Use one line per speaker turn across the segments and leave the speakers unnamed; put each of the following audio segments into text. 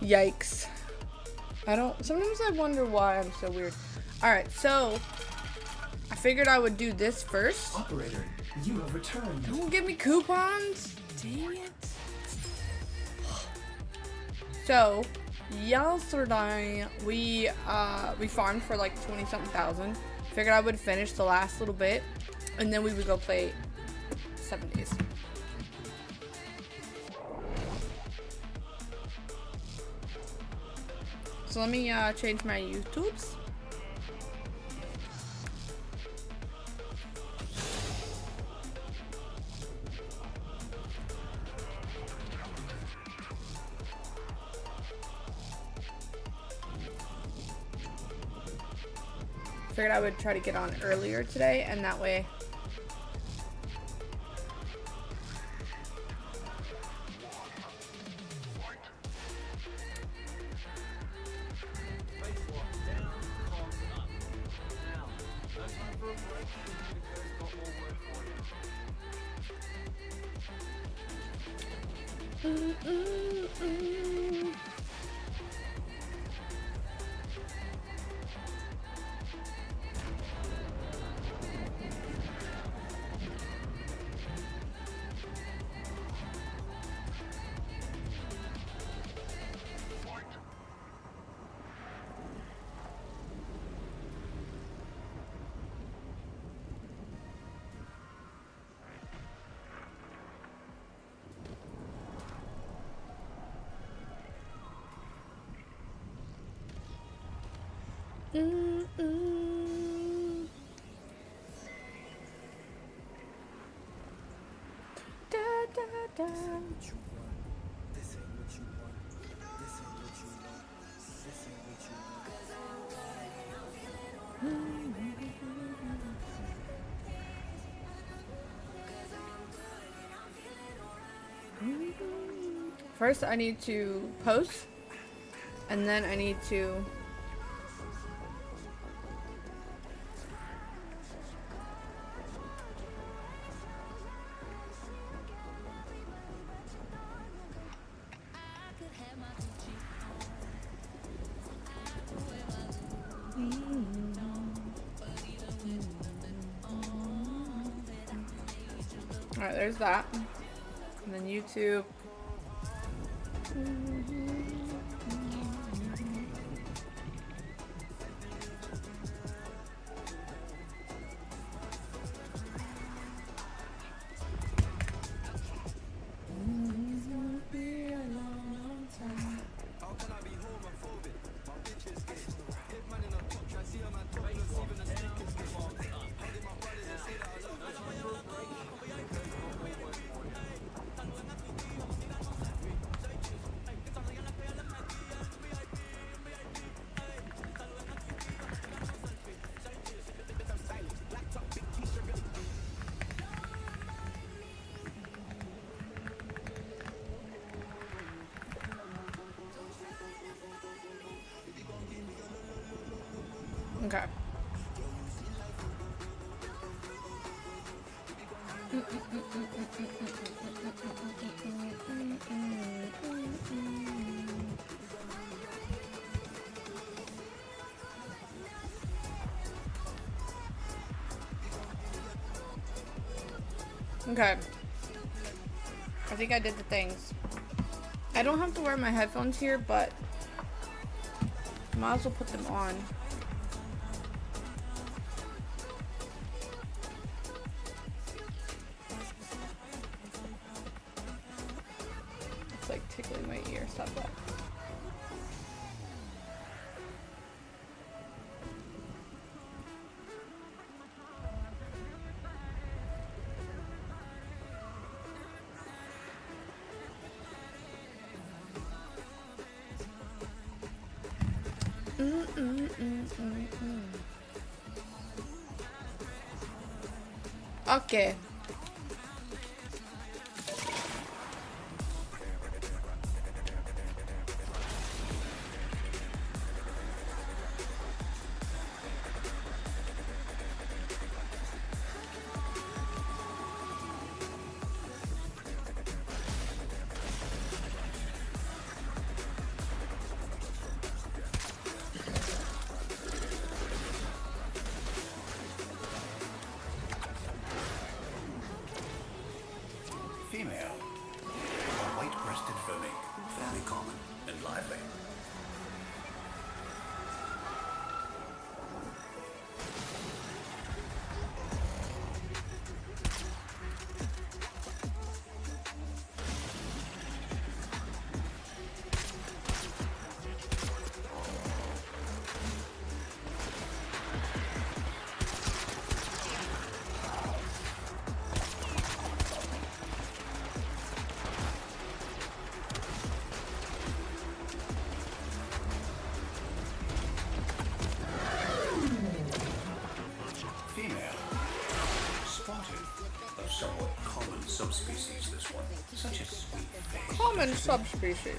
Yikes. Sometimes I wonder why I'm so weird. Alright, so I figured I would do this first.
Operator, you have returned.
Don't give me coupons. Dang it. So, yesterday we farmed for like 20-something thousand. Figured I would finish the last little bit, and then we would go play 7 days. So let me change my YouTubes. Figured I would try to get on earlier today, and that way Da, da, da. First, I need to post, and then I need to Alright, there's that. And then YouTube. Okay. Okay. I think I did the things. I don't have to wear my headphones here, but might as well put them on. It's like tickling my ear. Stop that. Okay.
Female. A white-breasted vermin. Fairly common and lively. Somewhat common subspecies, this one. Such a sweet face.
Common subspecies.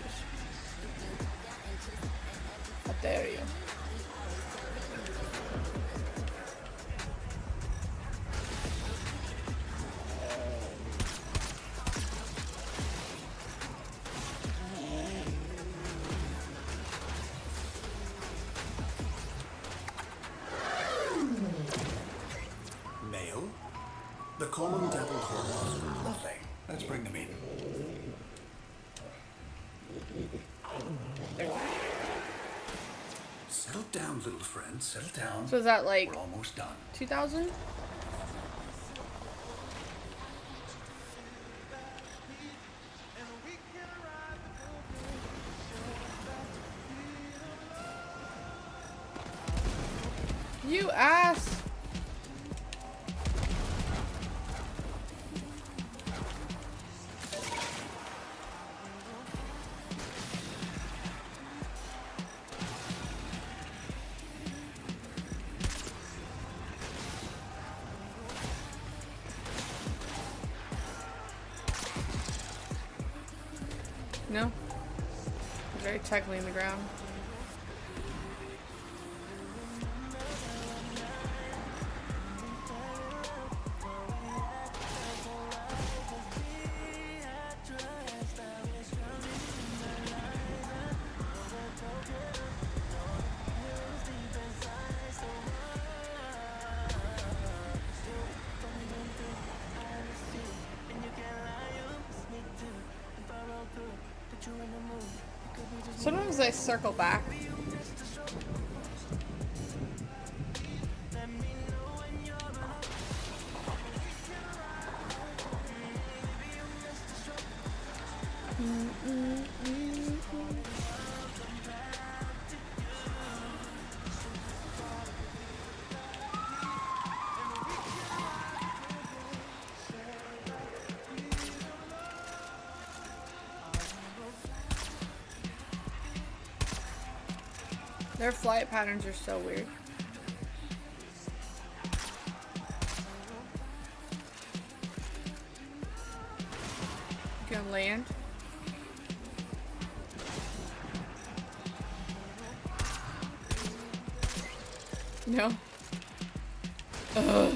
How dare you?
Male. The common dappled horse. Lovely. Let's bring them in. Settle down, little friend. Settle down.
So is that like
We're almost done.
2,000? You ass! No. Very tightly in the ground. Sometimes they circle back. Their flight patterns are so weird. You can land. No. Ugh.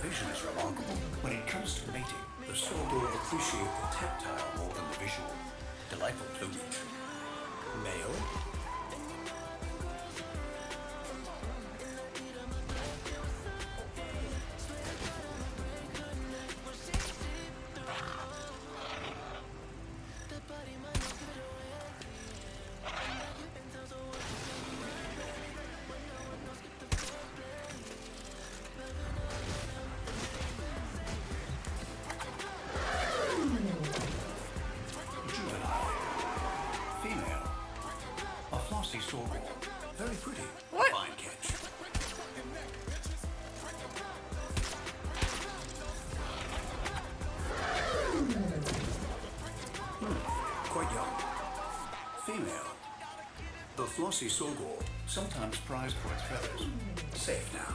Vision is remarkable. When it comes to mating, the Sordor appreciate the tactile more than the visual. Delightful plumage. Male. flossy sawgore, sometimes prized for its feathers. Safe now.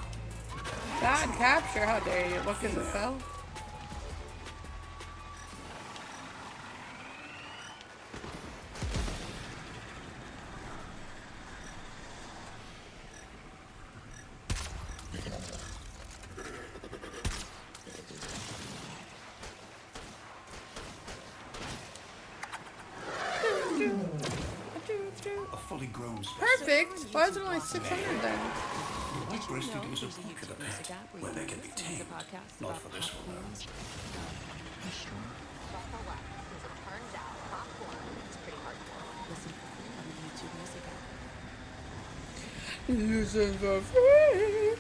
That capture, how dare you? What because it fell?
A fully grown specimen.
Perfect. Why is it only 600 then?
White-breasted is a popular pet where they can be tamed. Not for this one, though.
Listen for free.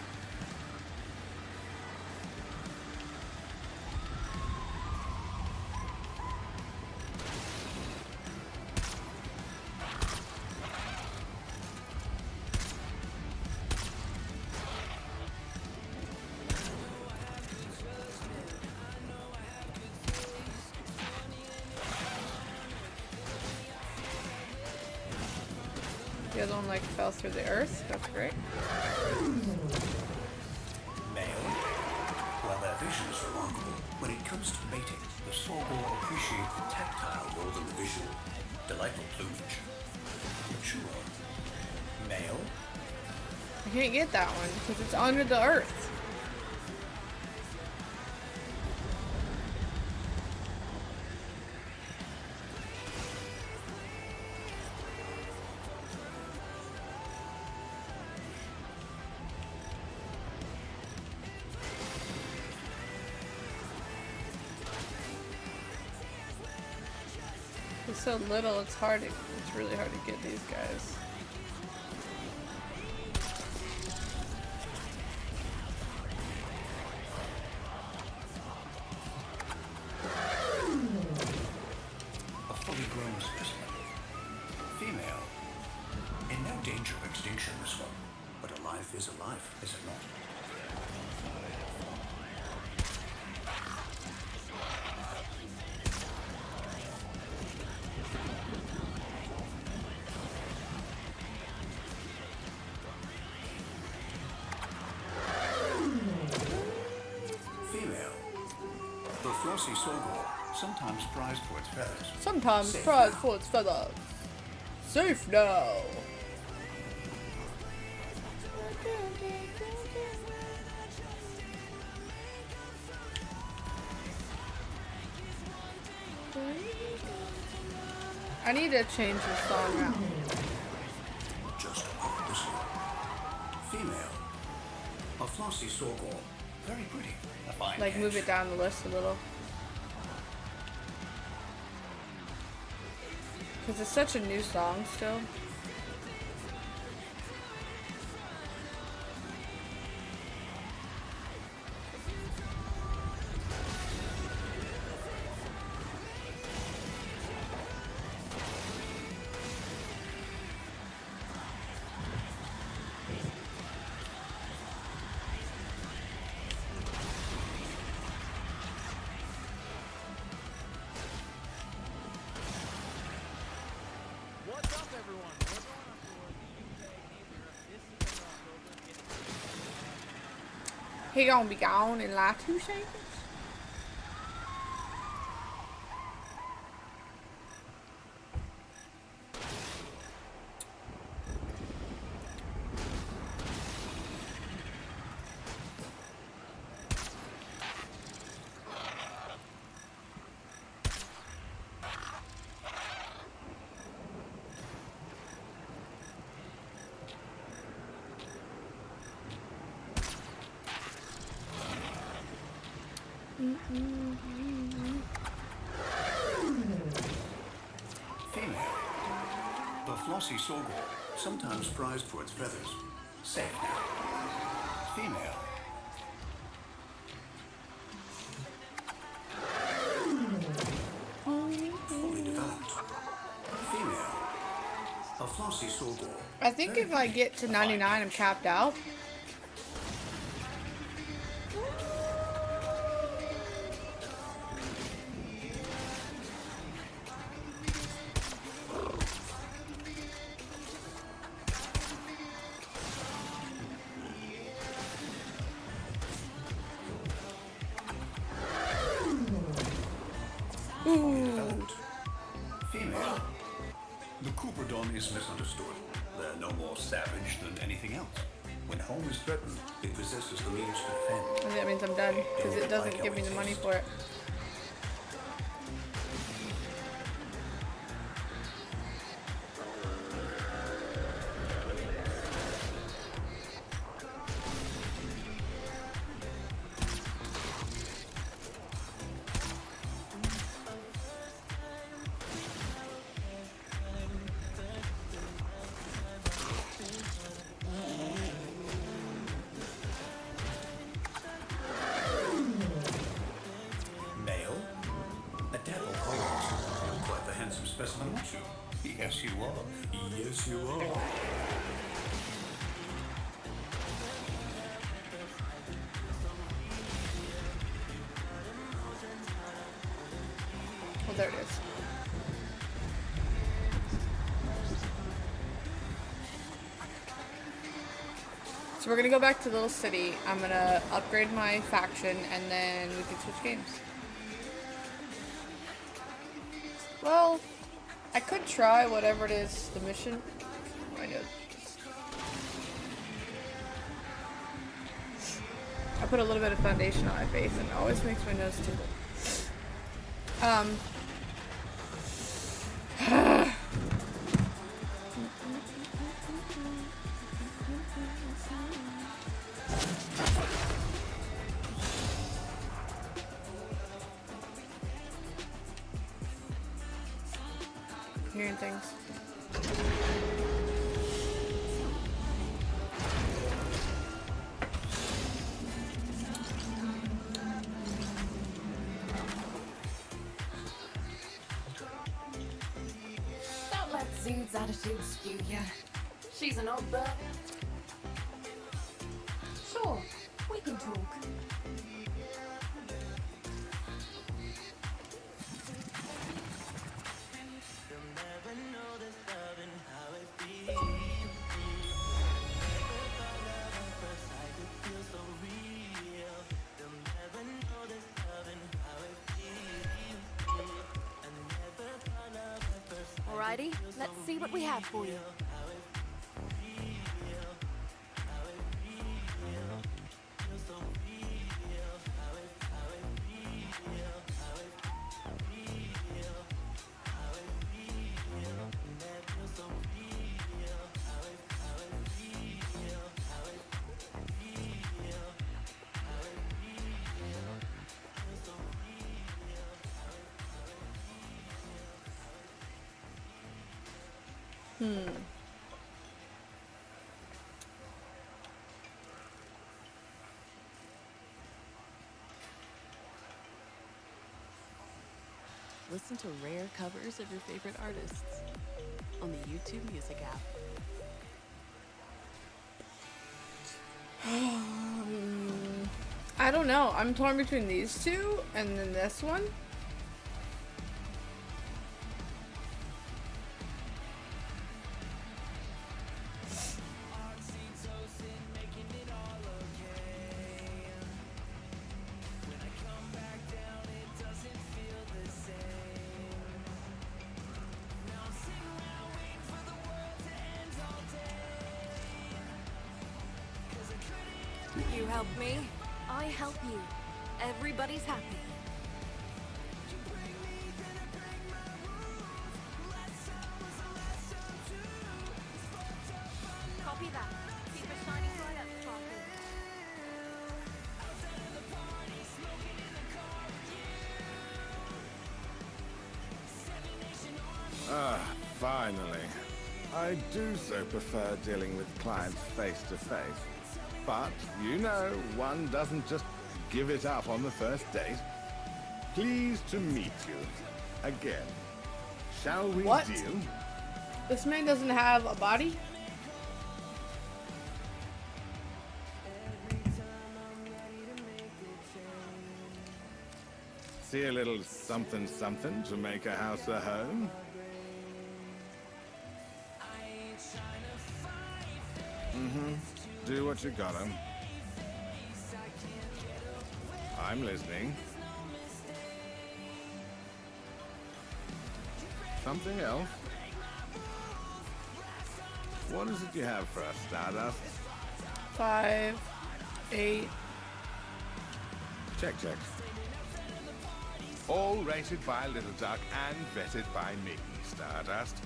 The other one like fell through the earth. That's great.
Male. While their vision is remarkable, when it comes to mating, the sawgore appreciate the tactile more than the visual. Delightful plumage. Mature. Male.
I can't get that one because it's under the earth. It's so little, it's really hard to get these guys.
A fully grown specimen. Female. In no danger of extinction, this one. But a life is a life, is it not? The flossy sawgore, sometimes prized for its feathers.
Sometimes
Safe
prized
now.
for its feathers. Safe now. I need to change the song out.
Just above this one. Female. A flossy sawgore. Very pretty. A fine
Like move
catch.
it down the list a little. Because it's such a new song still.
What's up, everyone? We're going up to work. This is October.
He gonna be gone in like 2 seconds.
Female. The flossy sawgore, sometimes prized for its feathers. Safe now. Female. Fully developed. Female. A flossy sawgore.
I think if I get to 99, I'm capped out.
fully developed. Female. The Cooperdon is misunderstood. They're no more savage than anything else. When home is threatened, it possesses the means to defend.
I think that means I'm done because it doesn't give me the money for it.
Male? A devil. You're quite the handsome specimen, aren't you? Yes, you are. Yes, you are.
Oh, there it is. So we're gonna go back to Little City. I'm gonna upgrade my faction and then we can switch games. Well, I could try whatever it is, the mission. I know. I put a little bit of foundation on my face and it always makes my nose tickle. Hearing things.
Don't let Zeud's attitude skew you. She's an old bird. Sure, we can talk.
Alrighty, let's see what we have for you.
Listen to rare covers of your favorite artists on the YouTube Music app.
I don't know. I'm torn between these two and then this one.
You help me, I help you. Everybody's happy. Copy that. Keep it shining right up, Sparkle.
Ah, finally. I do so prefer dealing with clients face to face. But, you know, one doesn't just give it up on the first date. Pleased to meet you. Again. Shall we
What?
deal?
This man doesn't have a body?
See a little something something to make a house a home? Do what you gotta. I'm listening. something else. What is it you have for us, Stardust?
5, 8.
Check. All rated by Little Duck and vetted by me, Stardust.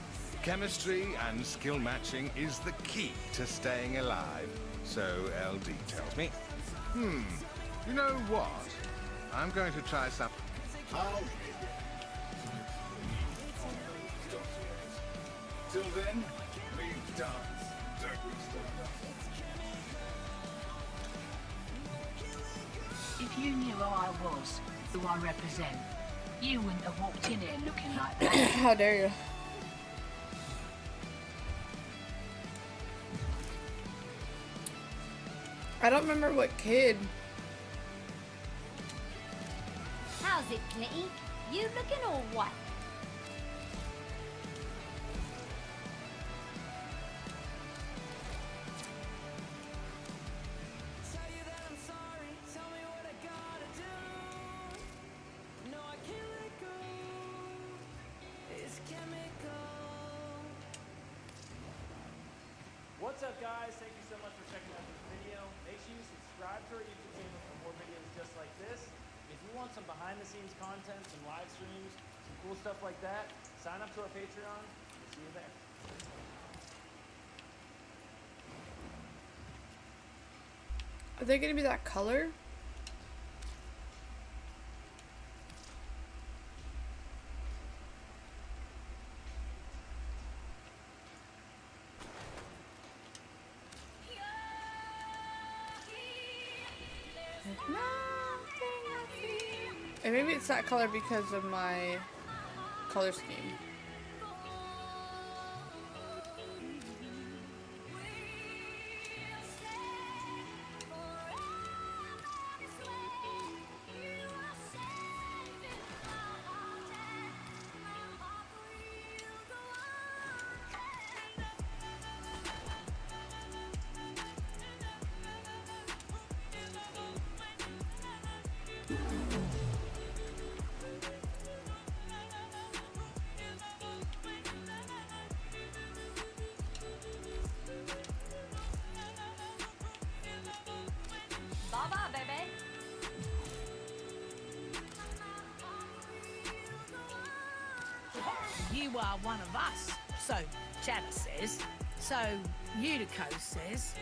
Chemistry and skill matching is the key to staying alive, so LD tells me. You know what? I'm going to try some... Till then, we dance, don't we, Stardust?
If you knew who I was, who I represent, you wouldn't have walked in here looking like that.
How dare you? I don't remember what kid.
How's it, Clitty? You looking all what?
What's up, guys? Thank you so much for checking out this video. Make sure you subscribe to our YouTube channel for more videos just like this. If you want some behind-the-scenes content, some live streams, some cool stuff like that, sign up to our Patreon. We'll see you there.
Are they gonna be that color? And maybe it's that color because of my color scheme.
Bye-bye, baby.
You are one of us, so Chatter says. So Unico says.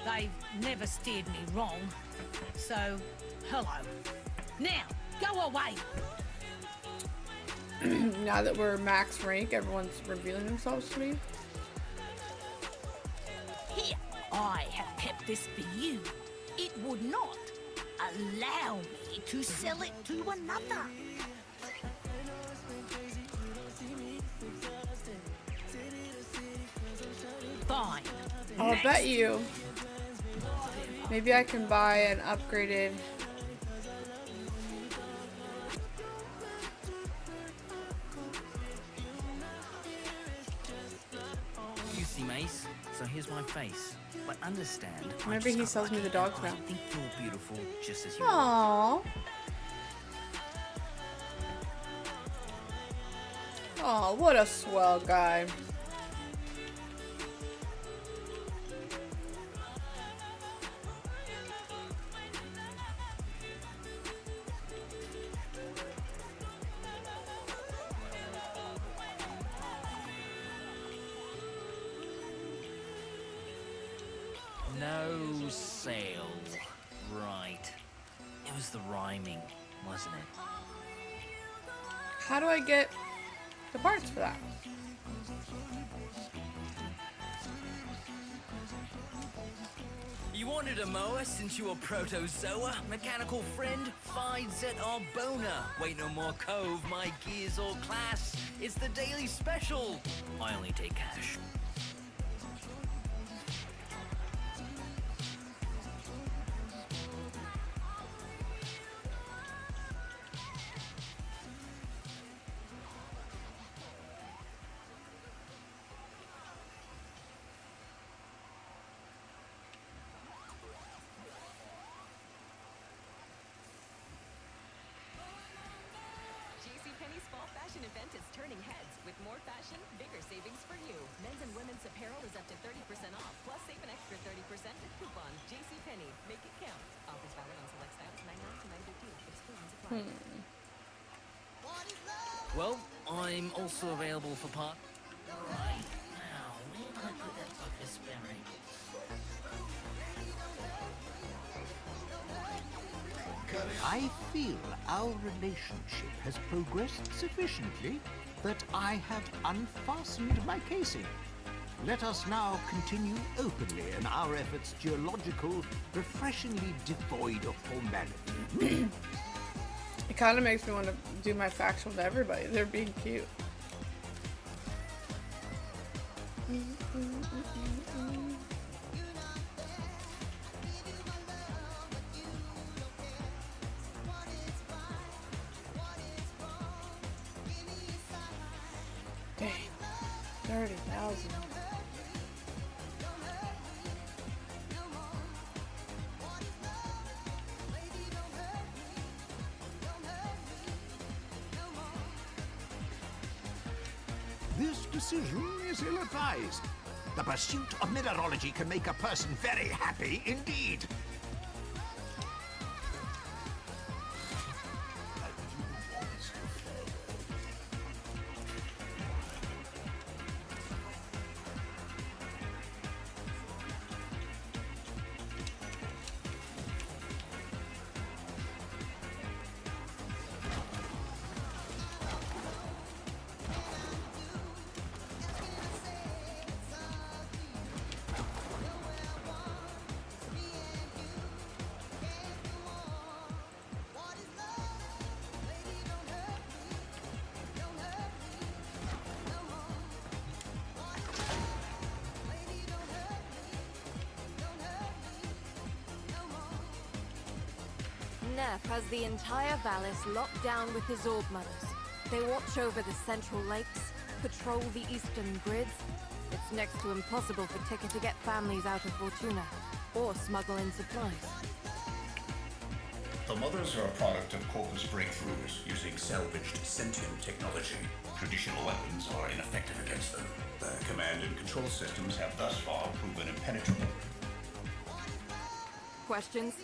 They've never steered me wrong. So, hello. Now, go away.
Now that we're max rank, everyone's revealing themselves to me.
Here, I have kept this for you. It would not allow me to sell it to another. Fine.
I'll bet you. Maybe I can buy an upgraded.
You see, Mace, so here's my face. But understand,
Maybe he sells me the dogs now.
I think you're beautiful just as you
Aww.
are.
Oh, what a swell guy.
No sale. Right. It was the rhyming, wasn't it?
How do I get the parts for that?
You wanted a mower since you were protozoa? Mechanical friend? Fides at Arbona. Wait no more cove, my gears all class. It's the daily special. I only take cash.
JCPenney's fall fashion event is
turning heads with more fashion, bigger savings for you. Men's and women's apparel is up to 30% off, plus save an extra 30% with coupon JCPenney. Make it count. Offers valid on select styles 99 to 952. Exclusions apply.
Well, I'm also available for part.
Right, now, where can I put that office bearing?
I feel our relationship has progressed sufficiently that I have unfastened my casing. Let us now continue openly in our efforts geological, refreshingly devoid of formality.
It kind of makes me want to do my faction with everybody. They're being cute. Dang, 30,000.
This decision is ill-advised. The pursuit of mineralogy can make a person very happy indeed.
Neff has the entire Valis locked down with his orb mothers. They watch over the central lakes, patrol the eastern grids. It's next to impossible for Ticker to get families out of Fortuna, or smuggle in supplies.
The mothers are a product of Corpus breakthroughs using salvaged sentient technology. Traditional weapons are ineffective against them. Their command and control systems have thus far proven impenetrable.
Questions?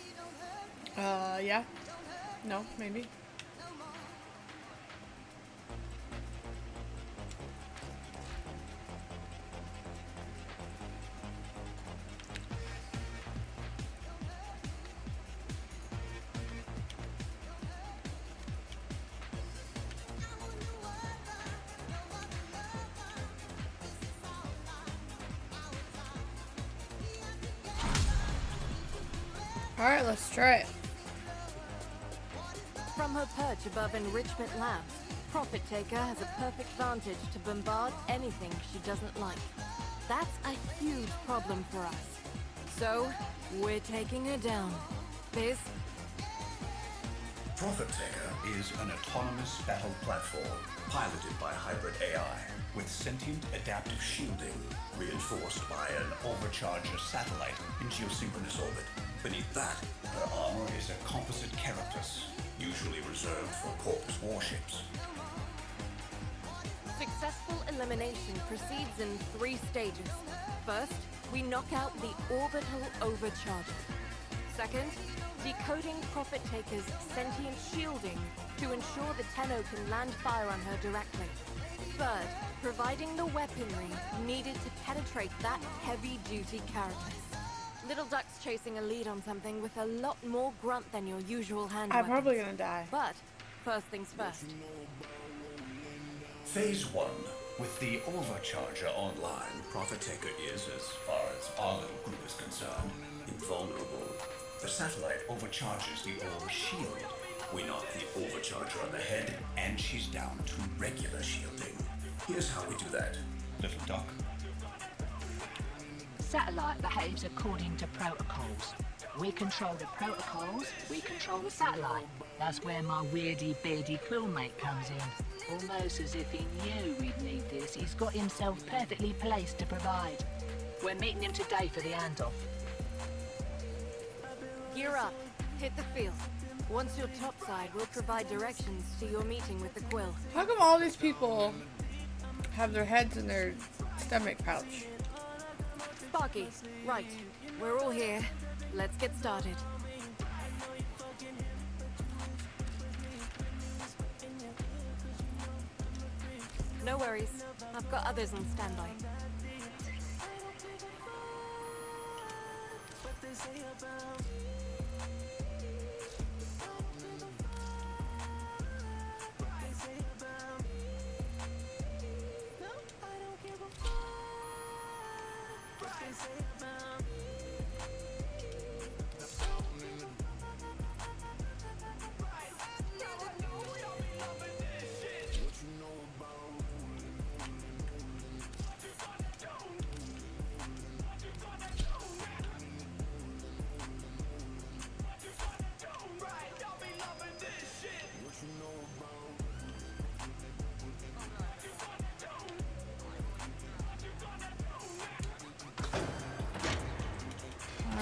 Yeah. No, maybe. Alright, let's try it.
From her perch above Enrichment Labs, Profit Taker has a perfect vantage to bombard anything she doesn't like. That's a huge problem for us. So, we're taking her down. Biz?
Profit Taker is an autonomous battle platform piloted by hybrid AI with sentient adaptive shielding reinforced by an overcharger satellite in geosynchronous orbit. Beneath that, her armor is a composite carapace, usually reserved for Corpus warships.
Successful elimination proceeds in 3 stages. First, we knock out the orbital overcharger. Second, decoding Profit Taker's sentient shielding to ensure the Tenno can land fire on her directly. Third, providing the weaponry needed to penetrate that heavy-duty carapace. Little Duck's chasing a lead on something with a lot more grunt than your usual hand
I'm
weapons.
probably gonna die.
But, first things first.
Phase 1. With the overcharger online, Profit Taker is, as far as our little group is concerned, invulnerable. The satellite overcharges the orb shield. We knock the overcharger on the head, and she's down to regular shielding. Here's how we do that, Little Duck.
Satellite behaves according to protocols. We control the protocols, we control the satellite. That's where my weirdy-beardy quillmate comes in. Almost as if he knew we'd need this, he's got himself perfectly placed to provide. We're meeting him today for the handoff.
Gear up. Hit the field. Once you're topside, we'll provide directions to your meeting with the Quill.
How come all these people have their heads in their stomach pouch?
Sparky, right. We're all here. Let's get started. No worries. I've got others on standby.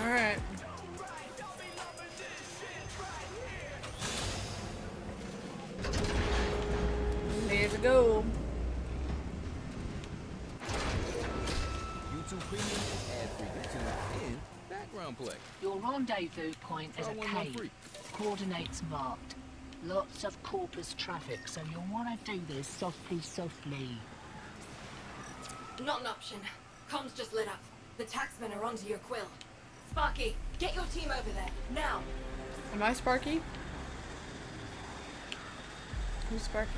Alright. There to go.
YouTube Premium is ad-free content and background play.
Your rendezvous point is a cave. Coordinates marked. Lots of corpus traffic, so you'll want to do this softly.
Not an option. Comms just lit up. The taxmen are onto your Quill. Sparky, get your team over there, now!
Am I Sparky? Who's Sparky?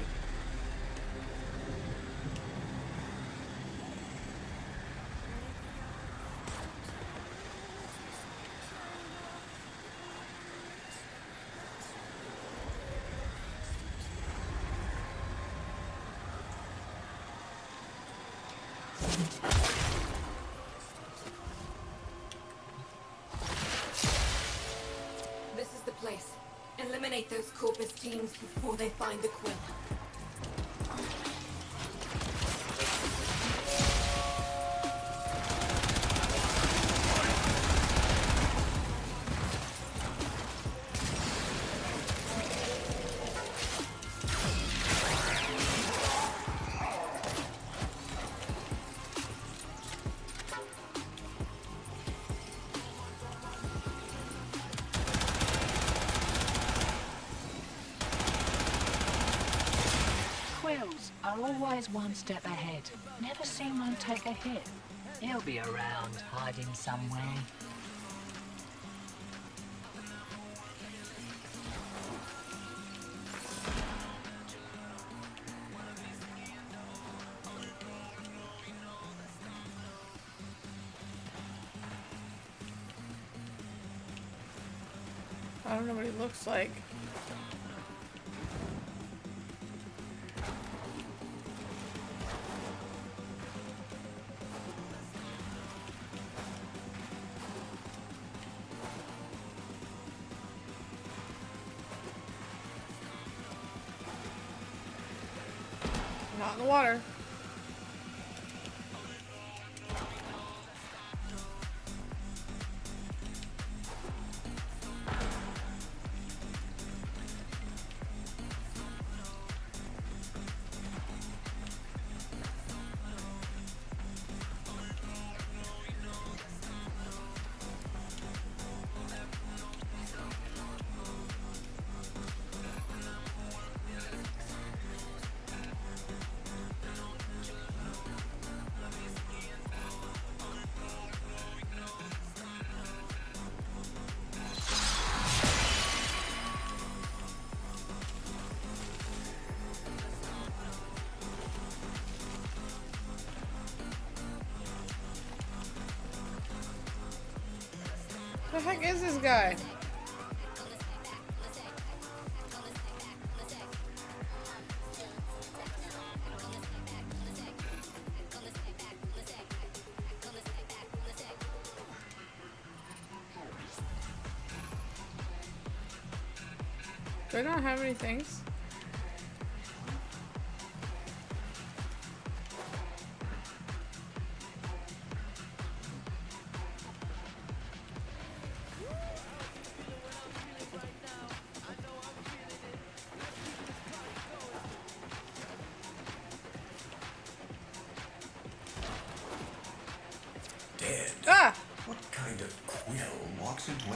This is the place. Eliminate those corpus teams before they find the Quill.
Quills are always one step ahead. Never seen one take a hit. He'll be around, hiding somewhere.
I don't know what he looks like. Not in the water. The heck is this guy? Do I not have any things?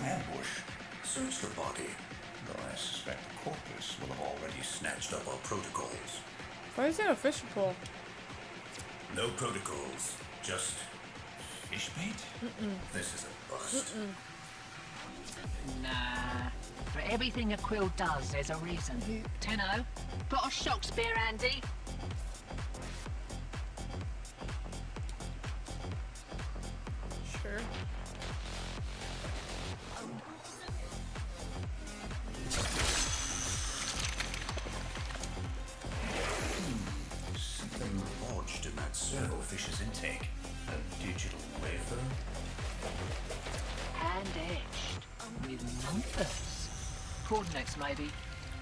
ambush, search the body, though I suspect the corpus will have already snatched up our protocols.
Why is that a fishing pole?
No protocols, just fish bait? This is a bust.
Nah. For everything a quill does, there's a reason. Tenno, got a shock spear handy?
Sure.
Something lodged in that servofish's intake. A digital wafer?
Hand-etched. With numbers. Coordinates, maybe.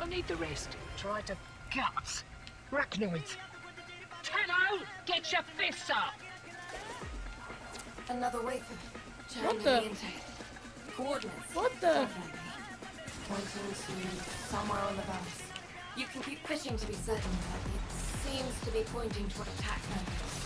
I need the rest. Try to gut. Arachnoids. Tenno, get your fists up!
Another wafer.
What
Turned
the?
in the intake. Coordinates.
What the?
Definitely. Pointing to somewhere on the bus. You can keep fishing to be certain, but it seems to be pointing toward attack members.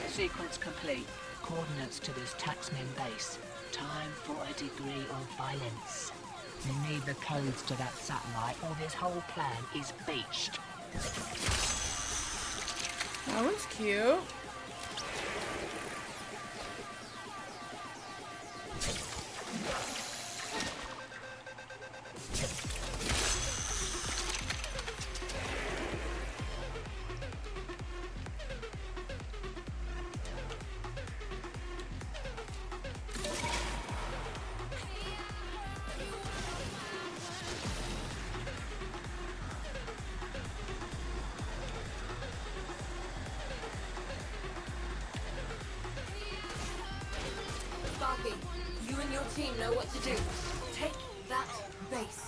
Sequence complete. Coordinates to this taxman base. Time for a degree of violence. We need the codes to that satellite or this whole plan is beached.
That one's cute.
Sparky, you and your team know what to do. Take that base.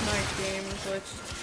My game glitched.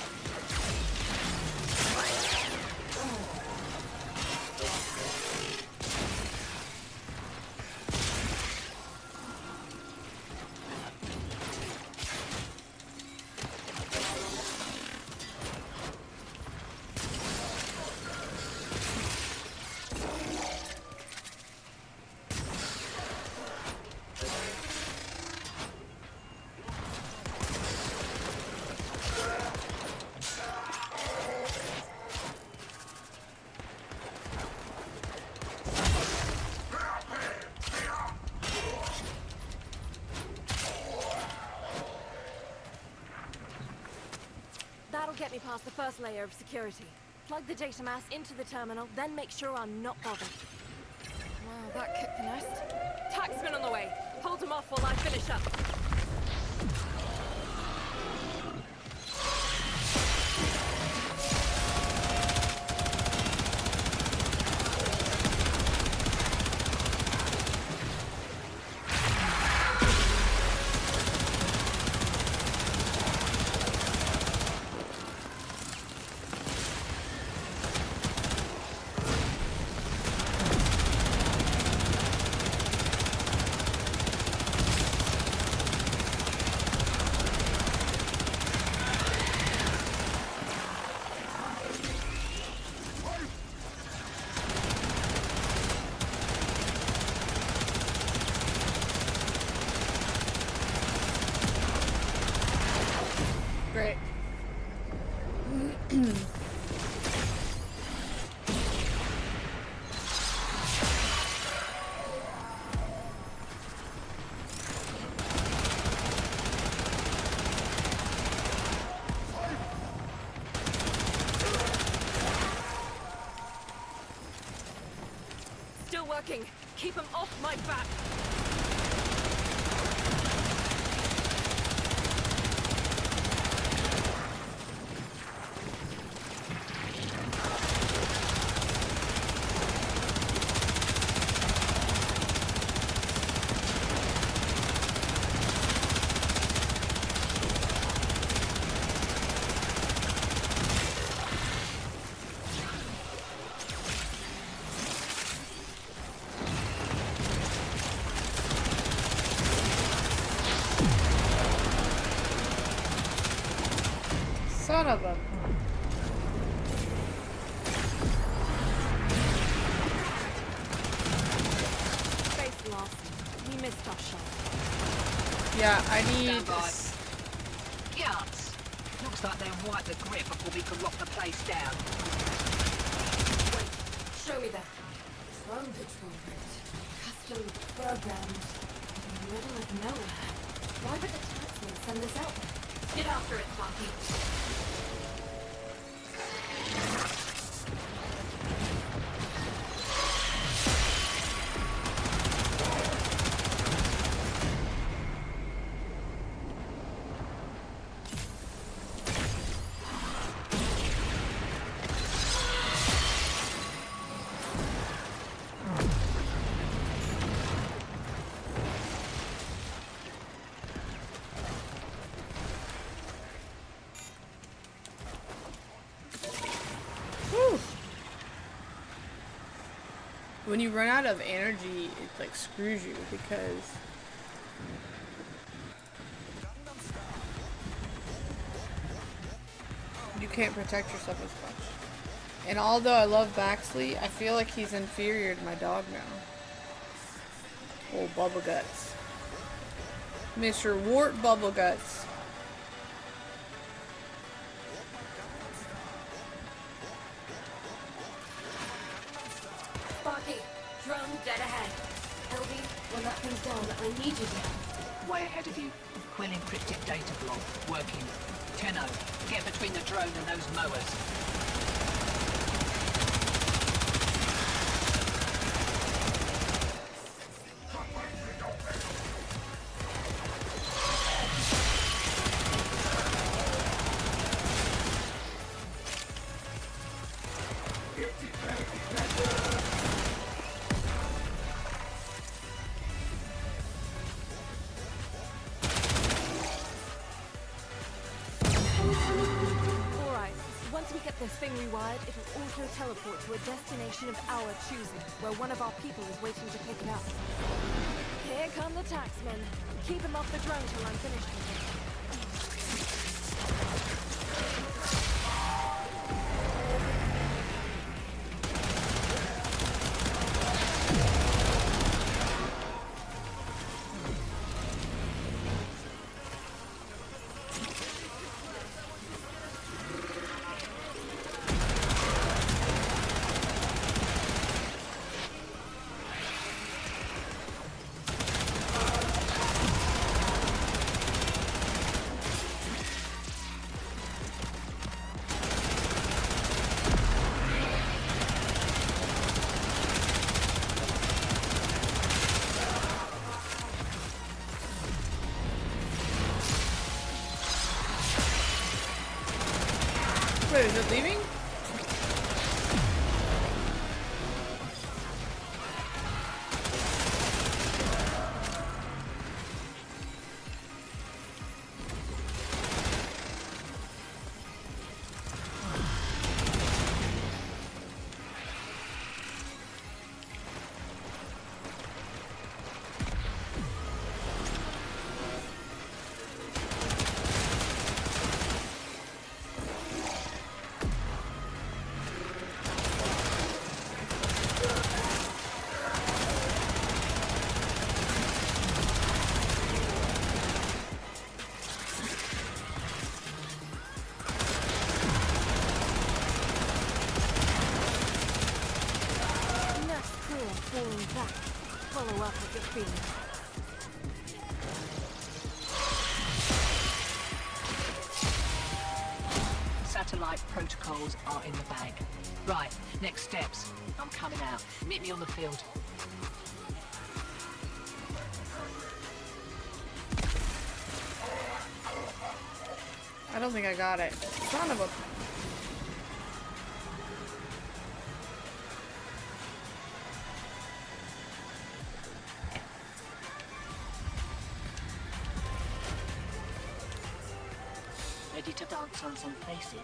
That'll get me past the first layer of security. Plug the data mass into the terminal, then make sure I'm not bothered. Wow, that kicked the nest. Taxman on the way. Hold him off while I finish up. Keep them off my back.
Son of a...
Face lost. We missed our shot.
Yeah, I need...
Stand by. Yards. Looks like they'll wipe the grip before we can lock the place down.
Wait, show me that. Drone patrol route. Custom programmed. In the middle of nowhere. Why would the taxman send this out there? Get after it, Sparky.
When you run out of energy, it like screws you because you can't protect yourself as much. And although I love Baxley, I feel like he's inferior to my dog now. Old Bubble Guts. Mr. Wart Bubble Guts.
Sparky, drone dead ahead. LB, when that thing's down, I need you down.
Way ahead of you. Quill encrypted data block. Working. Tenno, get between the drone and those mowers.
This thing rewired, it'll auto-teleport to a destination of our choosing, where one of our people is waiting to pick it up. Here come the taxmen. Keep him off the drone till I'm finished with him.
Wait, is it leaving?
Falling back. Follow up with your feelings.
Satellite protocols are in the bag. Right, next steps. I'm coming out. Meet me on the field.
don't think I got it. Son of a...
Ready to dance on some faces?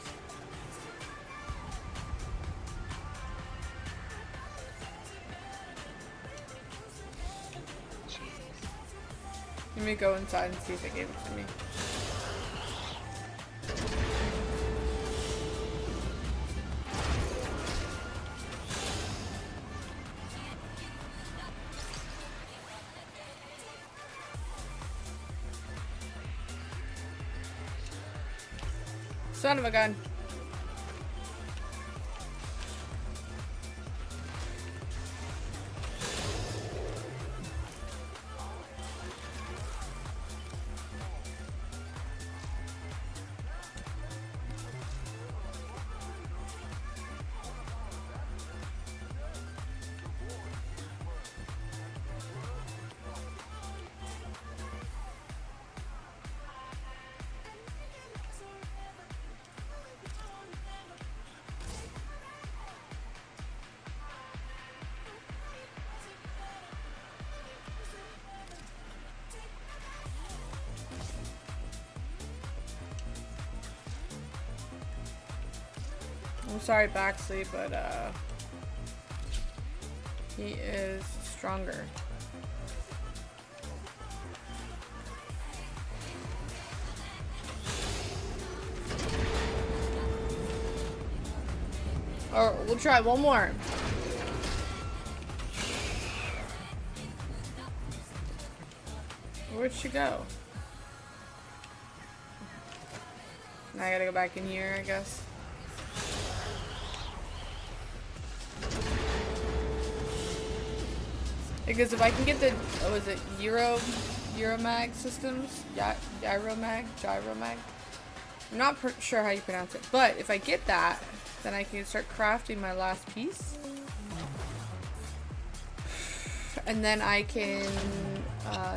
Let me go inside and see if it gave it to me. Son of a gun. I'm sorry, Baxley, but he is stronger. Or we'll try one more. Where'd she go? Now I gotta go back in here, I guess. Because if I can get the, oh, is it Euromag systems? Gyromag? I'm not sure how you pronounce it. But if I get that, then I can start crafting my last piece. And then I can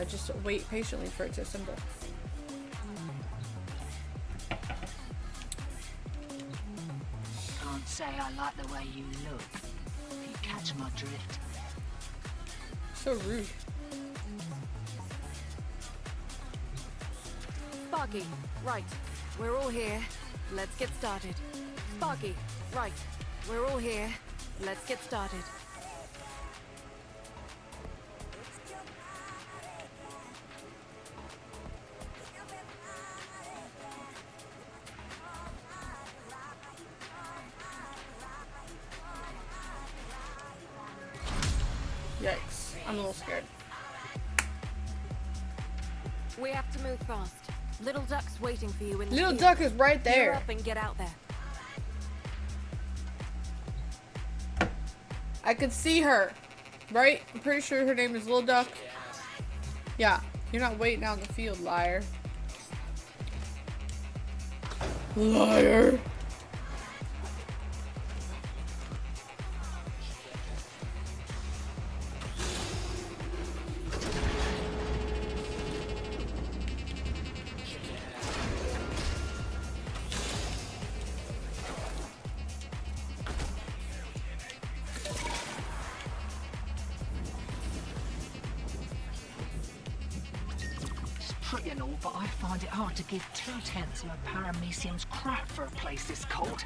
just wait patiently for it to assemble.
Can't say I like the way you look. If you catch my drift.
So rude.
Sparky, right. We're all here. Let's get started. Sparky, right. We're all here. Let's get started.
Yikes. I'm a little scared.
We have to move fast. Little Duck's waiting for you in the
Little
queue.
Duck is right
Gear
there.
up and get out there.
I could see her. Right? I'm pretty sure her name is Little Duck. Yeah. You're not waiting out in the field, liar. Liar.
Pretty and all, but I find it hard to give 2/10 of a paramecium's crap for a place this cold.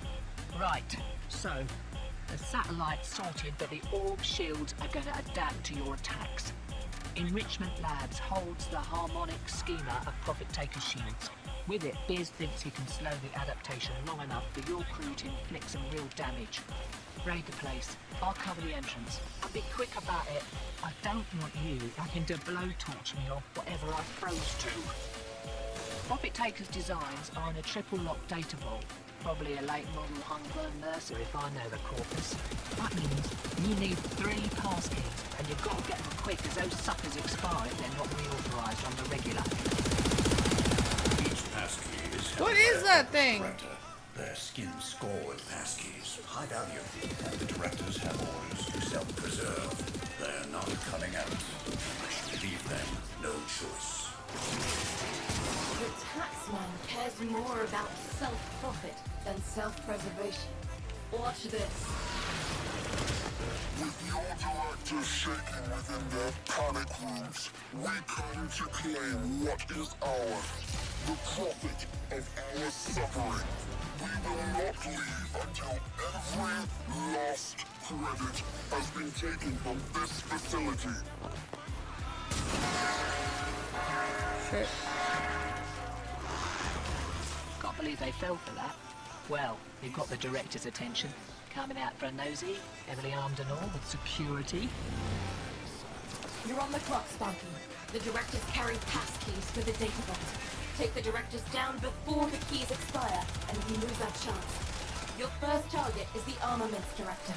Right, so the satellite's sorted that the orb shields are going to adapt to your attacks. Enrichment Labs holds the harmonic schema of Profit Taker shields. With it, Biz thinks he can slow the adaptation long enough for your crew to inflict some real damage. Raid the place. I'll cover the entrance. I'll be quick about it. I don't want you having to blowtorch me or whatever I froze to. Profit Taker's designs are in a triple lock data vault. Probably a late model homegrown Mercer if I know the corpus. That means you need 3 passkeys, and you've got to get them quick as those suckers expire if they're not reauthorized on the regular.
Each passkey is held
What
by
is
a
that thing?
director. Their skin scored passkeys, high value, and the directors have orders to self-preserve. They're not coming out. I should leave them no choice.
taxman cares more about self-profit than self-preservation. Watch this.
With your directors shaking within their panic rooms, we come to claim what is ours. The profit of our suffering. We will not leave until every last credit has been taken from this facility.
Shit.
Can't believe they fell for that. Well, you've got the director's attention. Coming out for a nosy, heavily armed and all, with security.
You're on the clock, Sparky. The directors carry pass keys to the data vault. Take the directors down before the keys expire, and we lose our chance. Your first target is the armaments director.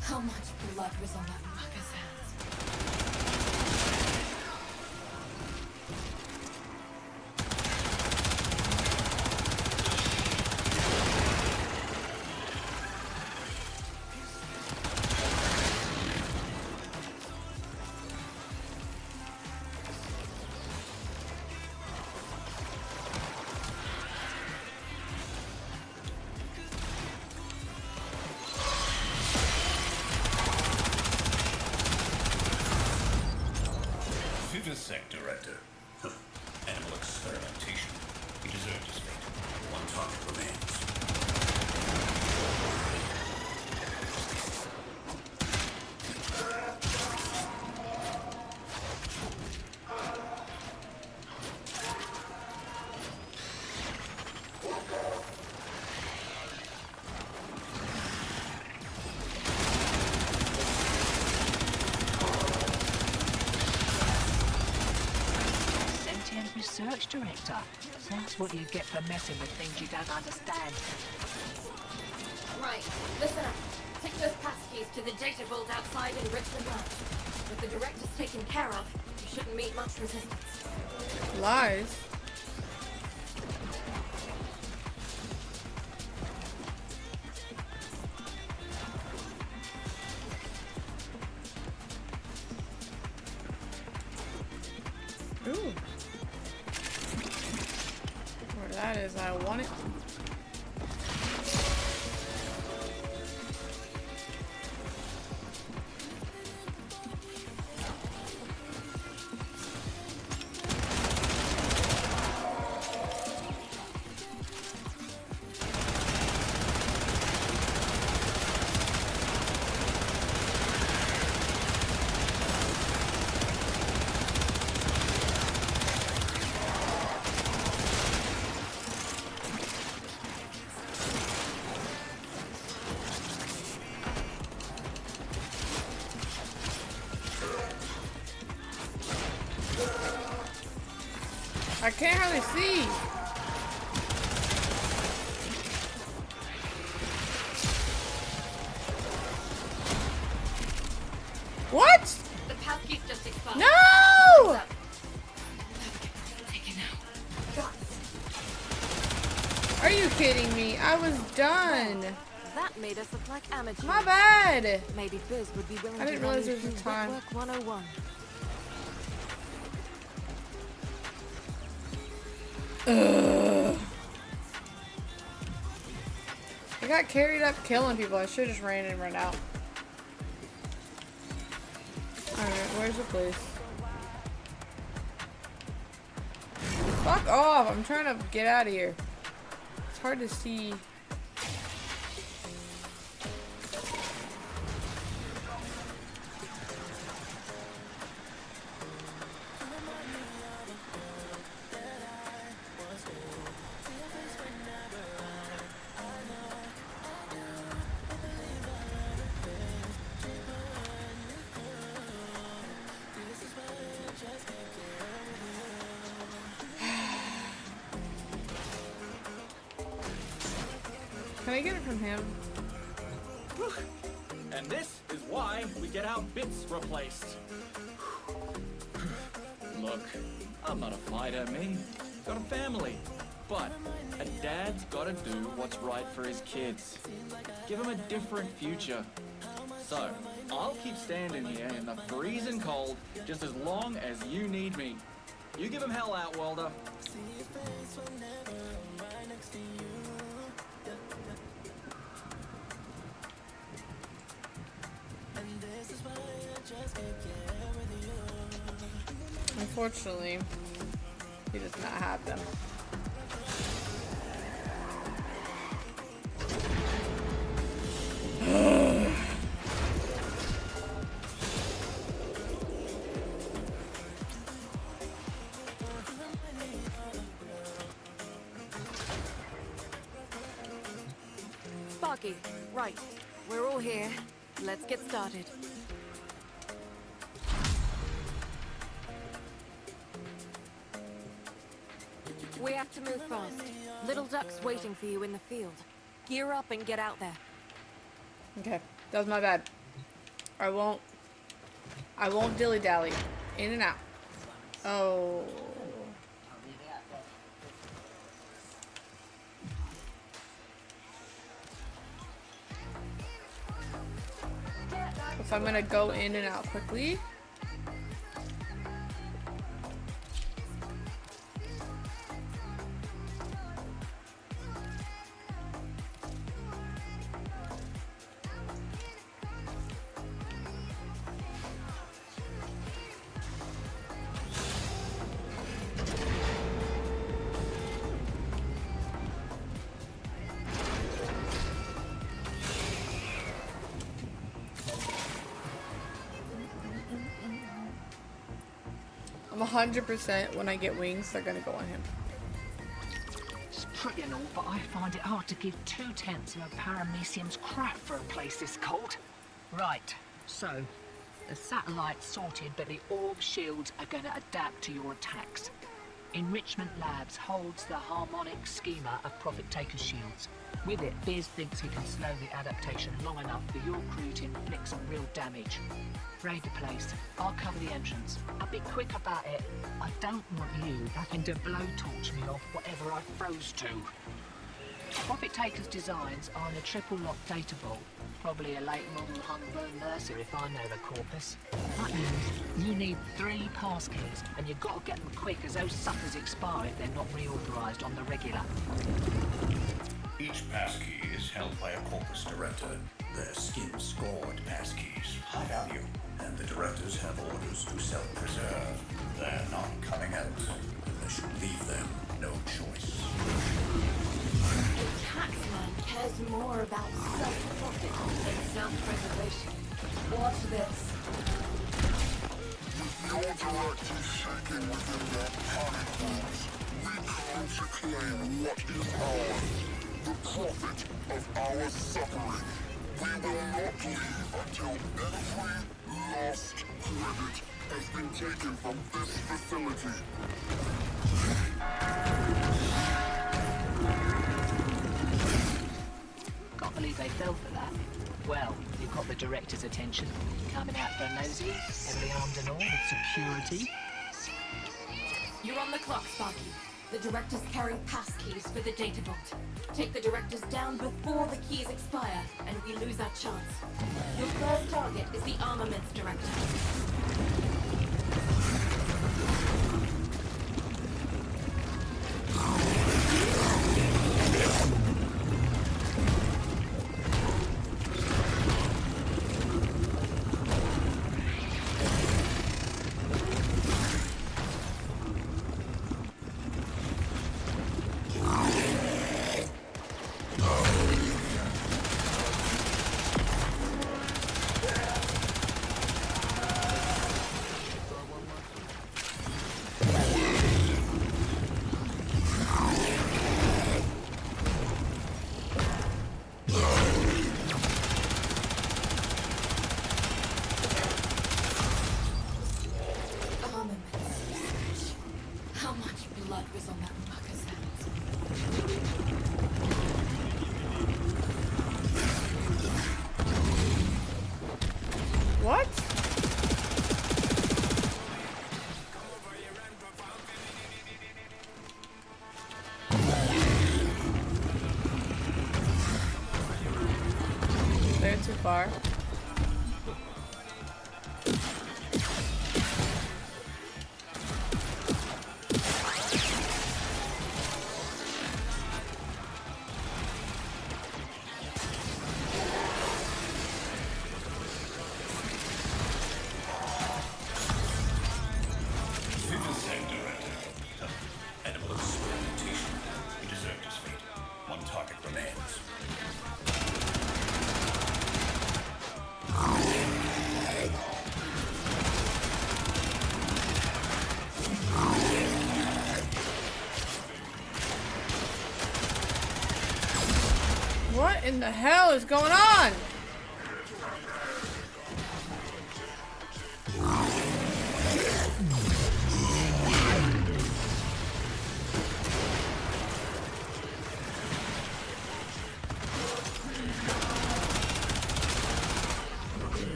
How much blood was on that mucker's hands?
Vivisect director. Animal experimentation. He deserved his fate. One target remains.
Research director. That's what you get for messing with things you don't understand.
Right, listen up. Take those pass keys to the data vault outside in Richmond Labs. With the directors taken care of, you shouldn't meet much resistance.
Lies. Ooh. Where that is, I want it. I can't hardly see. What?
The pass keys just expired.
No!
Take it now.
Are you kidding me? I was done.
That made us look like amateurs.
My bad.
Maybe Biz would be willing
I didn't
to run
realize
you
there was a
through
time.
Work 101.
Ugh. I got carried up killing people. I should have just ran and run out. Alright, where's the place? Fuck off! I'm trying to get out of here. It's hard to see. Can I get it from him?
And this is why we get our bits replaced. Look, I'm not a fighter, me. Got a family. But a dad's gotta do what's right for his kids. Give them a different future. So, I'll keep standing here in the freezing cold just as long as you need me. You give him hell out, welder.
Unfortunately, he does not have them.
Sparky, right. We're all here. Let's get started. We have to move fast. Little Duck's waiting for you in the field. Gear up and get out there.
Okay, that was my bad. I won't dilly-dally. In and out. Oh. If I'm gonna go in and out quickly. I'm 100% when I get wings, they're gonna go on him.
It's pretty and all, but I find it hard to give 2/10 of a paramecium's crap for a place this cold. Right, so the satellite's sorted, but the orb shields are going to adapt to your attacks. Enrichment Labs holds the harmonic schema of Profit Taker's shields. With it, Biz thinks he can slow the adaptation long enough for your crew to inflict some real damage. Raid the place. I'll cover the entrance. I'll be quick about it. I don't want you having to blowtorch me off whatever I froze to. Profit Taker's designs are in a triple-lock data vault. Probably a late model Humber Mercer if I know the corpus. That means you need 3 passkeys, and you've got to get them quick as those suckers expire if they're not reauthorized on the regular.
Each passkey is held by a corpus director. They're skin-scored passkeys, high value, and the directors have orders to self-preserve. They're not coming out unless you leave them no choice.
The taxman cares more about self-profit than self-preservation. Watch this.
With your directors shaking within their panic rooms, we come to claim what is ours. The profit of our suffering. We will not leave until every last credit has been taken from this facility.
Can't believe they fell for that. Well, you've got the director's attention. Coming out for a nosy, heavily armed and all, with security.
You're on the clock, Sparky. The directors carry passkeys for the data vault. Take the directors down before the keys expire, and we lose our chance. Your first target is the armaments director.
too far.
Animal experimentation. He deserved his fate. One target remains.
What in the hell is going on?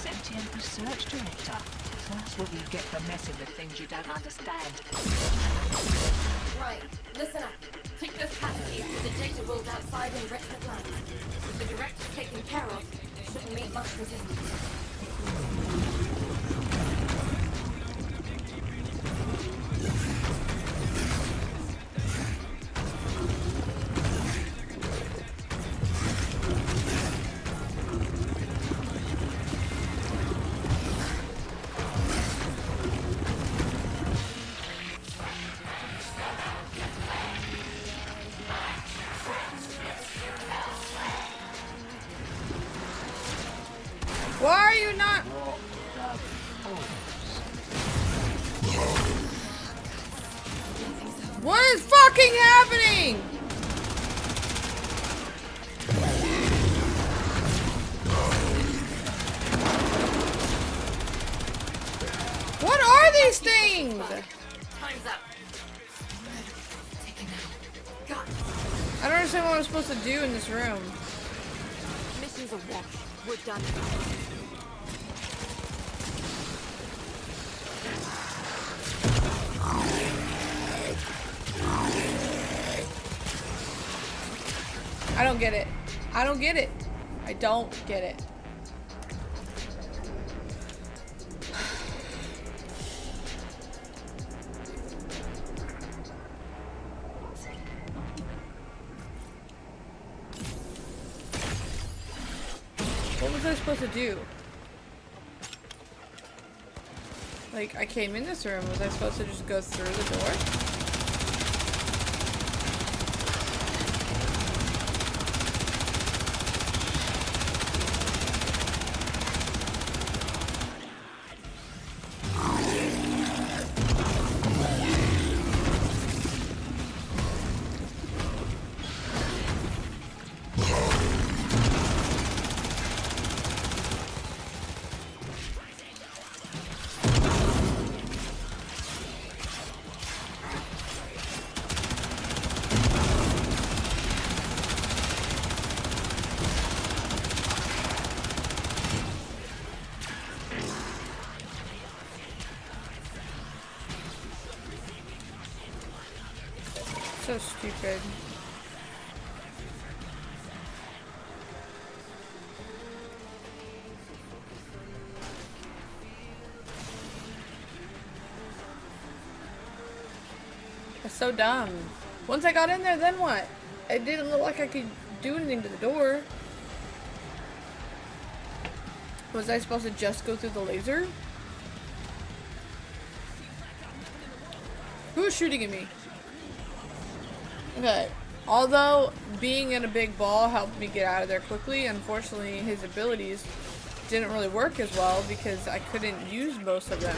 Sentient research director. That's what you get for messing with things you don't understand.
Right, listen up. Take those passages to the data vault outside in Richmond Land. With the director taken care of, shouldn't meet much resistance.
Why are you not? What is fucking happening? What are these things?
Time's up.
I don't understand what I'm supposed to do in this room.
Mission's a wash. We're done.
I don't get it. I don't get it. I don't get it. What was I supposed to do? Like, I came in this room. Was I supposed to just go through the door? So stupid. That's so dumb. Once I got in there, then what? It didn't look like I could do anything to the door. Was I supposed to just go through the laser? Who's shooting at me? Okay. Although being in a big ball helped me get out of there quickly, unfortunately his abilities didn't really work as well because I couldn't use most of them.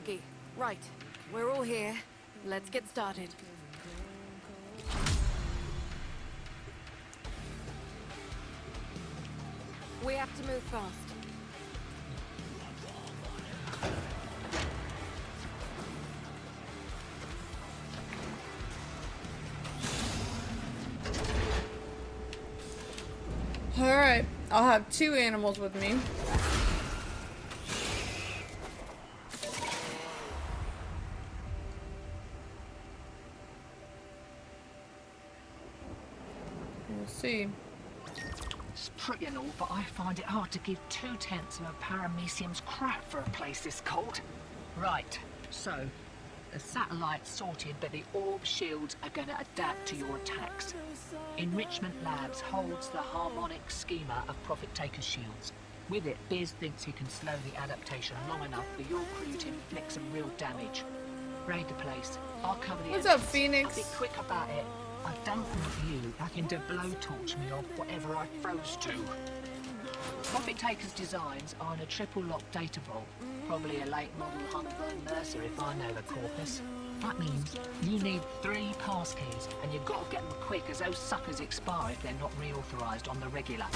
Sparky. Right. We're all here. Let's get started. We have to move fast.
Alright, I'll have 2 animals with me. We'll see.
It's pretty and all, but I find it hard to give 2/10 of a paramecium's crap for a place this cold. Right, so the satellite's sorted, but the orb shields are going to adapt to your attacks. Enrichment Labs holds the harmonic schema of Profit Taker's shields. With it, Biz thinks he can slow the adaptation long enough for your crew to inflict some real damage. Raid the place. I'll cover the
What's
entrance.
up, Phoenix?
I'll be quick about it. I don't want you having to blowtorch me or whatever I froze to. Profit Taker's designs are in a triple-lock data vault. Probably a late model Humburn Mercer if I know the corpus. That means you need 3 passkeys, and you've got to get them quick as those suckers expire if they're not reauthorized on the regular.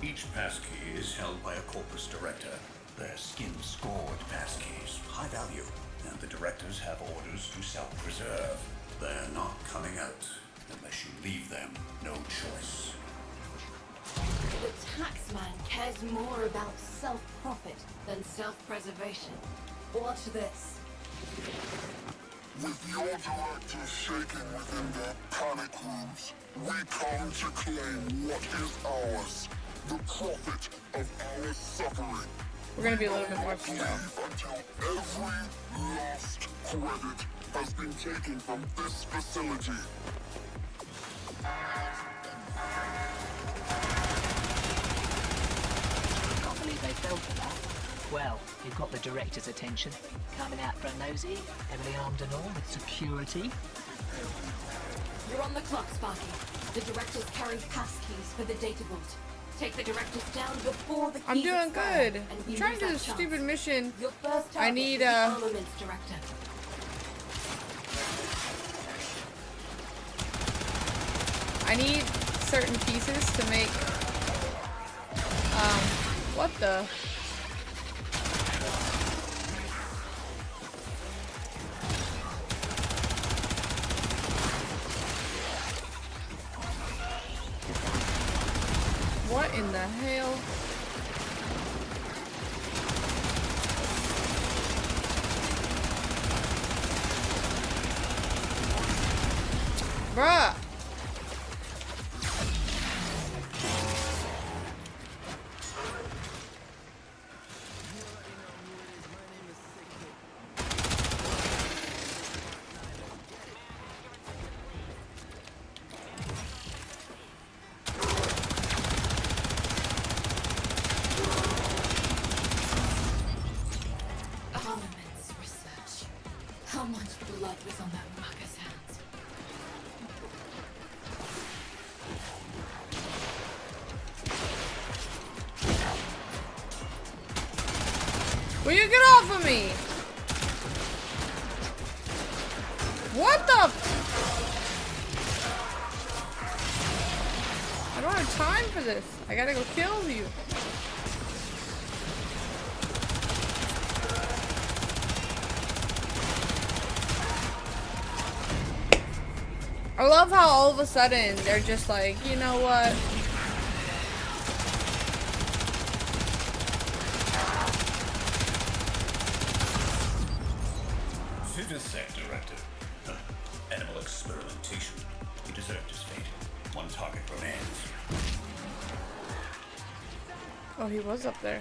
Each passkey is held by a corpus director. They're skin-scored passkeys, high value, and the directors have orders to self-preserve. They're not coming out unless you leave them no choice.
The taxman cares more about self-profit than self-preservation. Watch this.
With your directors shaking within their panic rooms, we come to claim what is ours. The profit of our suffering.
We're gonna be a little bit more slow.
Until every last credit has been taken from this facility.
Can't believe they fell for that. Well, you've got the director's attention. Coming out for a nosy, heavily armed and all, with security.
You're on the clock, Sparky. The directors carry passkeys for the data vault. Take the directors down before the keys
I'm doing
expire,
good.
and
I'm
you
trying
lose
to do
that
this
chance.
stupid mission.
Your first
I
target
need
is the armaments director.
I need certain pieces to make what the what in the hell? Bruh.
Armaments research. How much blood was on that mucker's hands?
Will you get off of me? What the? I don't have time for this. I gotta go kill you. I love how all of a sudden they're just like, you know what?
Vivisect director. Animal experimentation. He deserved his fate. One target remains.
Oh, he was up there.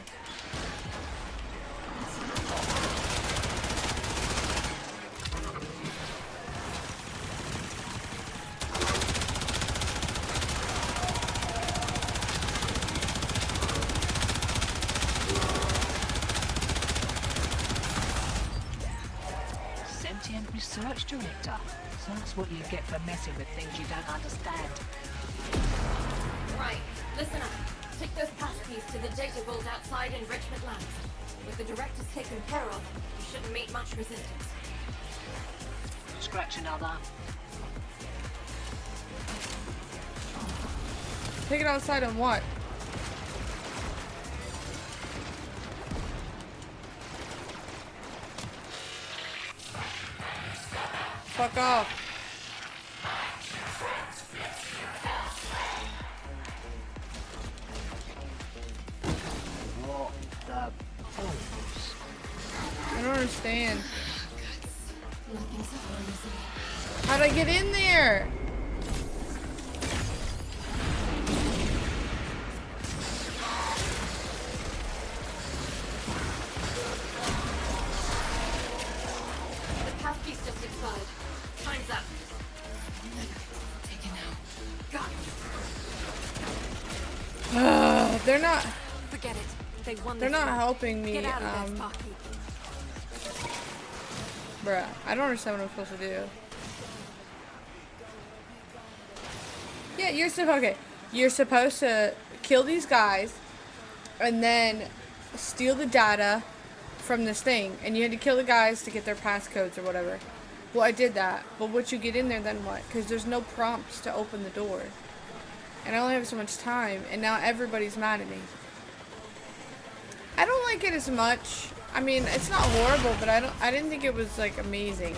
Sentient research director. So that's what you get for messing with things you don't understand.
Right, listen up. Take those passkeys to the data vault outside Enrichment Labs. With the directors taken care of, you shouldn't meet much resistance.
Scratch another.
Take it outside and what? Fuck off.
What the balls?
I don't understand. How'd I get in there?
The path piece just expired. Time's up. Taken out.
They're not.
Forget it. They won.
They're
this
not
one.
helping me.
Get out of there, Sparky.
Bruh, I don't understand what I'm supposed to do. Yeah, you're supposed to kill these guys and then steal the data from this thing, and you had to kill the guys to get their passcodes or whatever. Well, I did that, but once you get in there, then what? Because there's no prompts to open the door, and I only have so much time, and now everybody's mad at me. I don't like it as much. I mean, it's not horrible, but I didn't think it was like amazing.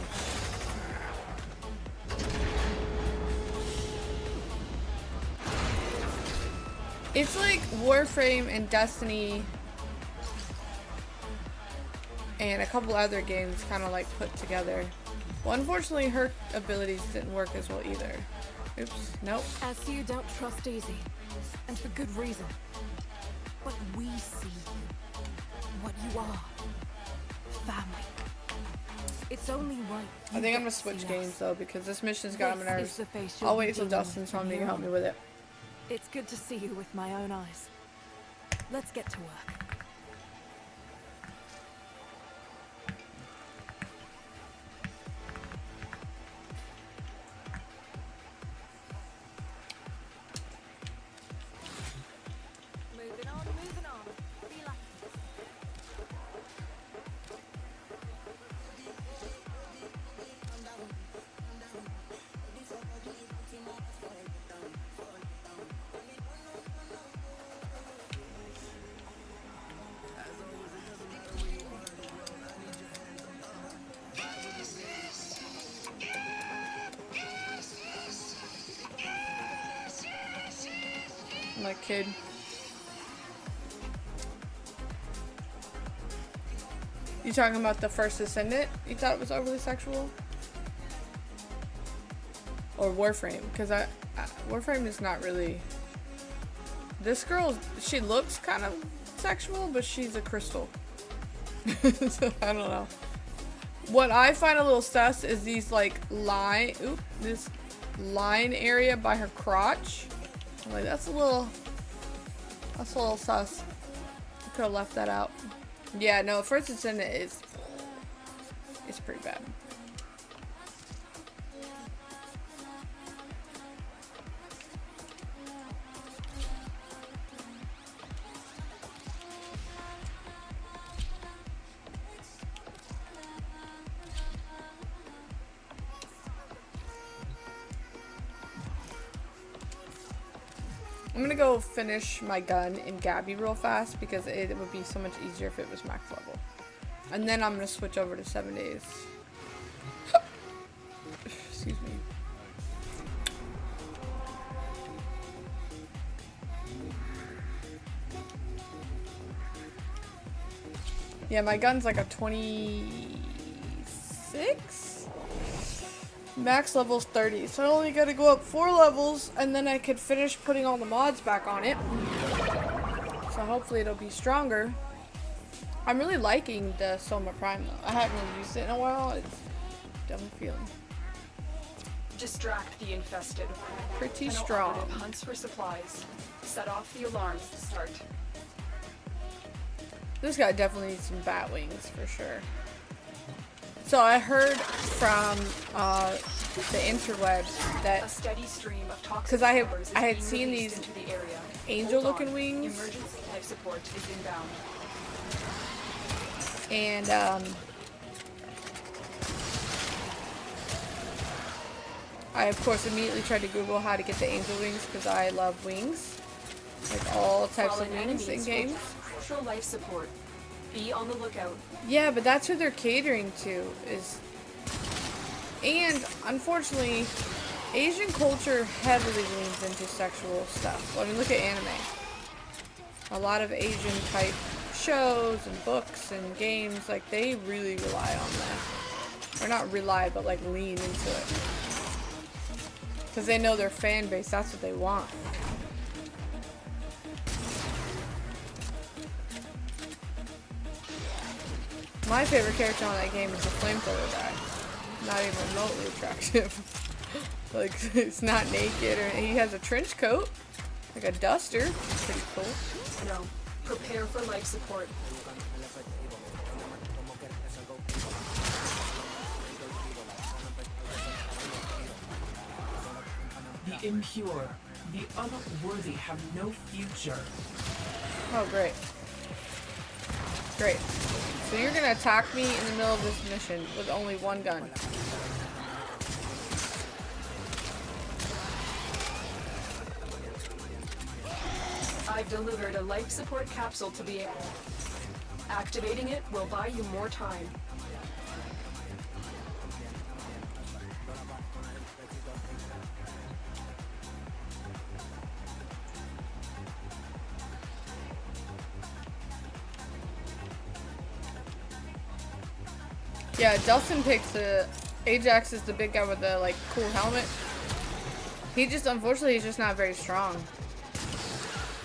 It's like Warframe and Destiny and a couple other games kind of like put together. Well, unfortunately, her abilities didn't work as well either. Oops, nope.
As you don't trust Easy, and for good reason. But we see you, what you are. Family. It's only right.
I think I'm gonna switch games though because this mission's got on my nerves. I'll wait till Dustin's home to help me with it.
It's good to see you with my own eyes. Let's get to work. Moving on, moving on. Be lucky.
My kid. You talking about the first Ascendant? You thought it was overly sexual? Or Warframe? Because Warframe is not really. This girl, she looks kind of sexual, but she's a crystal. So I don't know. What I find a little sus is these like this line area by her crotch. I'm like, that's a little sus. I could have left that out. Yeah, no, First Ascendant is, it's pretty bad. I'm gonna go finish my gun in Gabby real fast because it would be so much easier if it was max level. And then I'm gonna switch over to 7 days. Excuse me. Yeah, my gun's like a 26? Max level's 30, so I only gotta go up 4 levels, and then I could finish putting all the mods back on it. So hopefully it'll be stronger. I'm really liking the Soma Prime though. I haven't really used it in a while. It's definitely feeling
Distract the infested.
pretty
An
strong.
operative hunts for supplies. Set off the alarms to start.
This guy definitely needs some bat wings for sure. So I heard from the interwebs that
A steady stream of toxic
because I
fibers is
had
being
seen
released
these
into the area.
angel
Hold on.
looking wings.
Emergency life support is inbound.
And I of course immediately tried to Google how to get the angel wings because I love wings, like all types
Fallen
of wings in
enemies will
games.
crucial life support. Be on the lookout.
Yeah, but that's who they're catering to and unfortunately, Asian culture heavily leans into sexual stuff. I mean, look at anime. A lot of Asian type shows and books and games, like they really rely on that. Or not rely, but like lean into it. Because they know their fan base, that's what they want. My favorite character on that game is the flamethrower guy. Not even remotely attractive. Like, he's not naked, or he has a trench coat, like a duster. Pretty cool.
No. Prepare for life support.
The impure, the unworthy have no future.
Oh, great. Great. So you're gonna attack me in the middle of this mission with only one gun.
I've delivered a life support capsule to be activating it will buy you more time.
Yeah, Dustin picks the Ajax is the big guy with the like cool helmet. He just unfortunately he's just not very strong.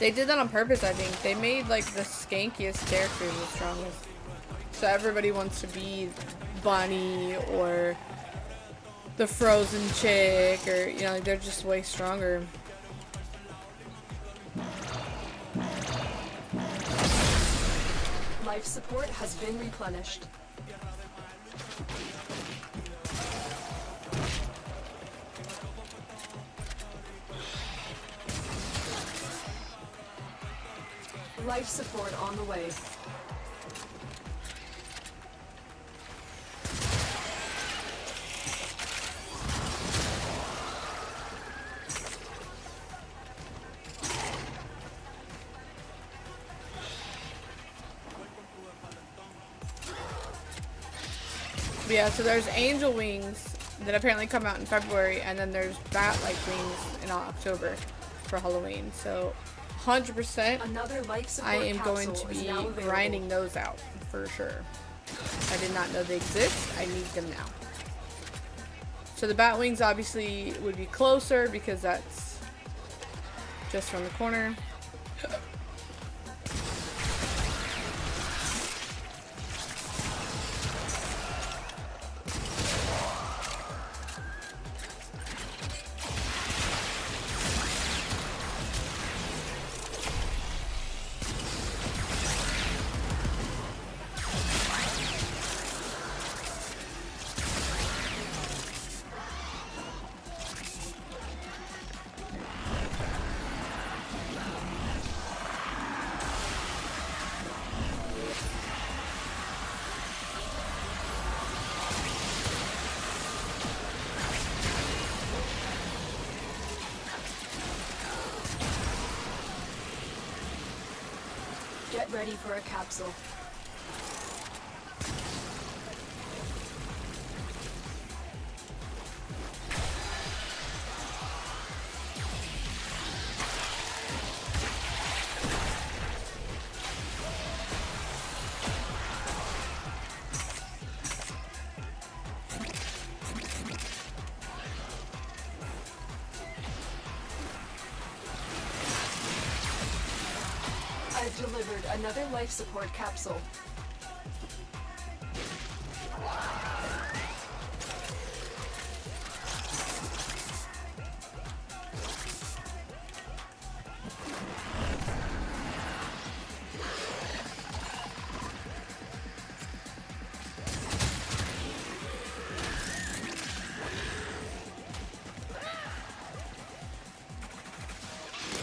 They did that on purpose, I think. They made like the skankiest characters the strongest. So everybody wants to be Bunny or the Frozen chick, or you know, like, they're just way stronger.
Life support has been replenished. Life support on the way.
Yeah, so there's angel wings that apparently come out in February, and then there's bat-like wings in October for Halloween. So 100%
Another life support
I am going
capsule
to
is
be
now available.
grinding those out for sure. I did not know they exist. I need them now. So the bat wings obviously would be closer because that's just from the corner.
Get ready for a capsule. I've delivered another life support capsule.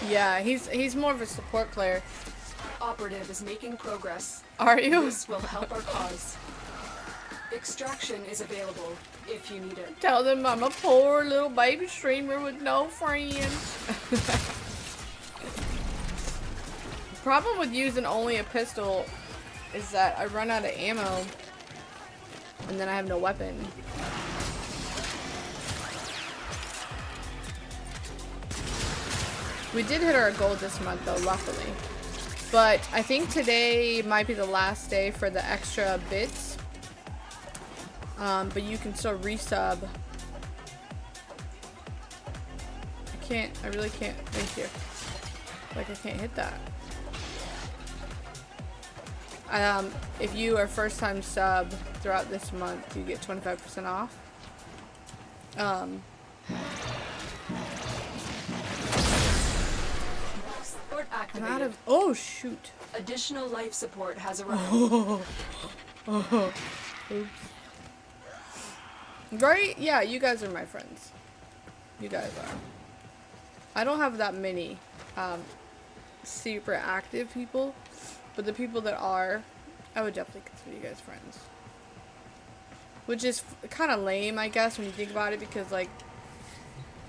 Yeah, he's more of a support player.
operative is making progress.
Are you?
This will help our cause. Extraction is available if you need it.
Tell them I'm a poor little baby streamer with no friends. The problem with using only a pistol is that I run out of ammo and then I have no weapon. We did hit our goal this month though, luckily. But I think today might be the last day for the extra bits. But you can still resub. I really can't, thank you. Like I can't hit that. If you are first time sub throughout this month, you get 25% off.
Support activated.
I'm out of, oh shoot.
Additional life support has arrived.
Oops. Right? Yeah, you guys are my friends. You guys are. I don't have that many super active people, but the people that are, I would definitely consider you guys friends. Which is kind of lame, I guess, when you think about it, because like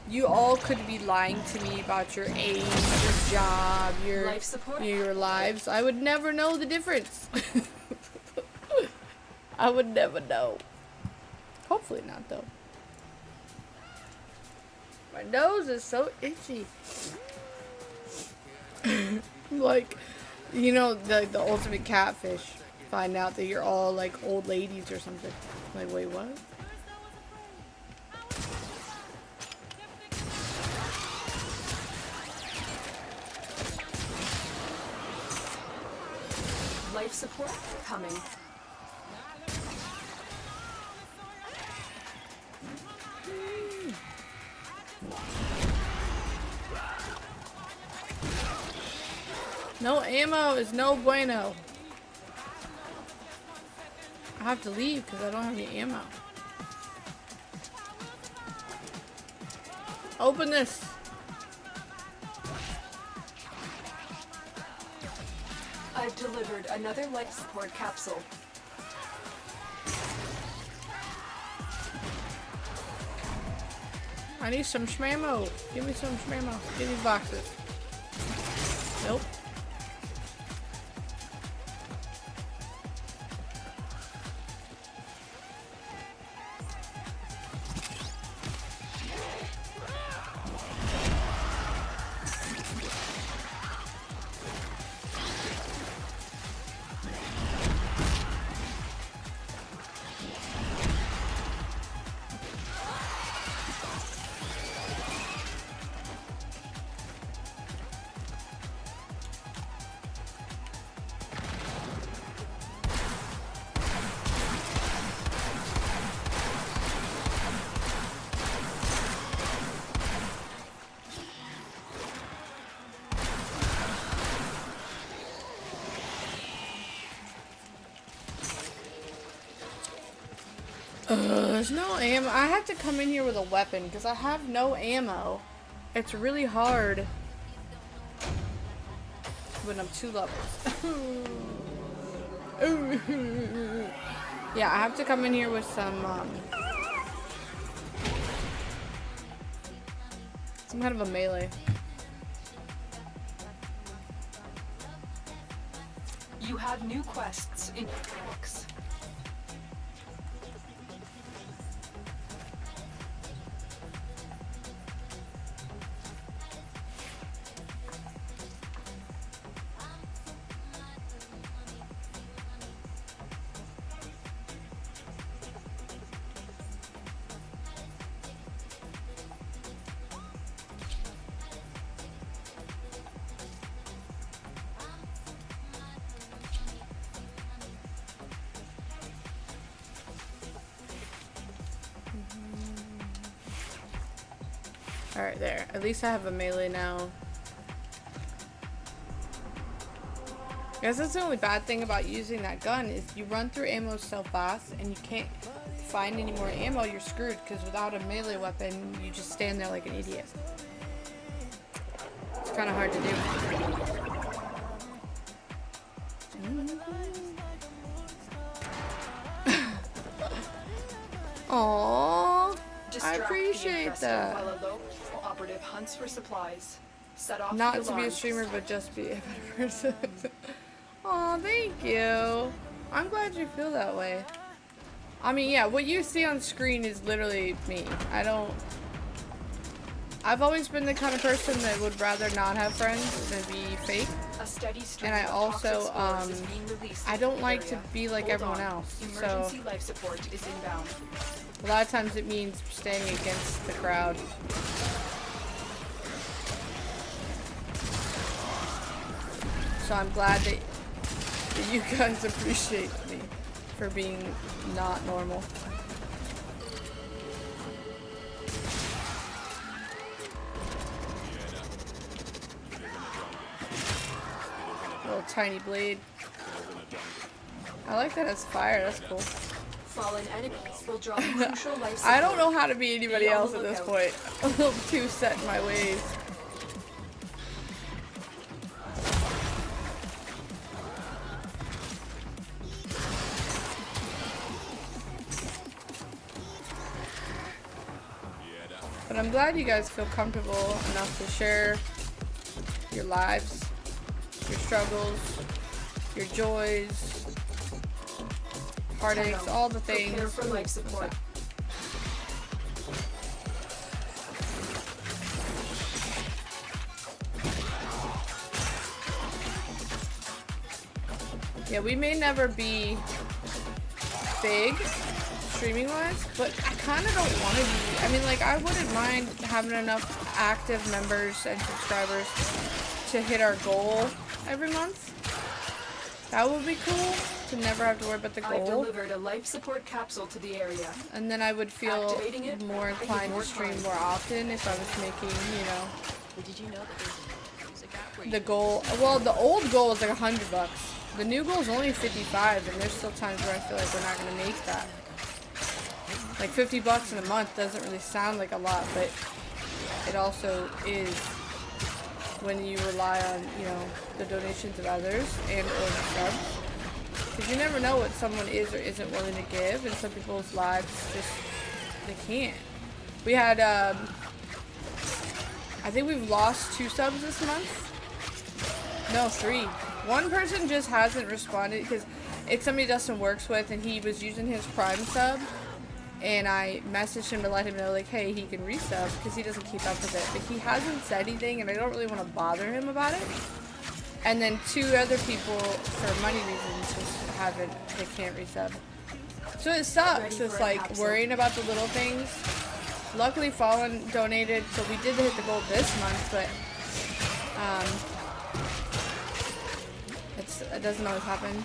you all could be lying to me about your age, your job, your
life support,
your lives. I would never know the difference. I would never know. Hopefully not, though. My nose is so itchy. Like, you know, the ultimate catfish. Find out that you're all like old ladies or something. Like, wait, what?
Life support coming.
No ammo is no bueno. I have to leave because I don't have any ammo. Open this.
I've delivered another life support capsule.
I need some shmammo. Give me some shmammo. Give me boxes. Nope. There's no ammo. I have to come in here with a weapon because I have no ammo. It's really hard when I'm 2 levels. Yeah, I have to come in here with some kind of a melee.
You have new quests in your books.
Alright, there. At least I have a melee now. I guess that's the only bad thing about using that gun is you run through ammo so fast and you can't find any more ammo, you're screwed because without a melee weapon, you just stand there like an idiot. It's kind of hard to do. Aww, I
Distract the
appreciate
infested
that.
while a local operative hunts for supplies. Set off
Not
the
to be a
alarm
streamer, but just be a better person. Aw, thank you. I'm glad you feel that way. I mean, yeah, what you see on screen is literally me. I've always been the kind of person that would rather not have friends than be fake.
A steady stream
And I
of
also,
toxic spores is being released
I
in
don't
the
like to
area.
be like
Hold
everyone
on.
else. So
Emergency life support is inbound.
a lot of times it means staying against the crowd. So I'm glad that you guys appreciate me for being not normal. Little tiny blade. I like that it's fire, that's cool.
Fallen enemies will drop crucial life support.
I don't know how to be anybody
Be on
else
the
at this
lookout.
point. I'm a little too set in my ways. But I'm glad you guys feel comfortable enough to share your lives, your struggles, your joys, heartaches, all the things.
Prepare for life support.
Yeah, we may never be big streaming wise, but I kind of don't want to be. I mean, like, I wouldn't mind having enough active members and subscribers to hit our goal every month. That would be cool to never have to worry about the
I've
goal.
delivered a life support capsule to the area.
And then I would feel
Activating it,
more
I need
inclined
more
to stream
time.
more often if I was making, you know,
But did you know that there's a music app where you
the goal. Well, the old goal was like $100. The new goal is only 55, and there's still times where I feel like we're not gonna make that. Like $50 in a month doesn't really sound like a lot, but it also is when you rely on, you know, the donations of others and or the subs. Because you never know what someone is or isn't willing to give, and some people's lives just, they can't. We had, I think we've lost 2 subs this month. No, 3. One person just hasn't responded because it's somebody Dustin works with, and he was using his Prime sub, and I messaged him to let him know, like, hey, he can resub because he doesn't keep up with it. But he hasn't said anything, and I don't really want to bother him about it. And then 2 other people, for money reasons, just haven't, they can't resub. So it sucks. It's like worrying about the little things. Luckily, Fallen donated, so we did hit the goal this month, but it doesn't always happen.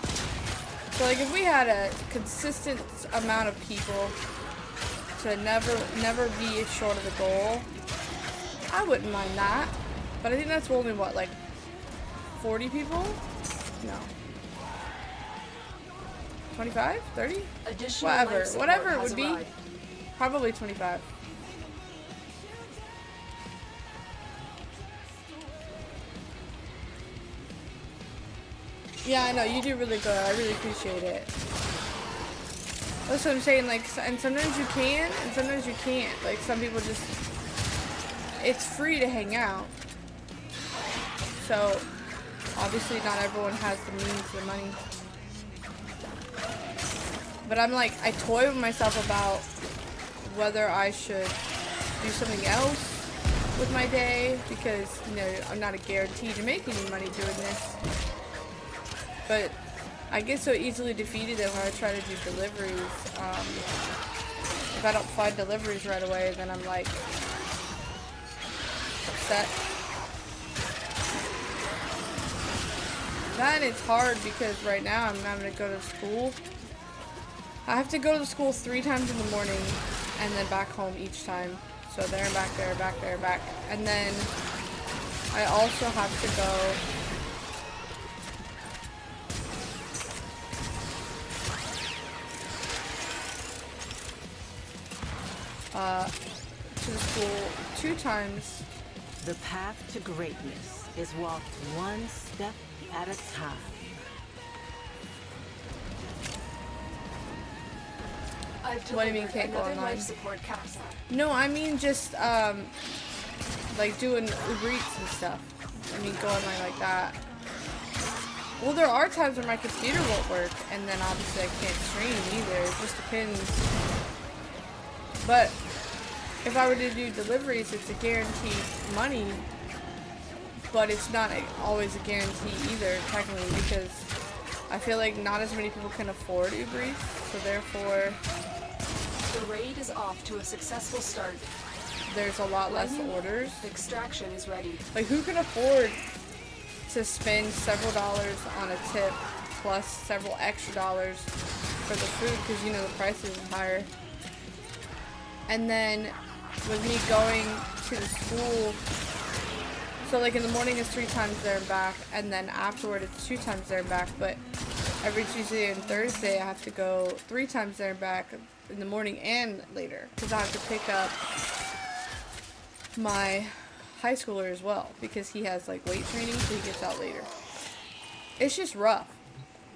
So like if we had a consistent amount of people to never be short of the goal, I wouldn't mind that. But I think that's only what, like 40 people? No. 25? 30?
Additional
Whatever.
life support
Whatever it
has
would be.
arrived.
Probably 25. Yeah, I know, you do really good. I really appreciate it. That's what I'm saying, like, and sometimes you can, and sometimes you can't. Like, some people just, it's free to hang out. So, obviously not everyone has the means, the money. But I'm like, I toy with myself about whether I should do something else with my day, because, you know, I'm not a guarantee to make any money doing this. But I get so easily defeated that when I try to do deliveries, if I don't find deliveries right away, then I'm like upset. Then it's hard because right now I'm having to go to school. I have to go to school 3 times in the morning and then back home each time. So there and back, there, back, there, back. And then I also have to go to the school 2 times.
The path to greatness is walked one step at a time.
What do you mean can't go
Another
online?
life support capsule.
No, I mean just like doing Uber Eats and stuff. I mean go online like that. Well, there are times when my computer won't work, and then obviously I can't stream either. It just depends. But if I were to do deliveries, it's a guaranteed money, but it's not always a guarantee either, technically, because I feel like not as many people can afford Uber Eats, so therefore
The raid is off to a successful start.
there's a lot less
When you-
orders.
Extraction is ready.
Like, who can afford to spend several dollars on a tip plus several extra dollars for the food, because you know the prices are higher? And then with me going to the school, so like in the morning it's 3 times there and back, and then afterward it's 2 times there and back, but every Tuesday and Thursday I have to go 3 times there and back in the morning and later, because I have to pick up my high schooler as well, because he has like weight training, so he gets out later. It's just rough.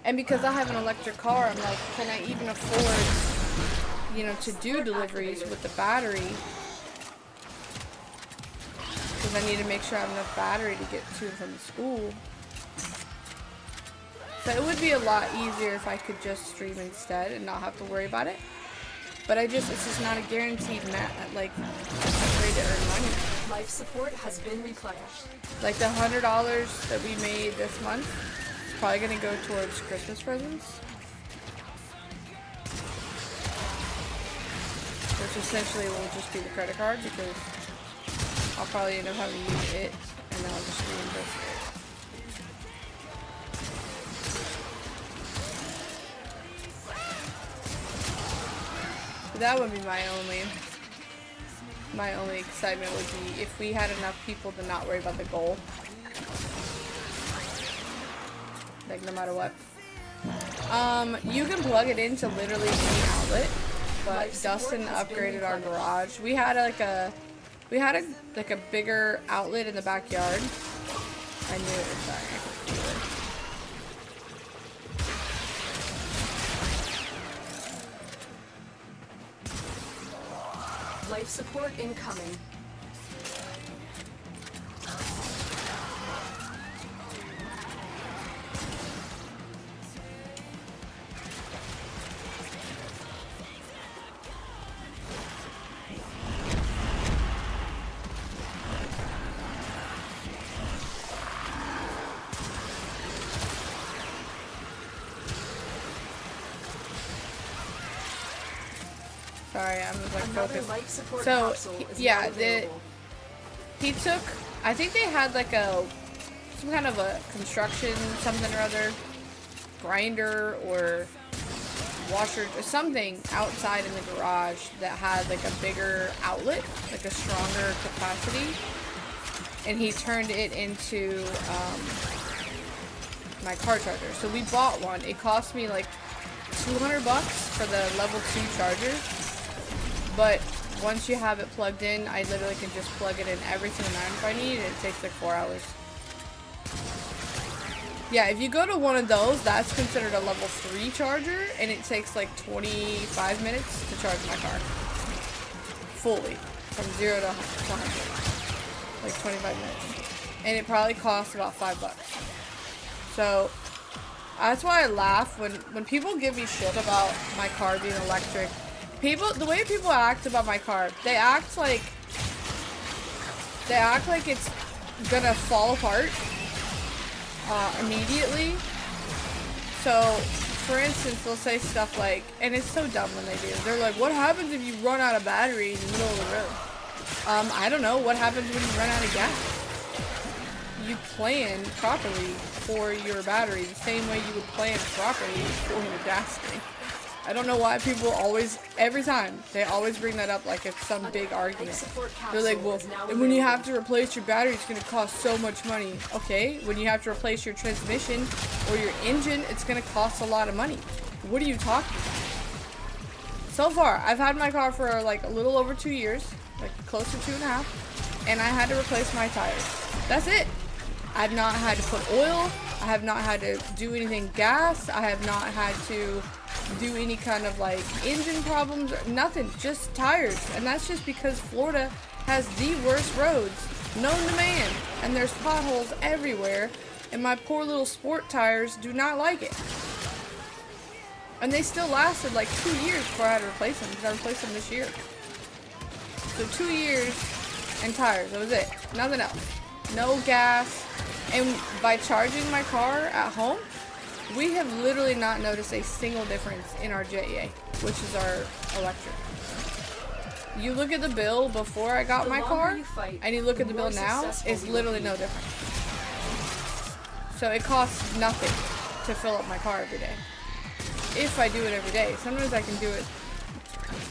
And because I have an electric car, I'm like, can I even afford, you know, to do deliveries with the battery? Because I need to make sure I have enough battery to get to and from the school. So it would be a lot easier if I could just stream instead and not have to worry about it. But it's just not a guaranteed way to earn money.
Life support has been replenished.
Like the $100 that we made this month is probably gonna go towards Christmas presents. Which essentially will just be the credit card, because I'll probably end up having to use it and then I'll just reimburse it. That would be my only excitement would be if we had enough people to not worry about the goal. Like no matter what. You can plug it into literally any outlet, but Dustin upgraded our garage. We had like a bigger outlet in the backyard. I knew it was sorry.
Life support incoming.
Sorry, I'm like
Another
focused.
life support
So
capsule is
yeah,
now available.
he took. I think they had like some kind of a construction something or other, grinder or washer or something outside in the garage that had like a bigger outlet, like a stronger capacity, and he turned it into my car charger. So we bought one. It cost me like $200 for the level 2 charger. But once you have it plugged in, I literally can just plug it in every single night if I need, and it takes like 4 hours. Yeah, if you go to one of those, that's considered a level 3 charger, and it takes like 25 minutes to charge my car. Fully. From 0 to 100. Like 25 minutes. And it probably costs about $5. So that's why I laugh when people give me shit about my car being electric. The way people act about my car, they act like it's gonna fall apart immediately. So, for instance, they'll say stuff like, and it's so dumb when they do. They're like, "What happens if you run out of battery in the middle of the road?" I don't know. What happens when you run out of gas? You plan properly for your battery the same way you would plan properly for your gas tank. I don't know why people always, every time, they always bring that up like it's some big argument. They're like, well, when you have to replace your battery, it's going to cost so much money. Okay, when you have to replace your transmission or your engine, it's going to cost a lot of money. What are you talking about? So far, I've had my car for like a little over 2 years, like close to 2.5, and I had to replace my tires. That's it. I've not had to put oil. I have not had to do anything gas. I have not had to do any kind of like engine problems or nothing, just tires. And that's just because Florida has the worst roads known to man, and there's potholes everywhere, and my poor little sport tires do not like it. And they still lasted like 2 years before I had to replace them, because I replaced them this year. So 2 years and tires, that was it. Nothing else. No gas. And by charging my car at home, we have literally not noticed a single difference in our JEA, which is our electric. You look at the bill before I got my car, and you look at the bill now, it's literally no different. So it costs nothing to fill up my car every day. If I do it every day. Sometimes I can do it.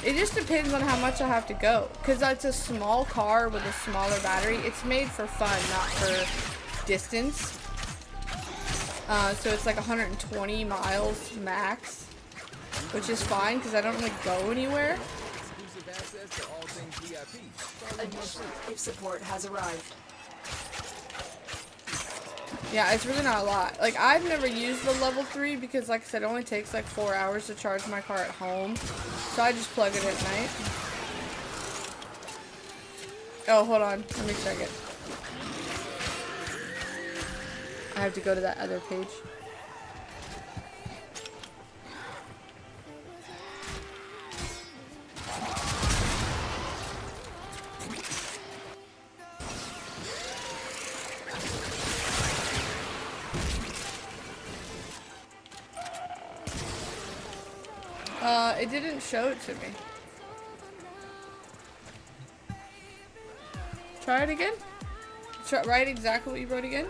It just depends on how much I have to go. Because that's a small car with a smaller battery. It's made for fun, not for distance. So it's like 120 miles max. Which is fine because I don't really go anywhere.
Additional life support has arrived.
Yeah, it's really not a lot. Like, I've never used the level 3 because, like I said, it only takes like 4 hours to charge my car at home. So I just plug it at night. Oh, hold on. Let me check it. I have to go to that other page. It didn't show it to me. Try it again? Write exactly what you wrote again?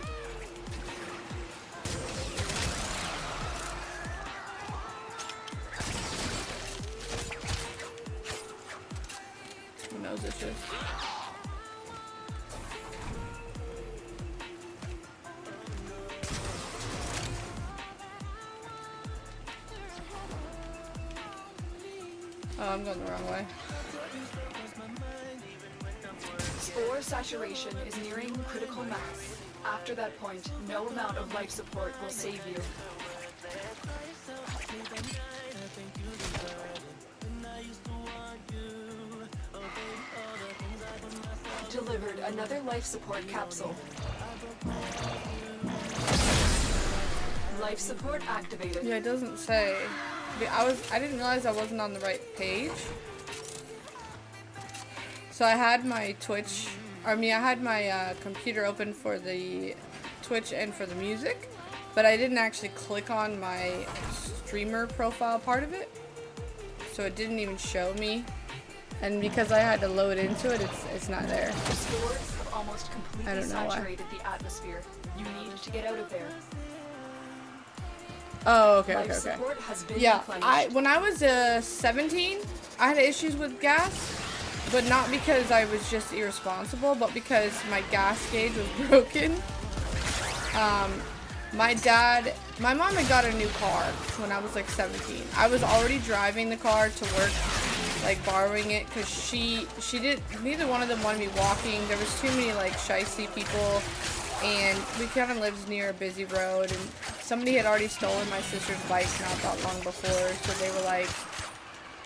Who knows this is? Oh, I'm going the wrong way.
Spore saturation is nearing critical mass. After that point, no amount of life support will save you. Delivered another life support capsule. Life support activated.
Yeah, it doesn't say. I didn't realize I wasn't on the right page. So I had my Twitch, I had my computer open for the Twitch and for the music, but I didn't actually click on my streamer profile part of it, so it didn't even show me. And because I had to load into it, it's not there.
The spores have almost completely
I don't know
saturated the atmosphere. You need to get out of there.
Oh, okay. Yeah, when I was 17, I had issues with gas, but not because I was just irresponsible, but because my gas gauge was broken. My mom had got a new car when I was like 17. I was already driving the car to work, like borrowing it, because neither one of them wanted me walking. There was too many like shicey people. And we kind of lived near a busy road, and somebody had already stolen my sister's bike not that long before, so they were like,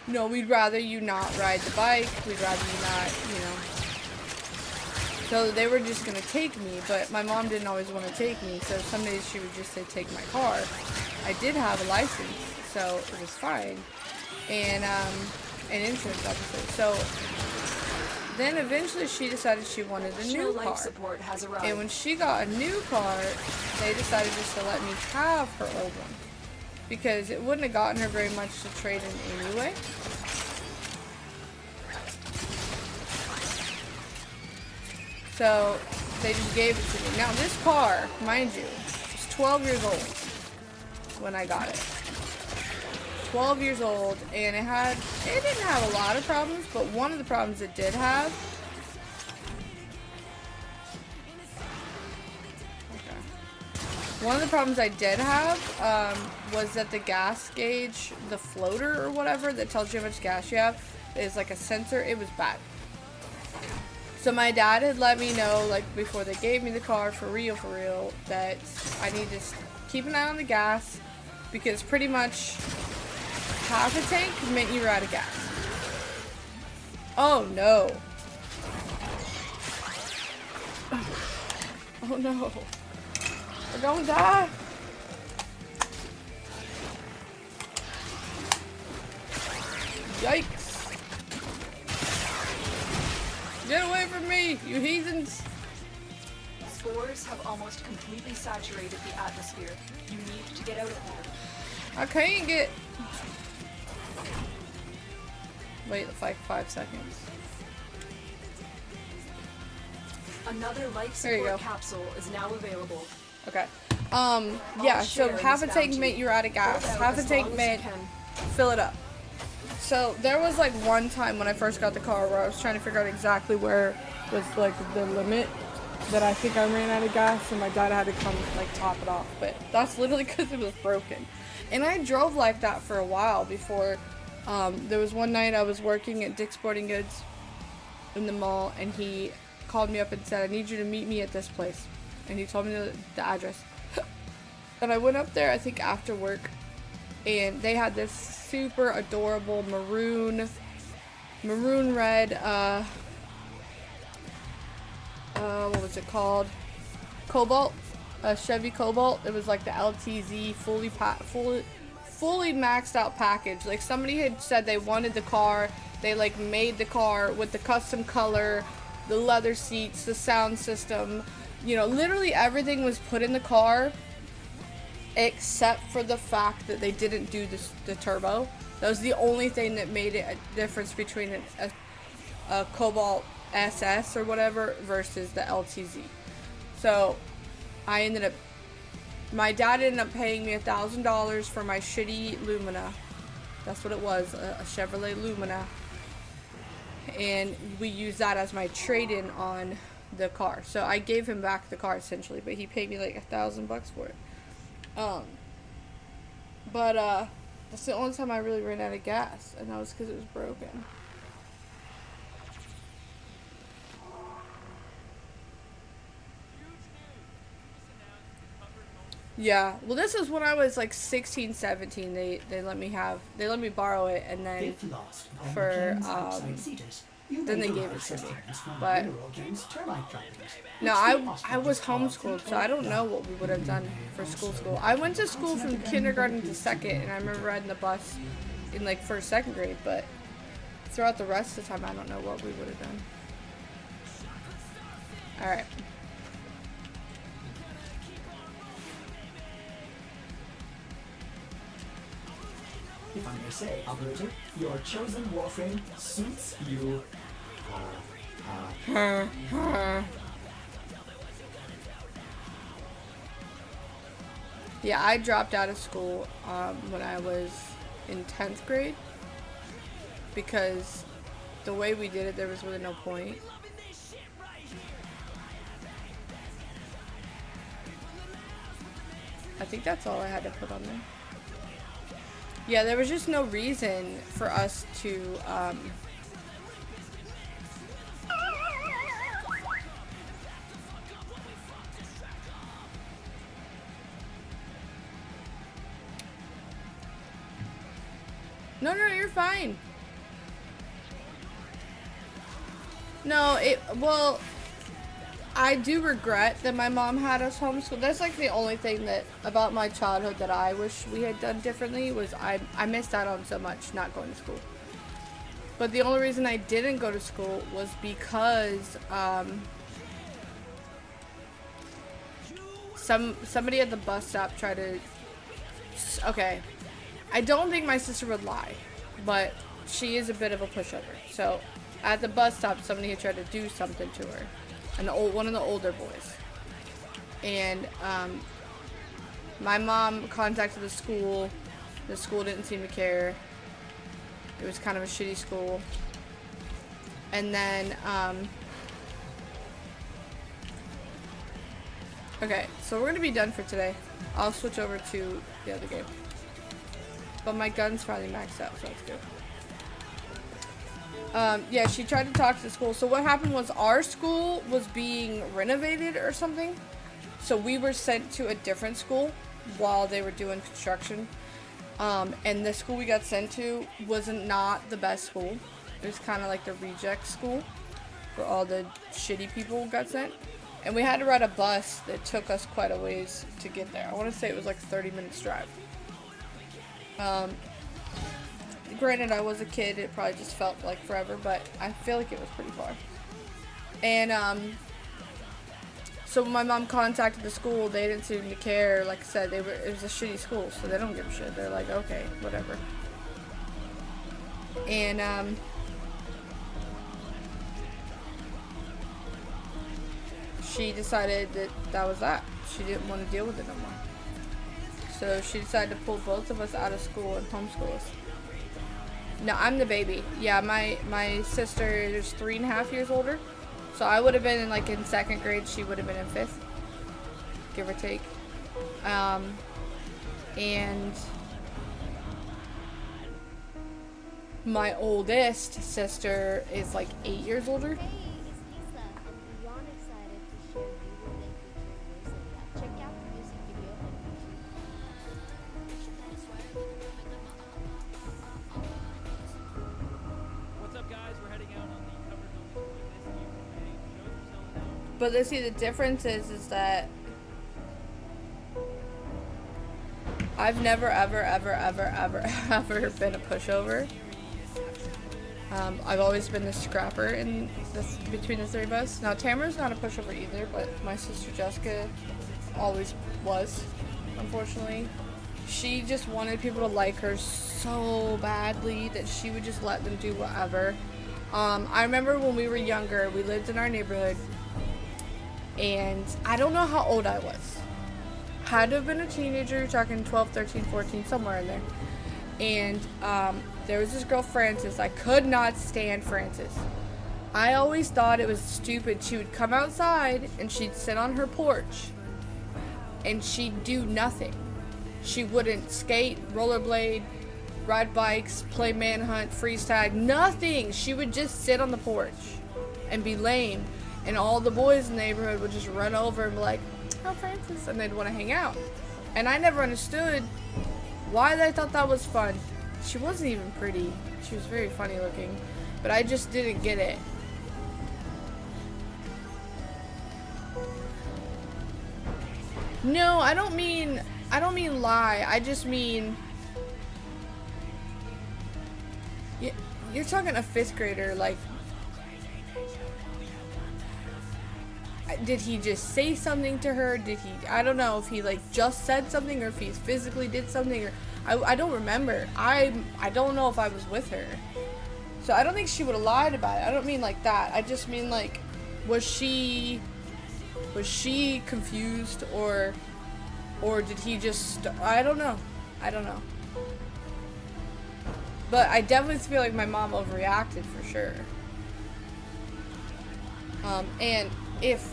no, we'd rather you not ride the bike, we'd rather you not, you know. So they were just going to take me, but my mom didn't always want to take me, so some days she would just say, take my car. I did have a license, so it was fine, and insurance, obviously. So then eventually she decided she wanted a new car. And when she got a new car, they decided just to let me have her old one. Because it wouldn't have gotten her very much to trade in anyway. So they just gave it to me. Now this car, mind you, was 12 years old when I got it. 12 years old, and it didn't have a lot of problems, but one of the problems it did have, one of the problems I did have was that the gas gauge, the floater or whatever that tells you how much gas you have, is like a sensor. It was bad. So my dad had let me know, like before they gave me the car, for real, that I need to keep an eye on the gas, because pretty much half a tank meant you were out of gas. Oh no. Oh no. We're gonna die. Yikes. Get away from me, you heathens.
Spores have almost completely saturated the atmosphere. You need to get out of here.
I can't get... Wait like 5 seconds.
Another life
There you
support
go.
capsule is now available.
Okay. Yeah, so half a tank meant you're out of gas. Half a tank meant fill it up. So there was like one time when I first got the car where I was trying to figure out exactly where was like the limit that I think I ran out of gas, and my dad had to come like top it off. But that's literally because it was broken. And I drove like that for a while before. There was one night I was working at Dick's Sporting Goods in the mall, and he called me up and said, I need you to meet me at this place. And he told me the address. And I went up there, I think after work, and they had this super adorable maroon red, what was it called? Cobalt, a Chevy Cobalt. It was like the LTZ fully maxed out package. Like somebody had said they wanted the car, they like made the car with the custom color, the leather seats, the sound system, you know, literally everything was put in the car except for the fact that they didn't do the turbo. That was the only thing that made it a difference between a Cobalt SS or whatever versus the LTZ. So I my dad ended up paying me $1,000 for my shitty Lumina. That's what it was, a Chevrolet Lumina. And we used that as my trade-in on the car. So I gave him back the car essentially, but he paid me like $1,000 for it. But that's the only time I really ran out of gas, and that was because it was broken. Yeah, well this was when I was like 16, 17. They let me borrow it, and then for then they gave it to me. But no, I was homeschooled, so I don't know what we would have done for school. I went to school from kindergarten to second, and I remember riding the bus in like first, second grade, but throughout the rest of the time I don't know what we would have done. Alright.
If I may say, operator, your chosen Warframe suits you.
Yeah, I dropped out of school when I was in 10th grade because the way we did it, there was really no point. I think that's all I had to put on there. Yeah, there was just no reason for us to, No, you're fine. No, well, I do regret that my mom had us homeschooled. That's like the only thing that about my childhood that I wish we had done differently was I missed out on so much not going to school. But the only reason I didn't go to school was because somebody at the bus stop tried to. Okay, I don't think my sister would lie, but she is a bit of a pushover. So at the bus stop, somebody had tried to do something to her. One of the older boys, and my mom contacted the school. The school didn't seem to care. It was kind of a shitty school. And then okay, so we're gonna be done for today. I'll switch over to the other game, but my gun's finally maxed out, so that's good. Yeah, she tried to talk to the school. So what happened was our school was being renovated or something. So we were sent to a different school while they were doing construction. And the school we got sent to was not the best school. It was kind of like the reject school where all the shitty people got sent. And we had to ride a bus that took us quite a ways to get there. I want to say it was like 30 minutes drive. Granted, I was a kid. It probably just felt like forever, but I feel like it was pretty far. And so when my mom contacted the school, they didn't seem to care. Like I said, it was a shitty school, so they don't give a shit. They're like, okay, whatever. And she decided that was that. She didn't want to deal with it no more. So she decided to pull both of us out of school and homeschool us. No, I'm the baby. Yeah, my sister is 3.5 years older. So I would have been in second grade. She would have been in 5th, give or take. And my oldest sister is like 8 years older. But let's see, the difference is that I've never, ever been a pushover. I've always been the scrapper between the three of us. Now, Tamara's not a pushover either, but my sister Jessica always was, unfortunately. She just wanted people to like her so badly that she would just let them do whatever. I remember when we were younger, we lived in our neighborhood. And I don't know how old I was. Had to have been a teenager, talking 12, 13, 14, somewhere in there. And there was this girl, Frances. I could not stand Frances. I always thought it was stupid. She would come outside and she'd sit on her porch. And she'd do nothing. She wouldn't skate, rollerblade, ride bikes, play manhunt, freeze tag, nothing. She would just sit on the porch and be lame. And all the boys in the neighborhood would just run over and be like, oh, Frances, and they'd want to hang out. And I never understood why they thought that was fun. She wasn't even pretty. She was very funny looking. But I just didn't get it. No, I don't mean lie. I just mean, you're talking a 5th grader, like, did he just say something to her? I don't know if he just said something or if he physically did something, or I don't remember. I don't know if I was with her. So I don't think she would have lied about it. I don't mean like that. I just mean was she confused or did he just, I don't know. But I definitely feel like my mom overreacted for sure. And if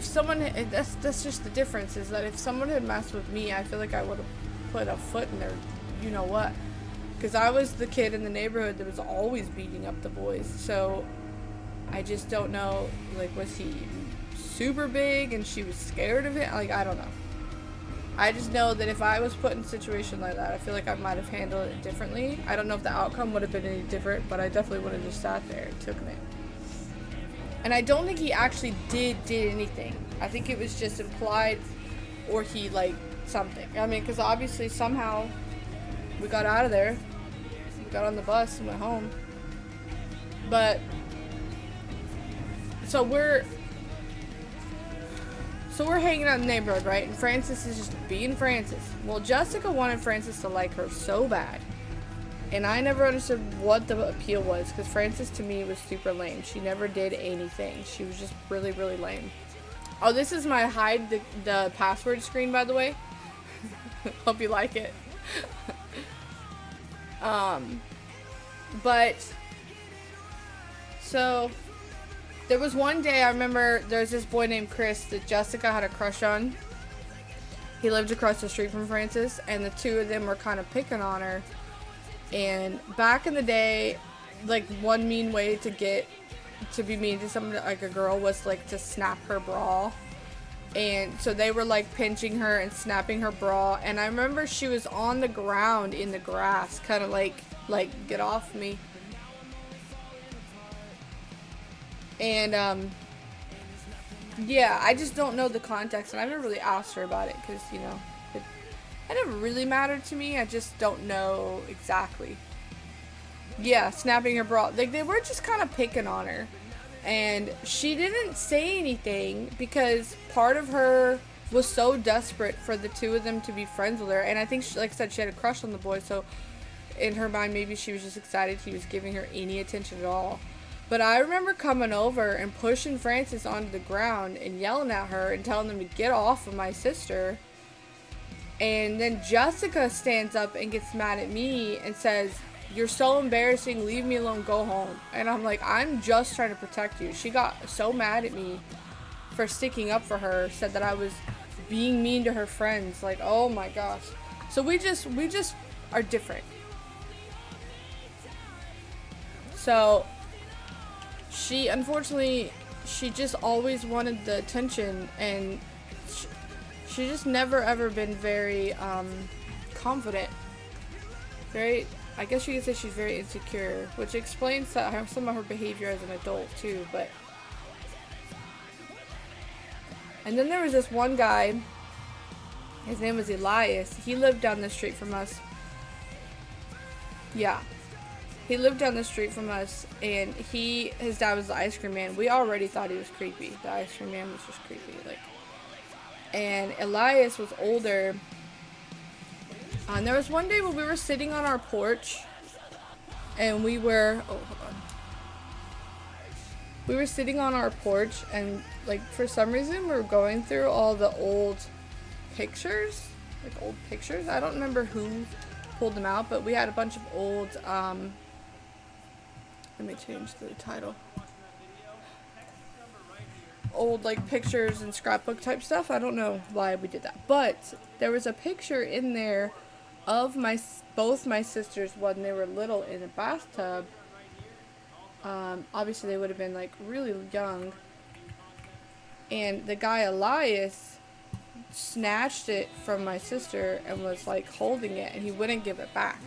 someone, that's just the difference, is that if someone had messed with me, I feel like I would have put a foot in their, you know what, because I was the kid in the neighborhood that was always beating up the boys. So I just don't know, was he super big and she was scared of it? I don't know. I just know that if I was put in a situation like that, I feel like I might have handled it differently. I don't know if the outcome would have been any different, but I definitely would have just sat there and taken it. And I don't think he actually did anything. I think it was just implied, or he something. I mean, because obviously somehow we got out of there. We got on the bus and went home. But so we're hanging out in the neighborhood, right? And Frances is just being Frances. Well, Jessica wanted Frances to like her so bad. And I never understood what the appeal was, because Frances to me was super lame. She never did anything. She was just really, really lame. Oh, this is my hide the password screen, by the way. Hope you like it. But so there was one day I remember there's this boy named Chris that Jessica had a crush on. He lived across the street from Frances, and the two of them were kind of picking on her. And back in the day, one mean way to be mean to someone, a girl, was to snap her bra And so they were like pinching her and snapping her bra, and I remember she was on the ground in the grass, kind of like get off me. And yeah, I just don't know the context, and I never really asked her about it because, you know, it never really mattered to me. I just don't know exactly. Yeah, snapping her bra. Like, they were just kind of picking on her. And she didn't say anything because part of her was so desperate for the two of them to be friends with her. And I think, she, like I said, she had a crush on the boy. So in her mind, maybe she was just excited he was giving her any attention at all. But I remember coming over and pushing Francis onto the ground and yelling at her and telling them to get off of my sister. And then Jessica stands up and gets mad at me and says, "You're so embarrassing, leave me alone, go home." And I'm like, I'm just trying to protect you. She got so mad at me for sticking up for her, said that I was being mean to her friends. Like, oh my gosh. So we just are different. So she, unfortunately, she just always wanted the attention, and she just never ever been very confident. Very, I guess you could say she's very insecure, which explains some of her behavior as an adult too. But and then there was this one guy, his name was Elias. He lived down the street from us. Yeah, he lived down the street from us, and his dad was the ice cream man. We already thought he was creepy. The ice cream man was just creepy, like. And Elias was older. And there was one day when we were sitting on our porch, and we were sitting on our porch, and like for some reason we were going through all the old pictures. I don't remember who pulled them out, but we had a bunch of old, let me change the title. Old like pictures and scrapbook type stuff. I don't know why we did that, but there was a picture in there of both my sisters when they were little in a bathtub. Obviously they would have been like really young, and the guy Elias snatched it from my sister and was like holding it, and he wouldn't give it back.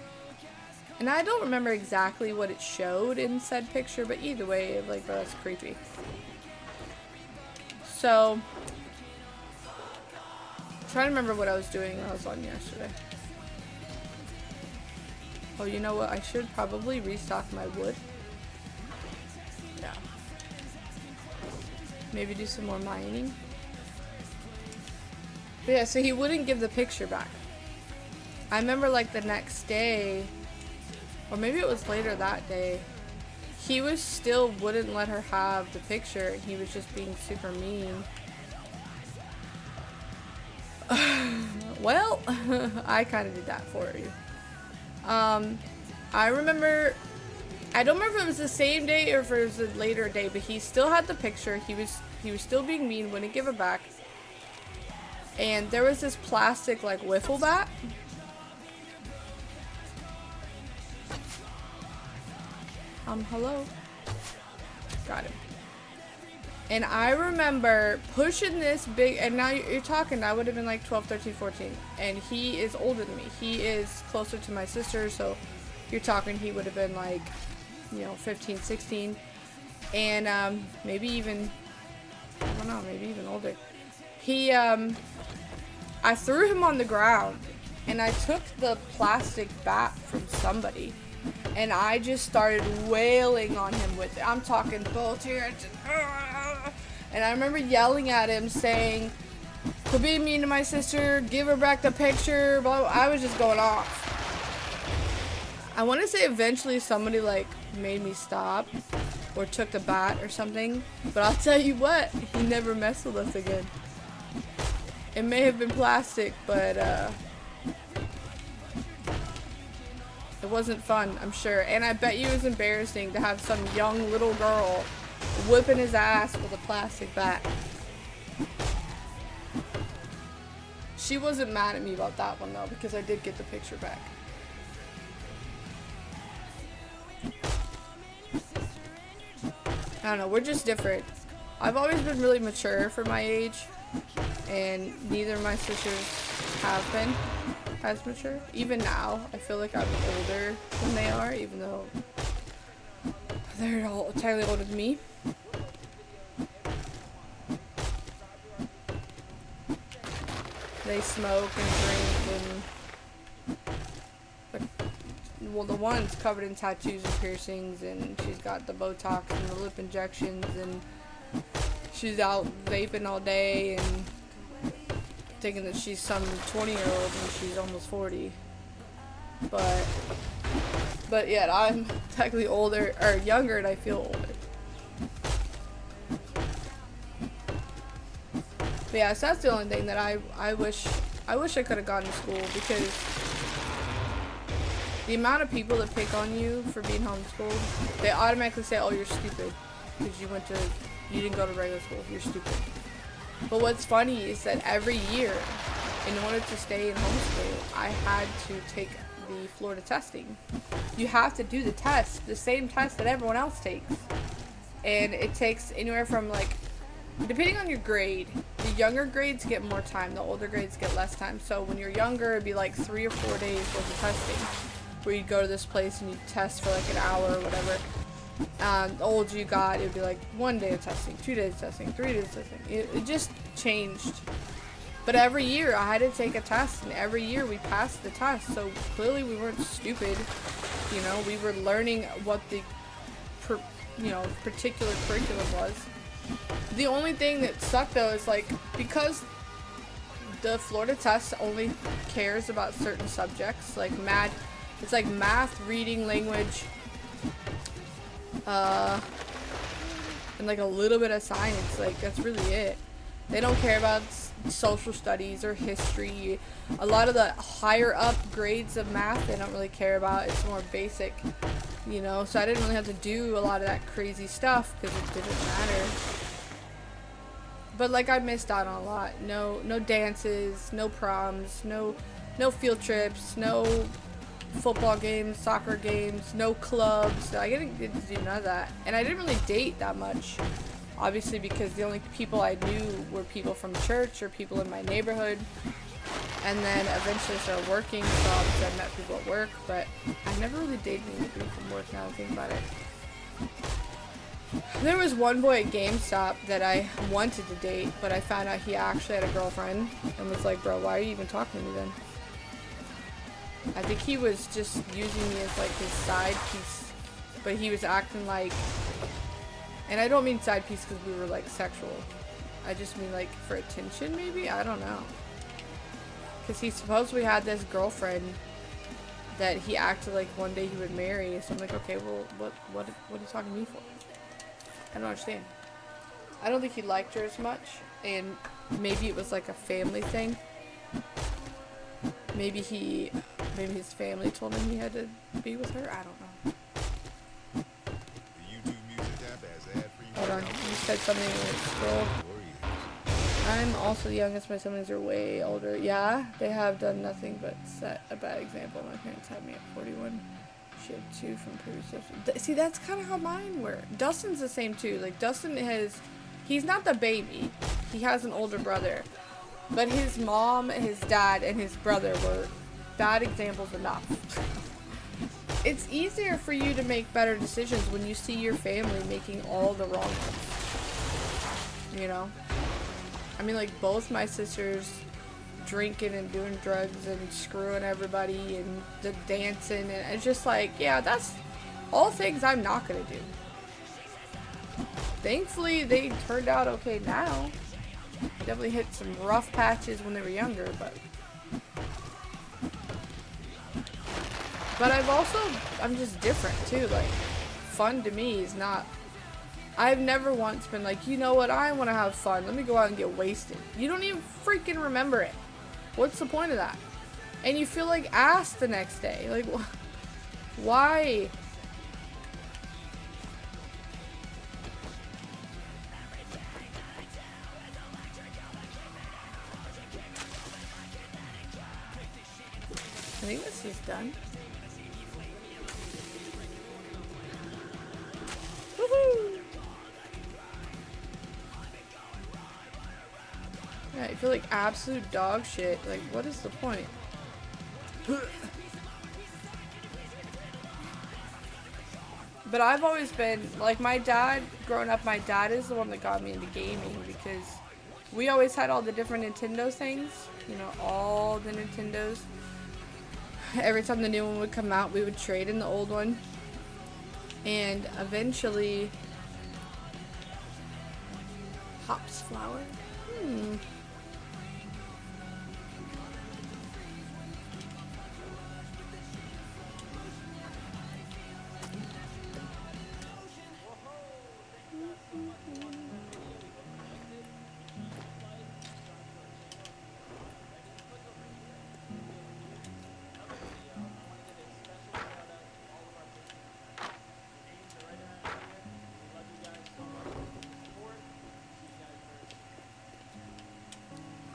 And I don't remember exactly what it showed in said picture, but either way, like, bro, that's creepy. So, I'm trying to remember what I was doing when I was on yesterday. Oh, you know what? I should probably restock my wood. Yeah. Maybe do some more mining. But yeah, so he wouldn't give the picture back. I remember like the next day, or maybe it was later that day, he was still wouldn't let her have the picture, and he was just being super mean. Well, I kind of did that for you. I remember, I don't remember if it was the same day or if it was a later day, but he still had the picture. He was still being mean, wouldn't give it back. And there was this plastic like wiffle bat. Hello. Got him. And I remember pushing this big, and now you're talking, I would have been like 12, 13, 14. And he is older than me. He is closer to my sister, so you're talking he would have been like, 15, 16. And maybe even, I don't know, maybe even older. I threw him on the ground, and I took the plastic bat from somebody, and I just started wailing on him with it. I'm talking both hands, and I remember yelling at him saying, "Quit being mean to my sister, give her back the picture," blah, blah. I was just going off. I want to say eventually somebody like made me stop or took the bat or something, but I'll tell you what, he never messed with us again. It may have been plastic, but it wasn't fun, I'm sure. And I bet you it was embarrassing to have some young little girl whipping his ass with a plastic bat. She wasn't mad at me about that one though, because I did get the picture back. I don't know, we're just different. I've always been really mature for my age. and neither of my sisters have been as mature. Even now, I feel like I'm older than they are, even though they're all entirely older than me. They smoke and drink and, well, the one's covered in tattoos and piercings, and she's got the Botox and the lip injections, and she's out vaping all day and thinking that she's some 20-year-old and she's almost 40. But yet I'm technically older, or younger, and I feel older. But yeah, so that's the only thing that I wish I could have gone to school, because the amount of people that pick on you for being homeschooled, they automatically say, oh, you're stupid because you didn't go to regular school, you're stupid. But what's funny is that every year, in order to stay in homeschool, I had to take the Florida testing. You have to do the test, the same test that everyone else takes. And it takes anywhere from, like, depending on your grade, the younger grades get more time, the older grades get less time. So when you're younger, it'd be like 3 or 4 days worth of testing, where you'd go to this place and you'd test for like an hour or whatever. The older you got, it would be like 1 day of testing, 2 days of testing, 3 days of testing. It just changed. But every year I had to take a test, and every year we passed the test. So clearly we weren't stupid. You know, we were learning what the particular curriculum was. The only thing that sucked though is, like, because the Florida test only cares about certain subjects, like math, it's like math, reading, language, and like a little bit of science. Like, that's really it. They don't care about social studies or history. A lot of the higher up grades of math they don't really care about. It's more basic, you know, so I didn't really have to do a lot of that crazy stuff because it didn't matter. But like, I missed out on a lot. No dances, no proms, no field trips, no football games, soccer games, no clubs. I didn't get to do none of that. And I didn't really date that much, obviously, because the only people I knew were people from church or people in my neighborhood. And then eventually I started working, so obviously I met people at work, but I never really dated anybody from work, now that I think about it. There was one boy at GameStop that I wanted to date, but I found out he actually had a girlfriend, and was like, bro, why are you even talking to me then? I think he was just using me as like his side piece, but he was acting like, and I don't mean side piece because we were like sexual, I just mean like for attention maybe, I don't know. Because he supposedly had this girlfriend that he acted like one day he would marry, so I'm like, okay, well, what are you talking to me for? I don't understand. I don't think he liked her as much, and maybe it was like a family thing. Maybe his family told him he had to be with her. I don't know. Hold on, you said something when it scrolled. I'm also the youngest. My siblings are way older. Yeah, they have done nothing but set a bad example. My parents had me at 41. She had 2 from previous lives. See, that's kind of how mine were. Dustin's the same too. Like, Dustin he's not the baby. He has an older brother. But his mom, his dad, and his brother were bad examples enough. It's easier for you to make better decisions when you see your family making all the wrong ones. You know? I mean, like, both my sisters drinking and doing drugs and screwing everybody and the dancing, and it's just like, yeah, that's all things I'm not gonna do. Thankfully, they turned out okay now. Definitely hit some rough patches when they were younger, but I'm just different too. Like, fun to me is not, I've never once been like, you know what, I want to have fun, let me go out and get wasted. You don't even freaking remember it. What's the point of that? And you feel like ass the next day. Like, why? I think this is done. Woohoo! Alright, feel like absolute dog shit. Like, what is the point? But I've always been, like, my dad, growing up, my dad is the one that got me into gaming because we always had all the different Nintendo things. You know, all the Nintendos. Every time the new one would come out, we would trade in the old one. And eventually... Hops flower?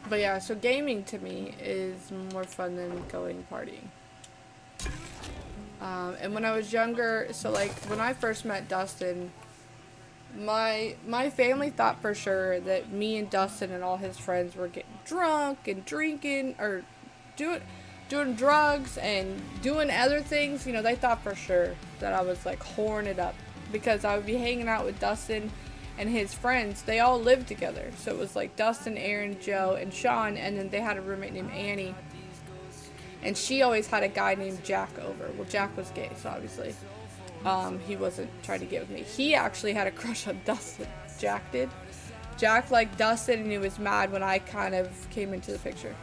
But yeah, so gaming to me is more fun than going partying. And when I was younger, so like when I first met Dustin, my family thought for sure that me and Dustin and all his friends were getting drunk and drinking or doing drugs and doing other things. You know, they thought for sure that I was like whoring it up because I would be hanging out with Dustin and his friends. They all lived together. So it was like Dustin, Aaron, Joe, and Sean, and then they had a roommate named Annie. And she always had a guy named Jack over. Well, Jack was gay, so obviously he wasn't trying to get with me. He actually had a crush on Dustin. Jack did. Jack liked Dustin, and he was mad when I kind of came into the picture.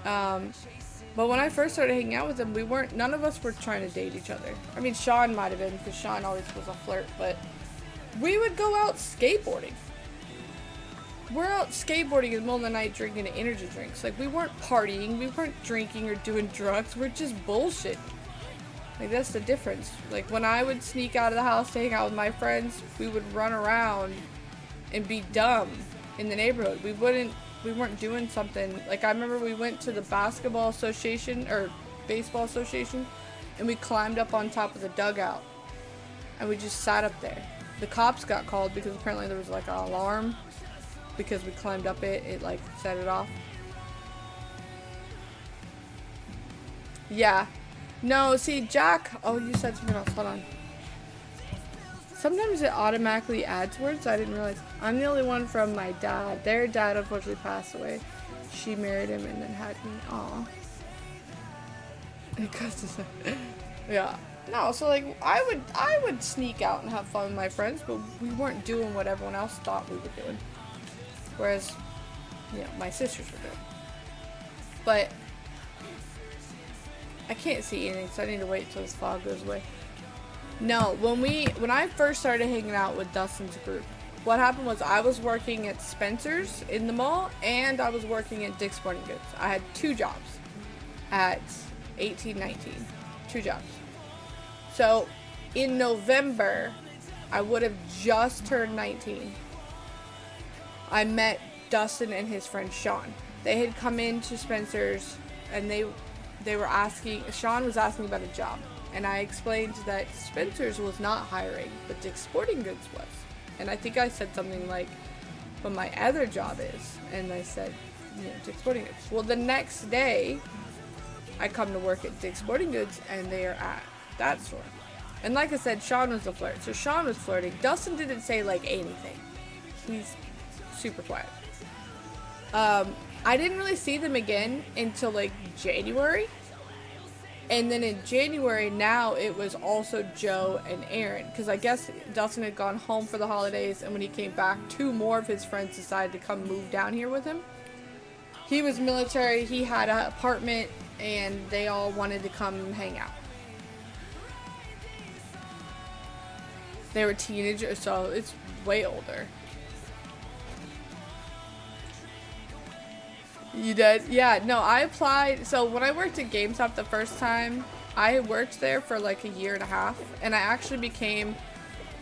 But when I first started hanging out with him, none of us were trying to date each other. I mean, Sean might have been, because Sean always was a flirt, but we would go out skateboarding. We're out skateboarding in the middle of the night drinking energy drinks. Like, we weren't partying, we weren't drinking or doing drugs, we're just bullshit. Like, that's the difference. Like, when I would sneak out of the house to hang out with my friends, we would run around and be dumb in the neighborhood. We weren't doing something. Like, I remember we went to the basketball association, or baseball association, and we climbed up on top of the dugout. And we just sat up there. The cops got called because apparently there was, like, an alarm. Because we climbed up it like set it off. Yeah. No, see, Jack, oh, you said something else, hold on. Sometimes it automatically adds words, I didn't realize. I'm the only one from my dad. Their dad unfortunately passed away. She married him and then had me, aw. Yeah. No, so like, I would sneak out and have fun with my friends, but we weren't doing what everyone else thought we were doing. Whereas, you know, my sisters were doing. But I can't see anything, so I need to wait till this fog goes away. No, when I first started hanging out with Dustin's group, what happened was I was working at Spencer's in the mall, and I was working at Dick's Sporting Goods. I had 2 jobs at 18, 19. 2 jobs. So, in November, I would have just turned 19. I met Dustin and his friend Sean. They had come into Spencer's and they were asking, Sean was asking about a job. And I explained that Spencer's was not hiring, but Dick's Sporting Goods was. And I think I said something like, but my other job is. And I said, you know, Dick's Sporting Goods. Well, the next day, I come to work at Dick's Sporting Goods and they are at that store. And like I said, Sean was a flirt. So Sean was flirting. Dustin didn't say like anything. He's super quiet. I didn't really see them again until like January. And then in January, now it was also Joe and Aaron. Because I guess Dustin had gone home for the holidays, and when he came back, 2 more of his friends decided to come move down here with him. He was military, he had an apartment, and they all wanted to come hang out. They were teenagers, so it's way older. You did? Yeah, no, I applied. So when I worked at GameStop the first time, I worked there for like a year and a half, and I actually became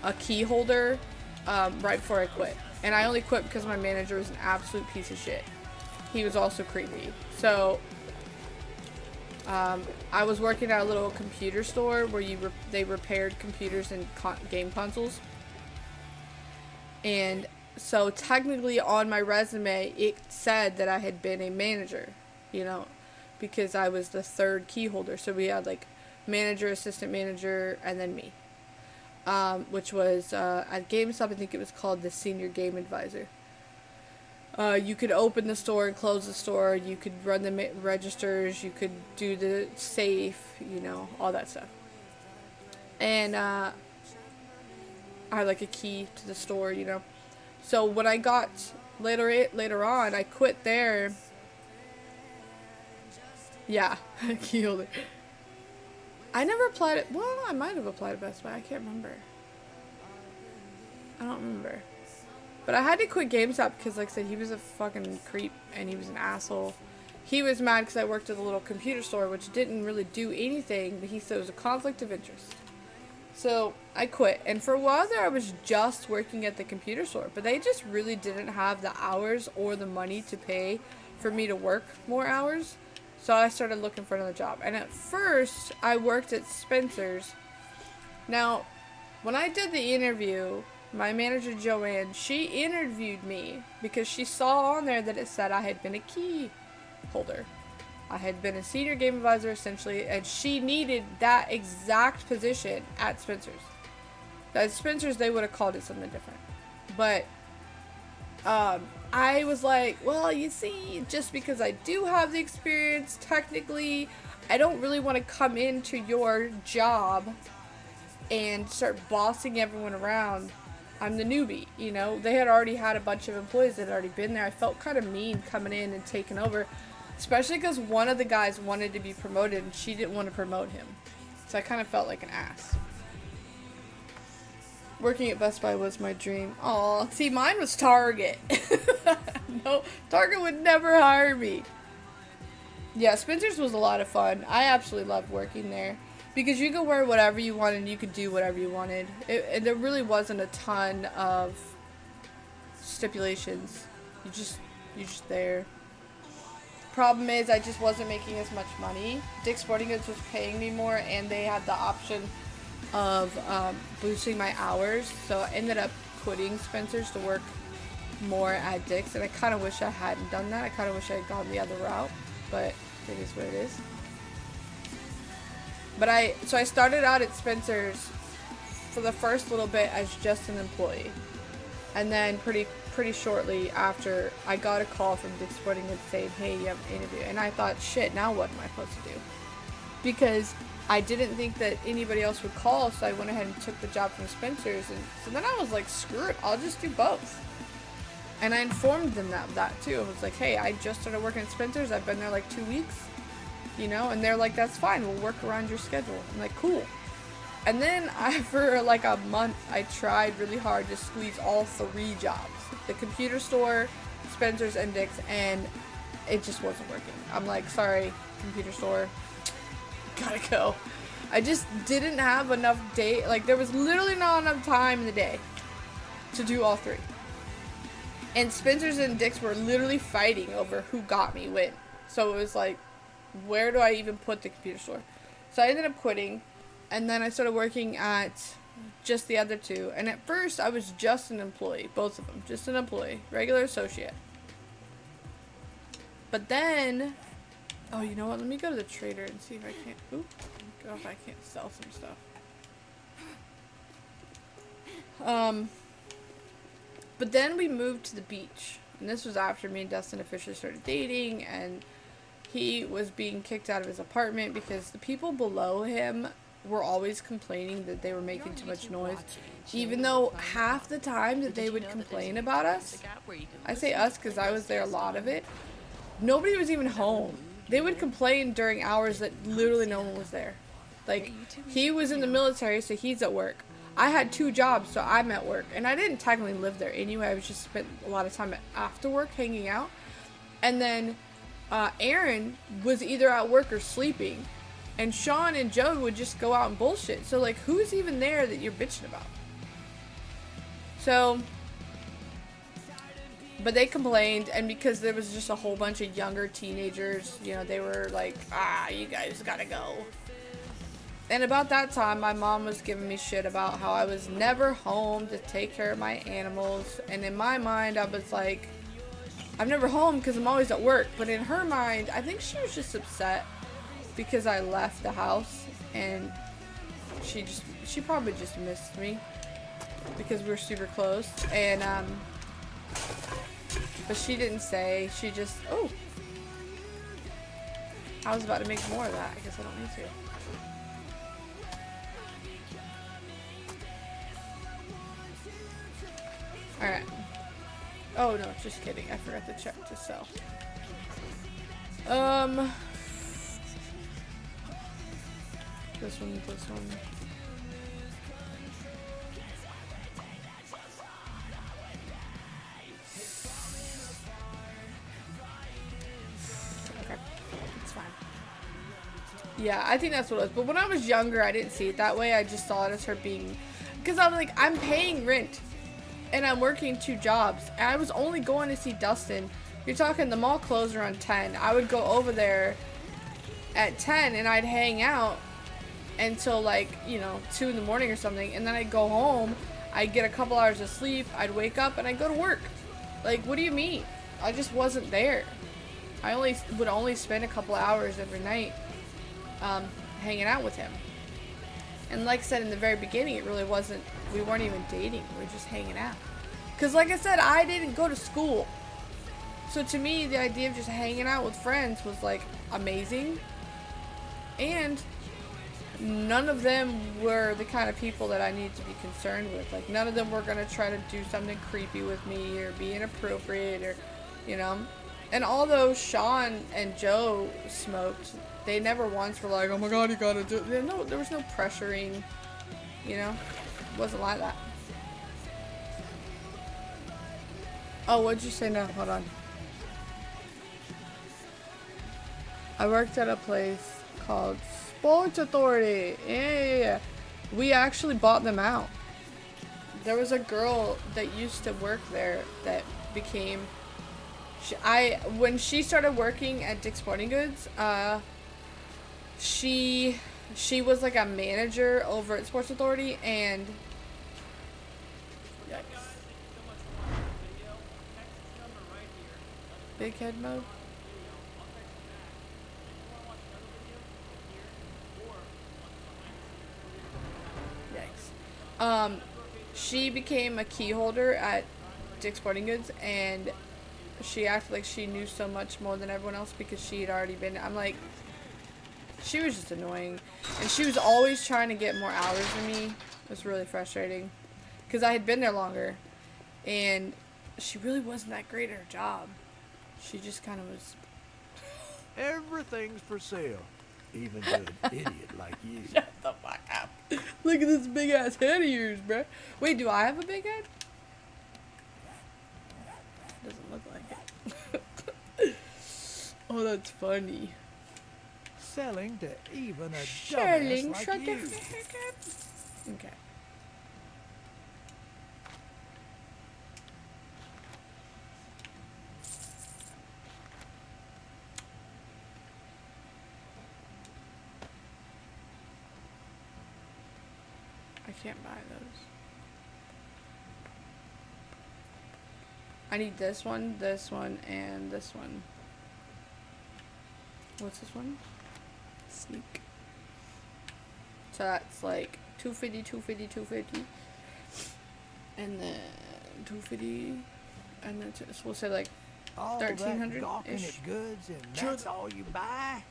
a key holder right before I quit. And I only quit because my manager was an absolute piece of shit. He was also creepy. So I was working at a little computer store where they repaired computers and game consoles. And So technically on my resume, it said that I had been a manager, you know, because I was the 3rd key holder. So we had like manager, assistant manager, and then me. Which was, at GameStop, I think it was called the senior game advisor. You could open the store and close the store. You could run the registers. You could do the safe, you know, all that stuff. And, I had like a key to the store, you know. So when I got later on, I quit there. Yeah, key holder. I never applied it. Well, I might have applied at Best Buy. I can't remember. I don't remember. But I had to quit GameStop because, like I said, he was a fucking creep and he was an asshole. He was mad because I worked at a little computer store, which didn't really do anything, but he said it was a conflict of interest. So I quit. And for a while there, I was just working at the computer store, but they just really didn't have the hours or the money to pay for me to work more hours. So I started looking for another job. And at first, I worked at Spencer's. Now, when I did the interview, my manager, Joanne, she interviewed me because she saw on there that it said I had been a key holder. I had been a senior game advisor, essentially, and she needed that exact position at Spencer's. At Spencer's, they would have called it something different. But, I was like, well, you see, just because I do have the experience, technically, I don't really want to come into your job and start bossing everyone around. I'm the newbie, you know. They had already had a bunch of employees that had already been there. I felt kind of mean coming in and taking over, especially because one of the guys wanted to be promoted and she didn't want to promote him. So I kind of felt like an ass. Working at Best Buy was my dream. Aw, see, mine was Target. No, Target would never hire me. Yeah, Spencer's was a lot of fun. I absolutely loved working there. Because you could wear whatever you wanted and you could do whatever you wanted. There really wasn't a ton of stipulations. You're just there. Problem is, I just wasn't making as much money. Dick's Sporting Goods was paying me more and they had the option of boosting my hours. So I ended up quitting Spencer's to work more at Dick's. And I kind of wish I hadn't done that. I kind of wish I had gone the other route. But it is what it is. But I started out at Spencer's for the first little bit as just an employee. And then pretty shortly after, I got a call from Dick's Sporting Goods saying, hey, you have an interview. And I thought, shit, now what am I supposed to do? Because I didn't think that anybody else would call, so I went ahead and took the job from Spencer's. And so then I was like, screw it, I'll just do both. And I informed them that too. I was like, hey, I just started working at Spencer's. I've been there like 2 weeks. You know, and they're like, that's fine, we'll work around your schedule. I'm like, cool. And then for like a month, I tried really hard to squeeze all 3 jobs. The computer store, Spencer's, and Dick's, and it just wasn't working. I'm like, sorry, computer store, gotta go. I just didn't have enough day, like there was literally not enough time in the day to do all 3. And Spencer's and Dick's were literally fighting over who got me when. So it was like, where do I even put the computer store? So I ended up quitting, and then I started working at just the other 2. And at first, I was just an employee, both of them, just an employee, regular associate. But then, oh, you know what? Let me go to the trader and see if I can't. Oop, go if I can't sell some stuff. But then we moved to the beach, and this was after me and Dustin officially started dating, and he was being kicked out of his apartment because the people below him were always complaining that they were making too much noise. Even though half the time that they would complain about us, I say us because I was there a lot of it, nobody was even home. They would complain during hours that literally no one was there. Like, he was in the military, so he's at work. I had 2 jobs, so I'm at work. And I didn't technically live there anyway. I was just spent a lot of time after work hanging out. And then Aaron was either at work or sleeping, and Sean and Joe would just go out and bullshit. So like, who's even there that you're bitching about? So, but they complained, and because there was just a whole bunch of younger teenagers, you know, they were like, you guys gotta go. And about that time, my mom was giving me shit about how I was never home to take care of my animals. And in my mind, I was like, I'm never home because I'm always at work. But in her mind, I think she was just upset because I left the house, and she probably just missed me because we were super close. And but she didn't say. She just, oh, I was about to make more of that. I guess I don't need to. Alright. Oh no, just kidding. I forgot to check to sell. This one, this one. Okay, it's fine. Yeah, I think that's what it was. But when I was younger, I didn't see it that way. I just saw it as her being, because I was like, I'm paying rent. And I'm working 2 jobs. And I was only going to see Dustin. You're talking the mall closed around 10. I would go over there at 10 and I'd hang out until like, you know, 2 in the morning or something. And then I'd go home. I'd get a couple hours of sleep. I'd wake up and I'd go to work. Like, what do you mean? I just wasn't there. I would only spend a couple hours every night hanging out with him. And like I said in the very beginning, it really wasn't, we weren't even dating. We were just hanging out. Because like I said, I didn't go to school. So to me, the idea of just hanging out with friends was like amazing. And none of them were the kind of people that I need to be concerned with. Like, none of them were going to try to do something creepy with me or be inappropriate or, you know. And although Sean and Joe smoked, they never once were like, oh my god, you gotta do it. No, there was no pressuring, you know. It wasn't like that. Oh, what'd you say now? Hold on. I worked at a place called Sports Authority. Yeah. We actually bought them out. There was a girl that used to work there that became... when she started working at Dick's Sporting Goods, she was like a manager over at Sports Authority, and yikes. Big head mode. Yikes. She became a key holder at Dick's Sporting Goods, and she acted like she knew so much more than everyone else because she had already been. I'm like, she was just annoying. And she was always trying to get more hours than me. It was really frustrating. Because I had been there longer. And she really wasn't that great at her job. She just kind of was.
Everything's for sale. Even to an idiot like you.
Shut the fuck up. Look at this big ass head of yours, bruh. Wait, do I have a big head? Doesn't look like it. Oh, that's funny.
Selling to even a
Selling,
dumbass
shut
like
the
you.
fuck up. Okay. I can't buy those. I need this one, and this one. What's this one? Sneak. So that's like 250, 250, 250. And then 250. And then so we'll say like
All that
1300
gawking
ish.
at goods and that's all you buy?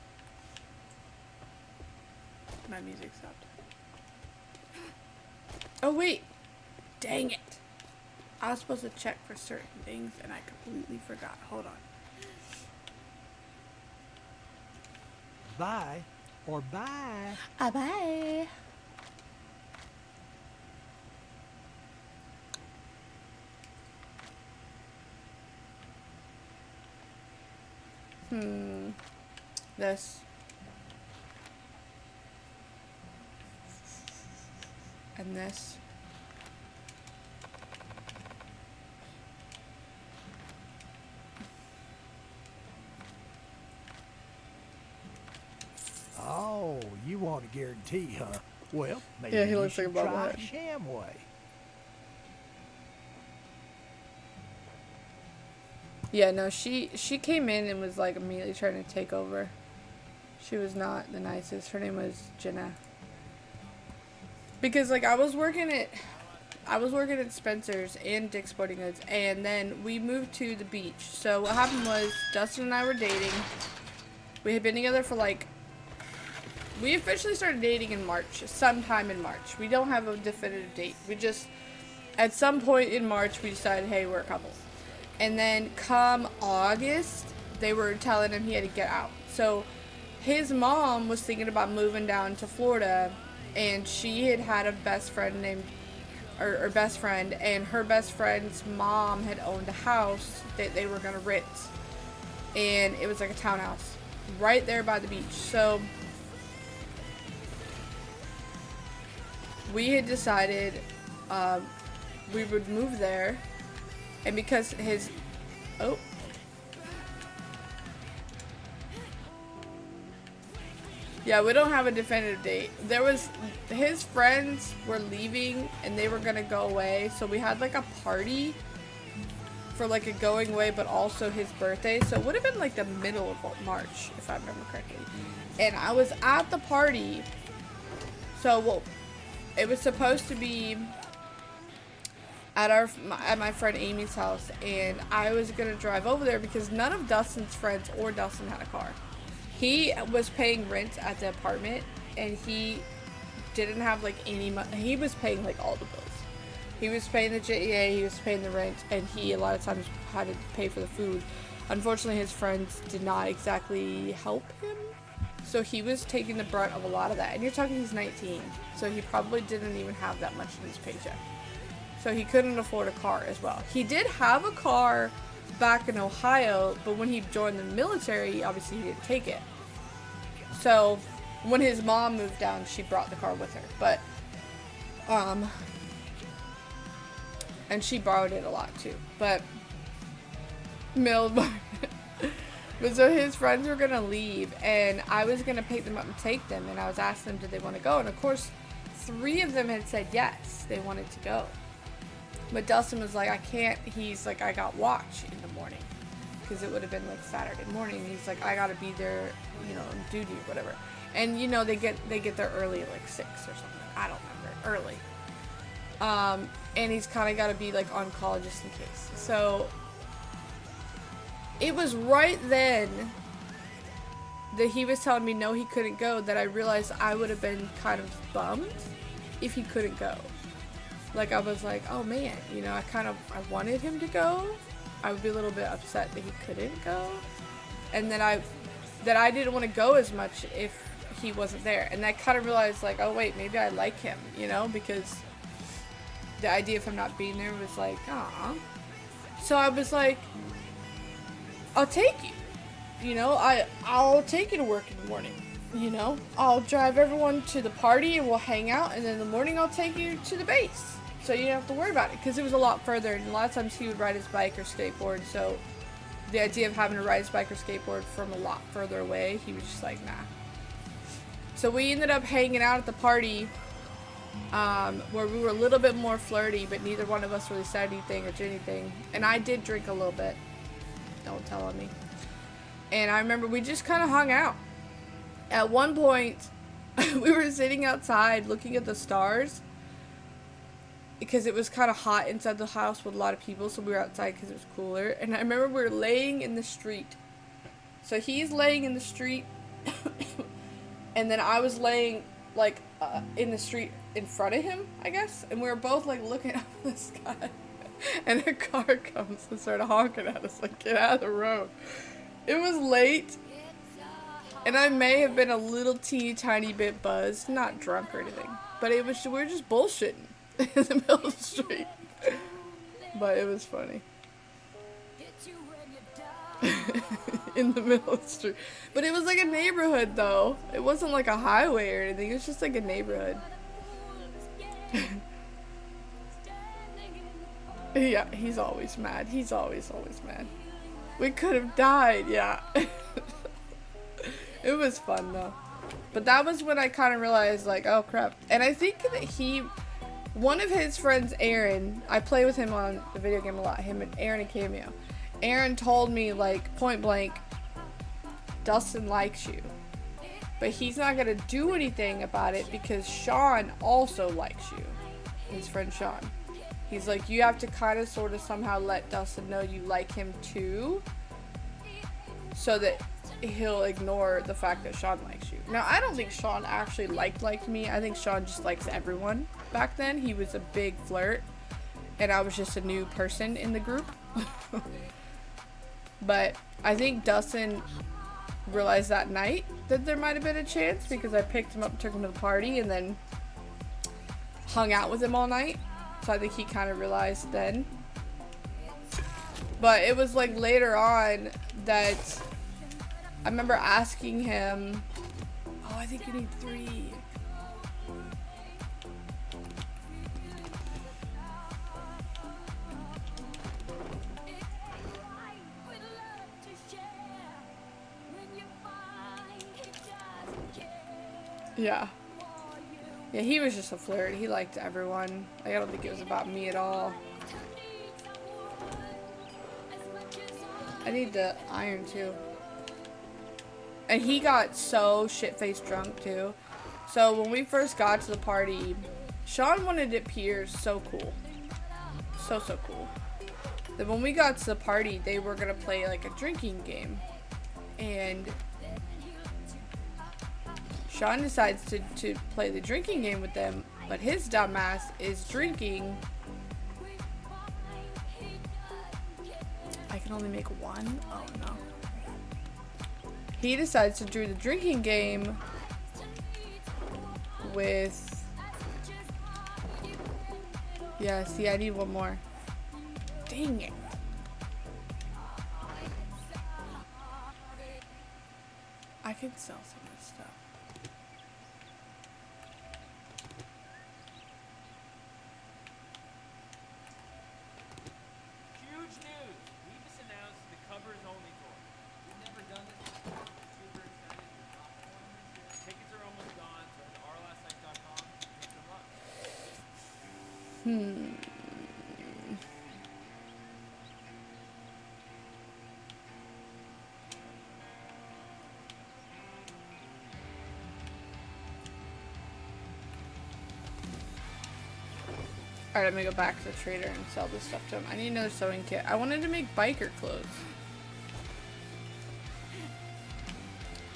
My music stopped. Oh wait. Dang it. I was supposed to check for certain things and I completely forgot. Hold on.
Buy or buy.
Bye. This. And this.
Oh, you want want a guarantee, huh? Well, maybe
Yeah, he
you
looks like a
should try
bobblehead.
Shamway.
Yeah, no, she came in and was like immediately trying to take over. She was not the nicest. Her name was Jenna. Because like I was working at Spencer's and Dick's Sporting Goods, and then we moved to the beach. So what happened was Dustin and I were dating. We had been together for like, we officially started dating in March, sometime in March. We don't have a definitive date. We just, at some point in March, we decided, hey, we're a couple. And then come August, they were telling him he had to get out. So his mom was thinking about moving down to Florida, and she had a best friend named, or best friend, and her best friend's mom had owned a house that they were going to rent. And it was like a townhouse right there by the beach. So we had decided we would move there. And because his, yeah, we don't have a definitive date. There was, his friends were leaving and they were gonna go away. So we had like a party for like a going away, but also his birthday. So it would have been like the middle of March, if I remember correctly. And I was at the party. So, well, it was supposed to be at my friend Amy's house, and I was gonna drive over there because none of Dustin's friends or Dustin had a car. He was paying rent at the apartment, and he didn't have like any money. He was paying like all the bills. He was paying the JEA, he was paying the rent, and he a lot of times had to pay for the food. Unfortunately, his friends did not exactly help him, so he was taking the brunt of a lot of that. And you're talking he's 19, so he probably didn't even have that much in his paycheck. So he couldn't afford a car as well. He did have a car back in Ohio, but when he joined the military, obviously he didn't take it. So when his mom moved down, she brought the car with her. But, and she borrowed it a lot too. But, but so his friends were gonna leave, and I was gonna pick them up and take them, and I was asking them, did they want to go? And of course, 3 of them had said yes, they wanted to go. But Dustin was like, I can't. He's like, I got watch in the morning. Because it would have been like Saturday morning. He's like, I gotta be there, you know, on duty or whatever. And you know, they get there early, like 6 or something. I don't remember. Early. And he's kind of got to be like on call just in case. So it was right then that he was telling me no, he couldn't go, that I realized I would have been kind of bummed if he couldn't go. Like, I was like, oh man, you know, I wanted him to go. I would be a little bit upset that he couldn't go. And then I didn't want to go as much if he wasn't there. And I kind of realized, like, oh wait, maybe I like him, you know, because the idea of him not being there was like, ah. So I was like, I'll take you. You know, I'll take you to work in the morning. You know, I'll drive everyone to the party and we'll hang out, and then in the morning I'll take you to the base. So you don't have to worry about it, because it was a lot further, and a lot of times he would ride his bike or skateboard, so the idea of having to ride his bike or skateboard from a lot further away, he was just like, nah. So we ended up hanging out at the party, where we were a little bit more flirty, but neither one of us really said anything or did anything. And I did drink a little bit. Don't tell on me. And I remember we just kind of hung out. At one point, we were sitting outside looking at the stars, because it was kind of hot inside the house with a lot of people, so we were outside because it was cooler. And I remember we were laying in the street. So he's laying in the street, and then I was laying like in the street in front of him, I guess. And we were both like looking up at the sky, and a car comes and started honking at us like, get out of the road. It was late, and I may have been a little teeny tiny bit buzzed, not drunk or anything, but we were just bullshitting in the middle of the street. But it was funny. In the middle of the street. But it was like a neighborhood though. It wasn't like a highway or anything. It was just like a neighborhood. Yeah, he's always mad. He's always mad. We could have died, yeah. It was fun though. But that was when I kind of realized, like, oh crap. And I think that one of his friends, Aaron, I play with him on the video game a lot, him and Aaron and Cameo. Aaron told me, like, point blank, Dustin likes you. But he's not going to do anything about it because Sean also likes you. His friend Sean. He's like, you have to kind of sort of somehow let Dustin know you like him too. So that he'll ignore the fact that Sean likes you. Now, I don't think Sean actually liked me. I think Sean just likes everyone back then. He was a big flirt. And I was just a new person in the group. But I think Dustin realized that night that there might have been a chance because I picked him up, took him to the party, and then hung out with him all night. So I think he kind of realized then. But it was like later on that I remember asking him, oh, I think you need 3. Yeah. Yeah, he was just a flirt. He liked everyone. Like, I don't think it was about me at all. I need the iron too. And he got so shit-faced drunk too. So when we first got to the party, Sean wanted it Piers so cool. So cool. Then when we got to the party, they were gonna play like a drinking game. And Sean decides to play the drinking game with them, but his dumbass is drinking. I can only make 1? Oh no. He decides to do the drinking game with... Yeah, see, I need 1 more. Dang it. I can sell some of this stuff.
Huge news! We just announced the covers only tour. We've never done this before. Super excited to drop one this year. Tickets are almost gone, so go to ourlastsite.com and pick them up.
Alright, I'm gonna go back to the trader and sell this stuff to him. I need another sewing kit. I wanted to make biker clothes.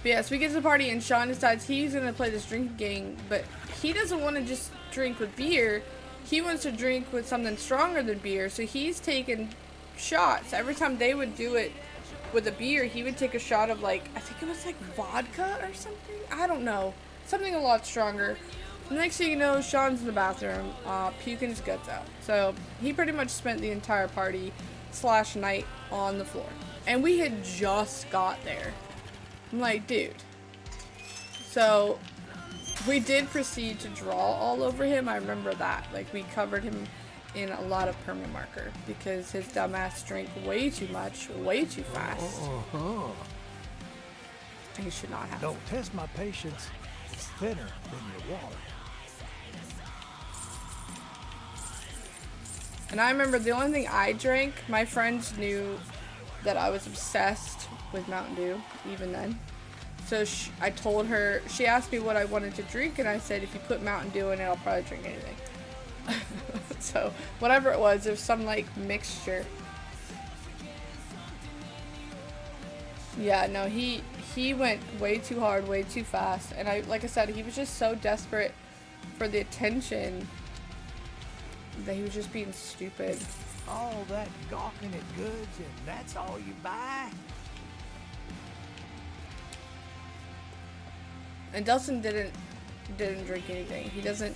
But yeah, so we get to the party and Sean decides he's gonna play this drinking game, but he doesn't want to just drink with beer. He wants to drink with something stronger than beer, so he's taking shots. Every time they would do it with a beer, he would take a shot of, like, I think it was like vodka or something? I don't know. Something a lot stronger. The next thing you know, Sean's in the bathroom, puking his guts out. So he pretty much spent the entire party / night on the floor. And we had just got there. I'm like, dude. So we did proceed to draw all over him. I remember that. Like, we covered him in a lot of permanent marker because his dumbass drank way too much, way too fast. He should not have.
Don't test my patience. It's thinner than your water.
And I remember the only thing I drank, my friends knew that I was obsessed with Mountain Dew, even then. So I told her, she asked me what I wanted to drink, and I said, if you put Mountain Dew in it, I'll probably drink anything. So, whatever it was some, like, mixture. Yeah, no, he went way too hard, way too fast. And like I said, he was just so desperate for the attention that he was just being stupid.
All that gawking at goods and that's all you buy?
And Dustin didn't drink anything. He doesn't.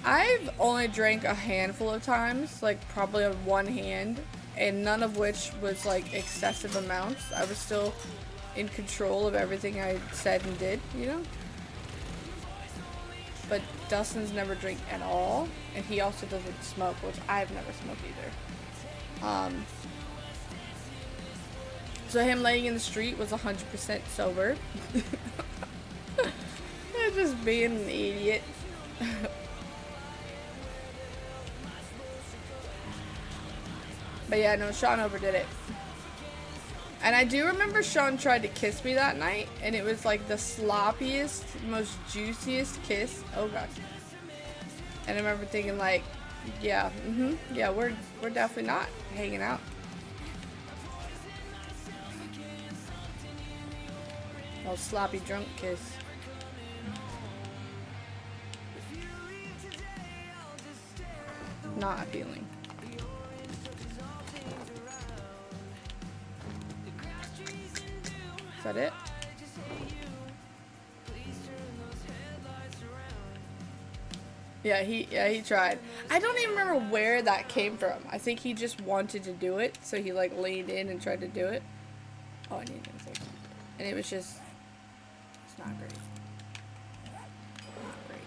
I've only drank a handful of times, like probably on one hand, and none of which was like excessive amounts. I was still in control of everything I said and did, you know? But Dustin's never drank at all, and he also doesn't smoke, which I've never smoked either. So him laying in the street was 100% sober. being an idiot. But yeah, no, Sean overdid it. And I do remember Sean tried to kiss me that night, and it was like the sloppiest, most juiciest kiss. Oh gosh. And I remember thinking like, yeah, yeah, we're definitely not hanging out. Oh, sloppy drunk kiss. Not appealing. Is that it? Yeah, he tried. I don't even remember where that came from. I think he just wanted to do it, so he like leaned in and tried to do it. Oh, I need to say, and it was just, it's not great. Not great.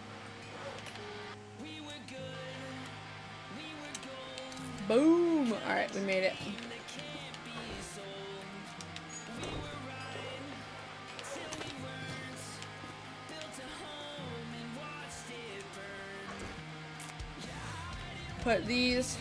Boom! All right, we made it. Put these.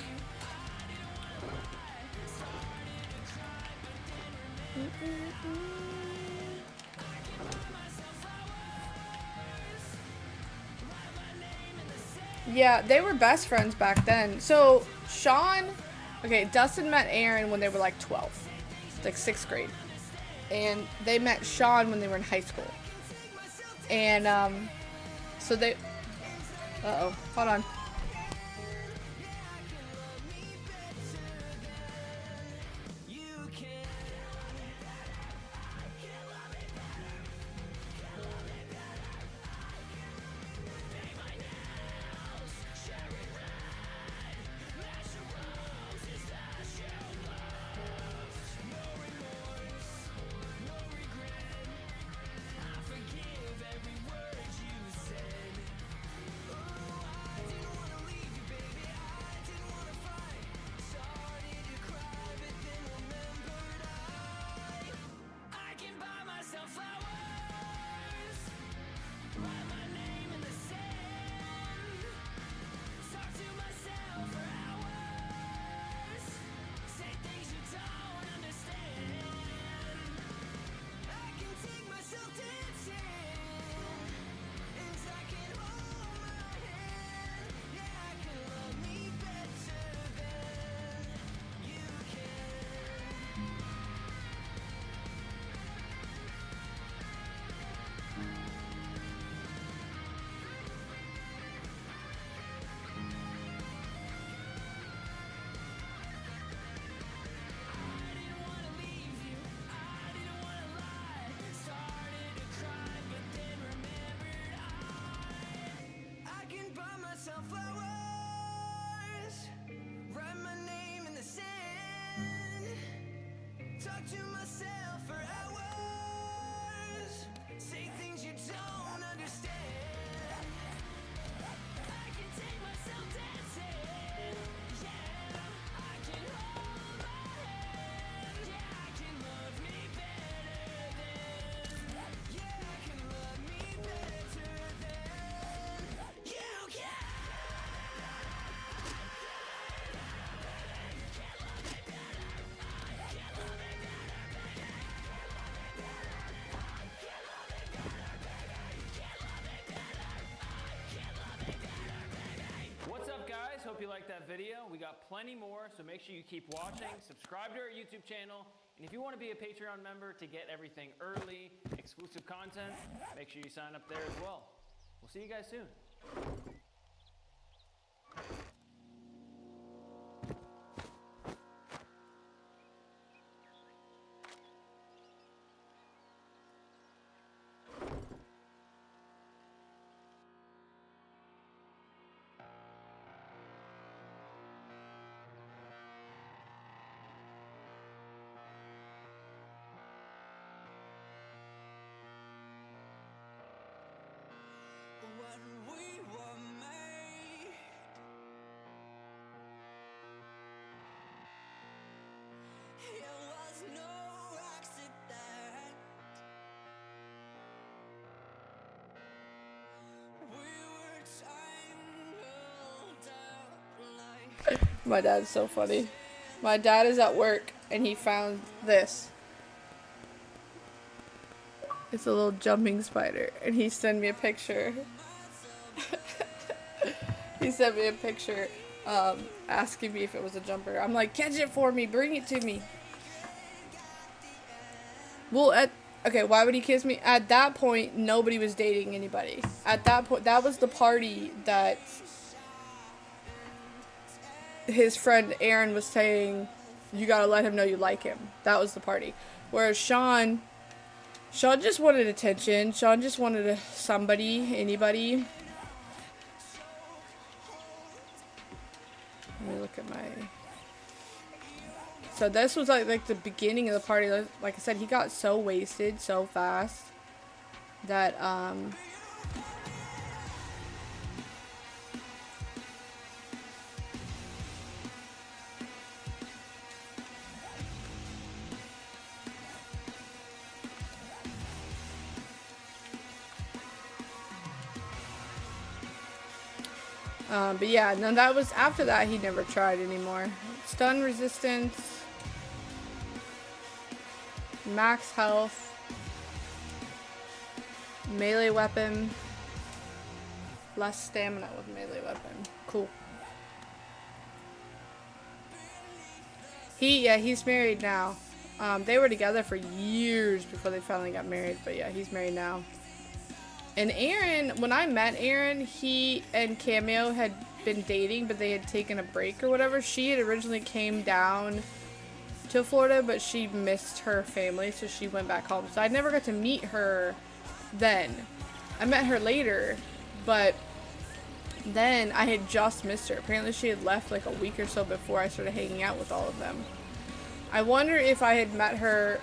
Yeah, they were best friends back then. So Sean, okay, Dustin met Aaron when they were like 12, like 6th grade, and they met Sean when they were in high school. And so they, hold on.
Hope you liked that video. We got plenty more, so make sure you keep watching. Subscribe to our YouTube channel, and if you want to be a Patreon member to get everything early, exclusive content, make sure you sign up there as well. We'll see you guys soon.
When we were made, it was no accident.
My dad's so funny. My dad is at work and he found this. It's a little jumping spider and he sent me a picture. He sent me a picture asking me if it was a jumper. I'm like, catch it for me, bring it to me. Well, okay, why would he kiss me? At that point, nobody was dating anybody. At that point, that was the party that his friend Aaron was saying, you gotta let him know you like him. That was the party. Whereas Sean just wanted attention. Sean just wanted somebody, anybody. Let me look at my... So this was like the beginning of the party. Like I said, he got so wasted so fast that but yeah, no, that was after that he never tried anymore. Stun resistance, max health, melee weapon, less stamina with melee weapon. Cool. He's married now. They were together for years before they finally got married, but yeah, he's married now. And Aaron, when I met Aaron, he and Cameo had been dating, but they had taken a break or whatever. She had originally came down to Florida, but she missed her family, so she went back home. So I never got to meet her then. I met her later, but then I had just missed her. Apparently she had left like a week or so before I started hanging out with all of them. I wonder if I had met her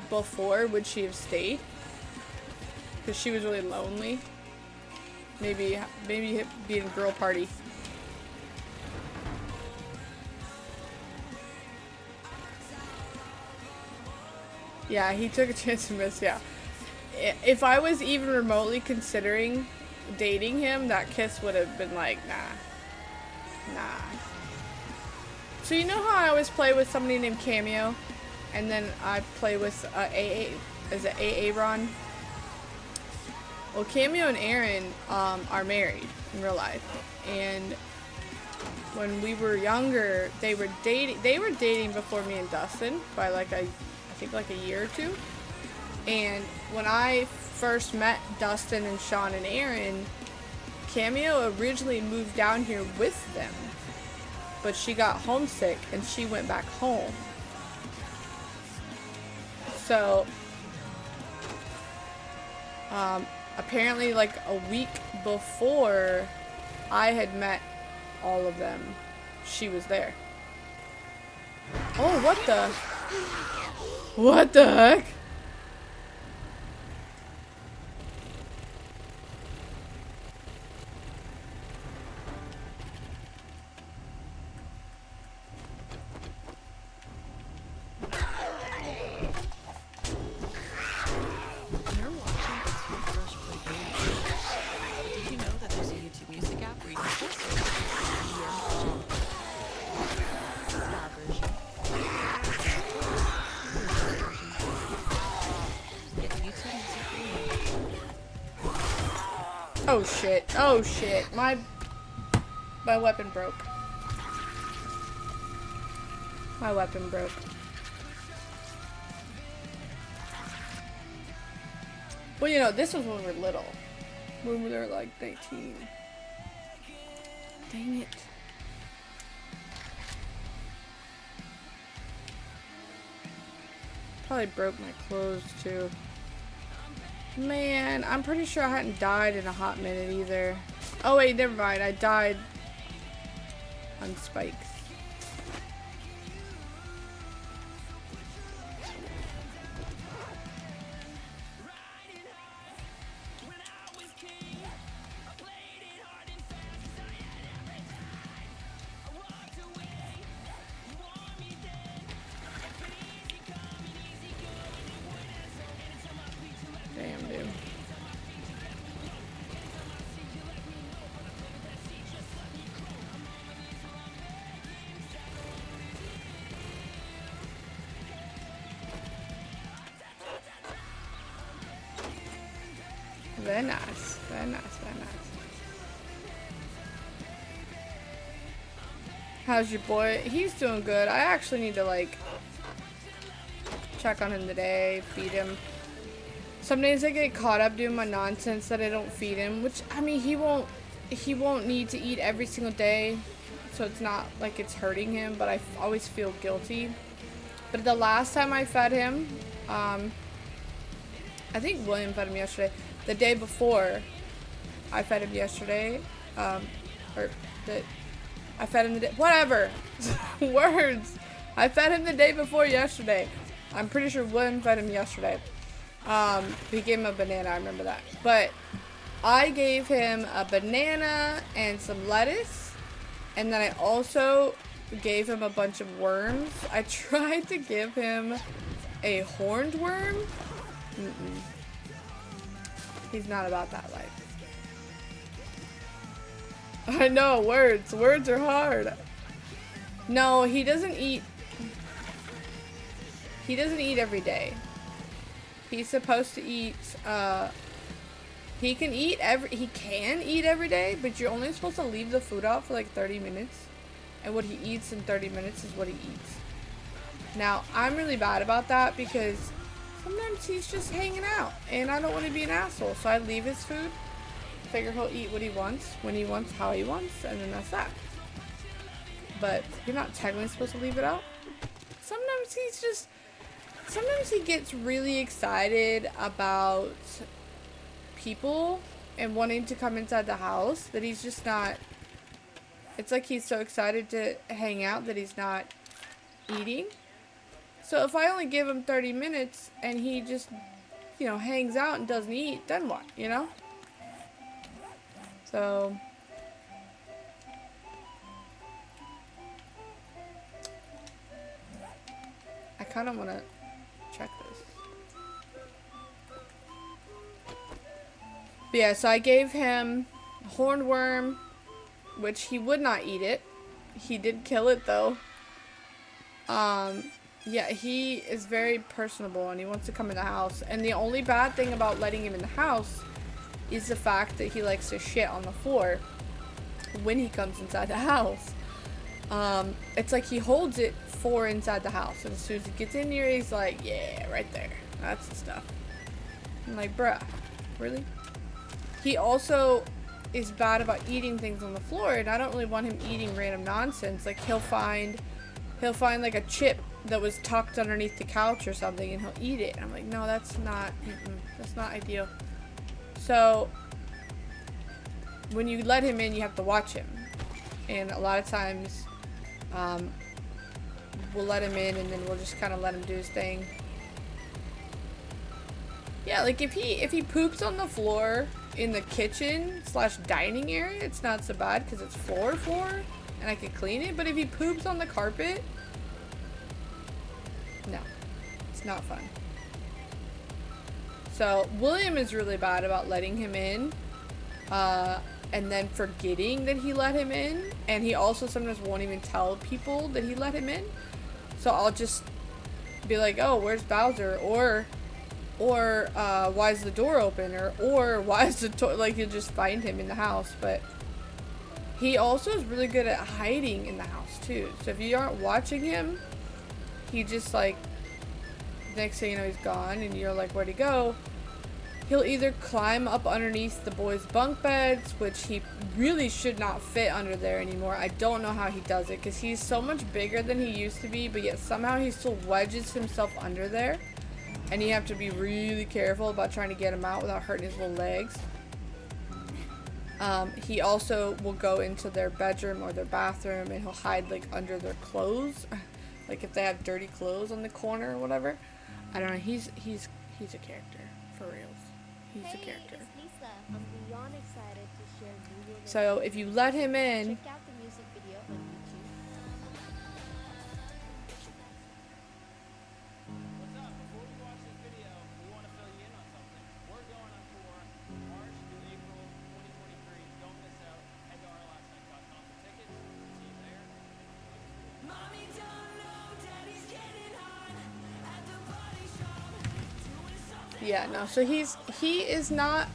before, would she have stayed? Because she was really lonely. Maybe be in a girl party. Yeah, he took a chance to miss, yeah. If I was even remotely considering dating him, that kiss would have been like, nah. So you know how I always play with somebody named Cameo? And then I play with AA, is it Aaron? Well, Cameo and Aaron are married in real life, and when we were younger, they were dating before me and Dustin by I think like a year or two. And when I first met Dustin and Sean and Aaron, Cameo originally moved down here with them, but she got homesick and she went back home. So apparently like a week before I had met all of them, she was there. Oh, what the heck? Oh shit, my weapon broke. My weapon broke. Well, you know, this was when we were little. When we were like 19. Dang it. Probably broke my clothes too. Man, I'm pretty sure I hadn't died in a hot minute either. Oh wait, never mind. I died on spikes. Very nice. Very nice. Very nice. How's your boy? He's doing good. I actually need to like check on him today, feed him. Some days I get caught up doing my nonsense that I don't feed him, which I mean he won't need to eat every single day, so it's not like it's hurting him, but I always feel guilty. But the last time I fed him, I think William fed him yesterday. The day before I fed him yesterday, I fed him the day, whatever, words. I fed him the day before yesterday. I'm pretty sure William fed him yesterday. He gave him a banana, I remember that. But I gave him a banana and some lettuce, and then I also gave him a bunch of worms. I tried to give him a horned worm. He's not about that life. I know, words. Words are hard. No, he doesn't eat. He doesn't eat every day. He's supposed to eat, he can eat every day, but you're only supposed to leave the food out for like 30 minutes. And what he eats in 30 minutes is what he eats. Now, I'm really bad about that because sometimes he's just hanging out and I don't want to be an asshole. So I leave his food, figure he'll eat what he wants, when he wants, how he wants, and then that's that. But you're not technically supposed to leave it out. Sometimes he gets really excited about people and wanting to come inside the house that he's just not. It's like he's so excited to hang out that he's not eating. So if I only give him 30 minutes and he just, hangs out and doesn't eat, then what, So I kind of want to check this. But yeah, so I gave him hornworm, which he would not eat it. He did kill it though. Yeah, he is very personable and he wants to come in the house. And the only bad thing about letting him in the house is the fact that he likes to shit on the floor when he comes inside the house. It's like he holds it for inside the house, and as soon as he gets in here, he's like, yeah, right there. That's the stuff. I'm like, bruh, really? He also is bad about eating things on the floor, and I don't really want him eating random nonsense. Like he'll find like a chip that was tucked underneath the couch or something, and he'll eat it. And I'm like, no, that's not ideal. So when you let him in, you have to watch him, and a lot of times we'll let him in and then we'll just kind of let him do his thing. Yeah, like if he poops on the floor in the kitchen / dining area, it's not so bad because it's floor and I can clean it. But if he poops on the carpet, no, it's not fun. So William is really bad about letting him in and then forgetting that he let him in, and he also sometimes won't even tell people that he let him in. So I'll just be like, oh, where's Bowser? Or why is the door open? Or why is the toilet? Like, you'll just find him in the house. But he also is really good at hiding in the house too. So if you aren't watching him, he just like, next thing you know, he's gone and you're like, where'd he go? He'll either climb up underneath the boys' bunk beds, which he really should not fit under there anymore. I don't know how he does it because he's so much bigger than he used to be, but yet somehow he still wedges himself under there. And you have to be really careful about trying to get him out without hurting his little legs. He also will go into their bedroom or their bathroom and he'll hide like under their clothes. Like if they have dirty clothes on the corner or whatever. I don't know. He's a character, for reals. He's a character. So if you let him in, yeah, no, so he is not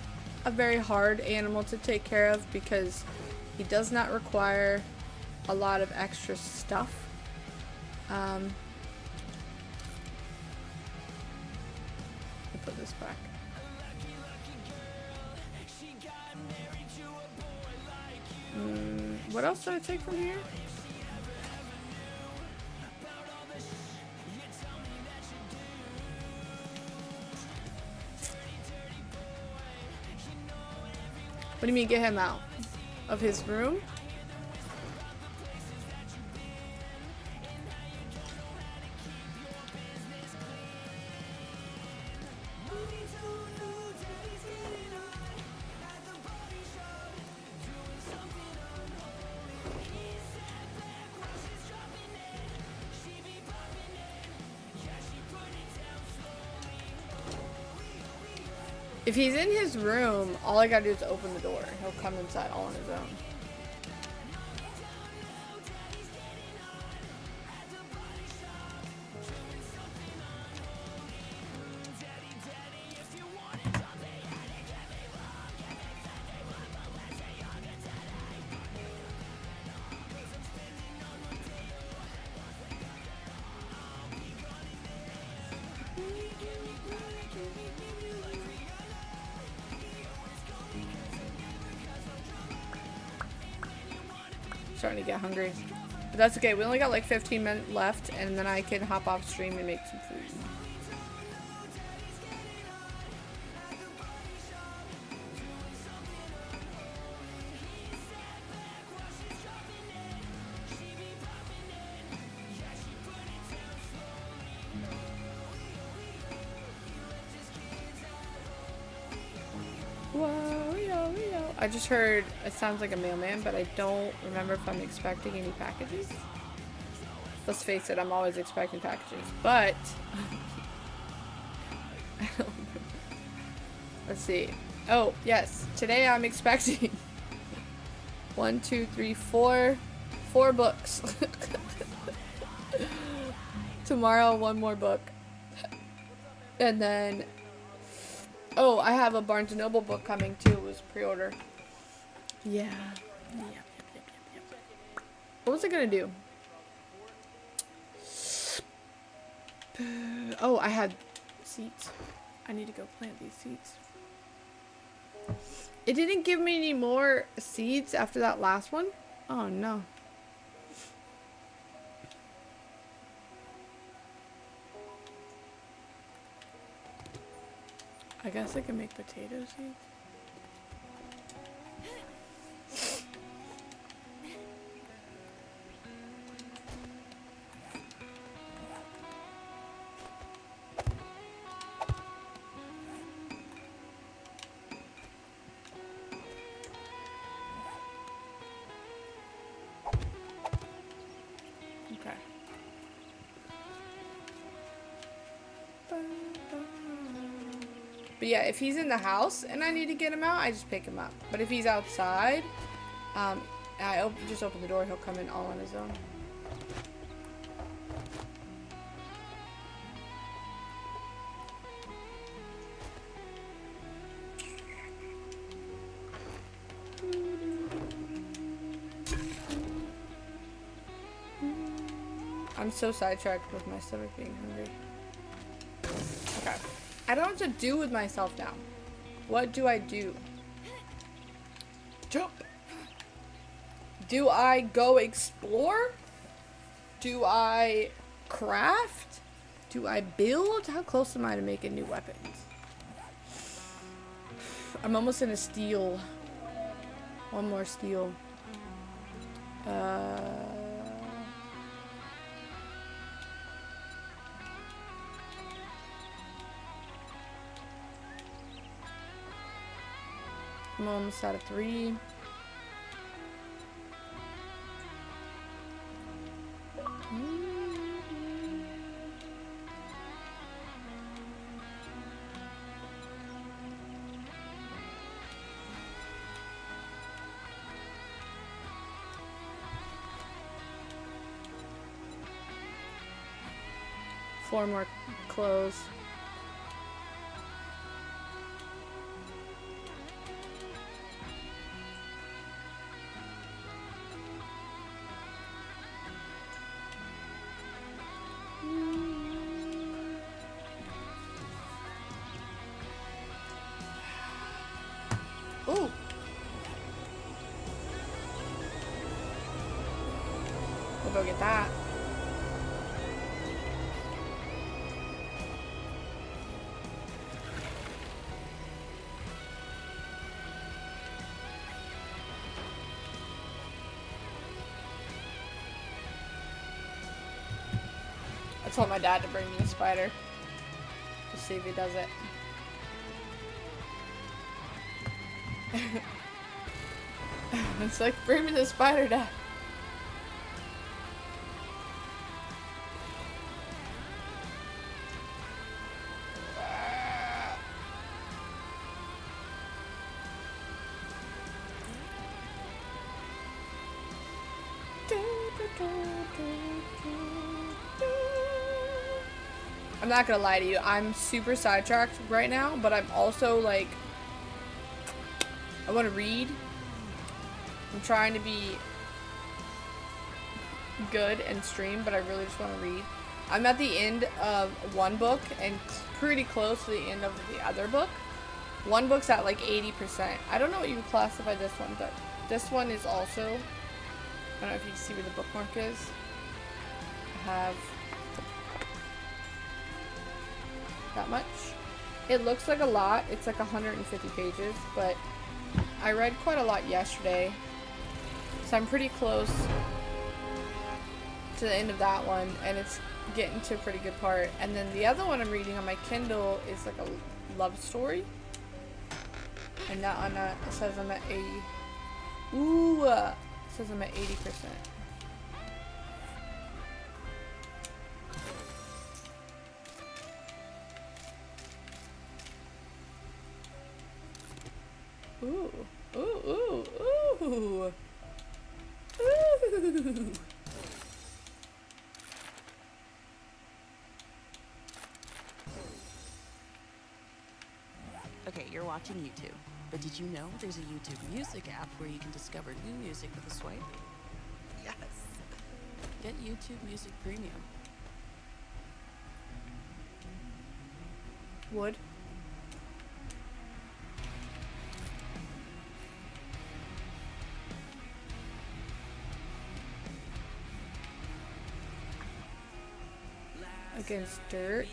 a very hard animal to take care of because he does not require a lot of extra stuff. I'll put this back. What else did I take from here? What do you mean get him out of his room? If he's in his room, all I gotta do is open the door. He'll come inside all on his own. Starting to get hungry, but that's okay. We only got like 15 minutes left, and then I can hop off stream and make some food. I just heard it sounds like a mailman, but I don't remember if I'm expecting any packages. Let's face it, I'm always expecting packages, but I don't remember. Let's see. Oh, yes. Today I'm expecting 1, 2, 3, 4 books. Tomorrow, 1 more book. And then, oh, I have a Barnes & Noble book coming too. It was pre-order. Yeah. Yep. What was I gonna do? Oh, I had seeds. I need to go plant these seeds. It didn't give me any more seeds after that last one. Oh no. I guess I can make potato seeds. But yeah, if he's in the house and I need to get him out, I just pick him up. But if he's outside, I just open the door, he'll come in all on his own. I'm so sidetracked with my stomach being hungry. Okay. I don't know what to do with myself now. What do I do? Jump! Do I go explore? Do I craft? Do I build? How close am I to making new weapons? I'm almost in a steel. 1 more steel. I'm almost out of 3. Four more clothes. go get that. I told my dad to bring me a spider. To see if he does it. It's like, bring me the spider, Dad. I'm not gonna lie to you, I'm super sidetracked right now, but I'm also like, I want to read. I'm trying to be good and stream, but I really just want to read. I'm at the end of one book and pretty close to the end of the other book. One book's at like 80%. I don't know what you would classify this one, but this one is also, I don't know if you can see where the bookmark is. I have that much. It looks like a lot. It's like 150 pages, but I read quite a lot yesterday. So I'm pretty close to the end of that one, and it's getting to a pretty good part. And then the other one I'm reading on my Kindle is like a love story. And that one, it says I'm at 80. Ooh, it says I'm at 80%. Ooh, ooh, ooh, ooh. Ooh.
Okay, you're watching YouTube, but did you know there's a YouTube Music app where you can discover new music with a swipe? Yes. Get YouTube Music Premium.
Wood. Against dirt.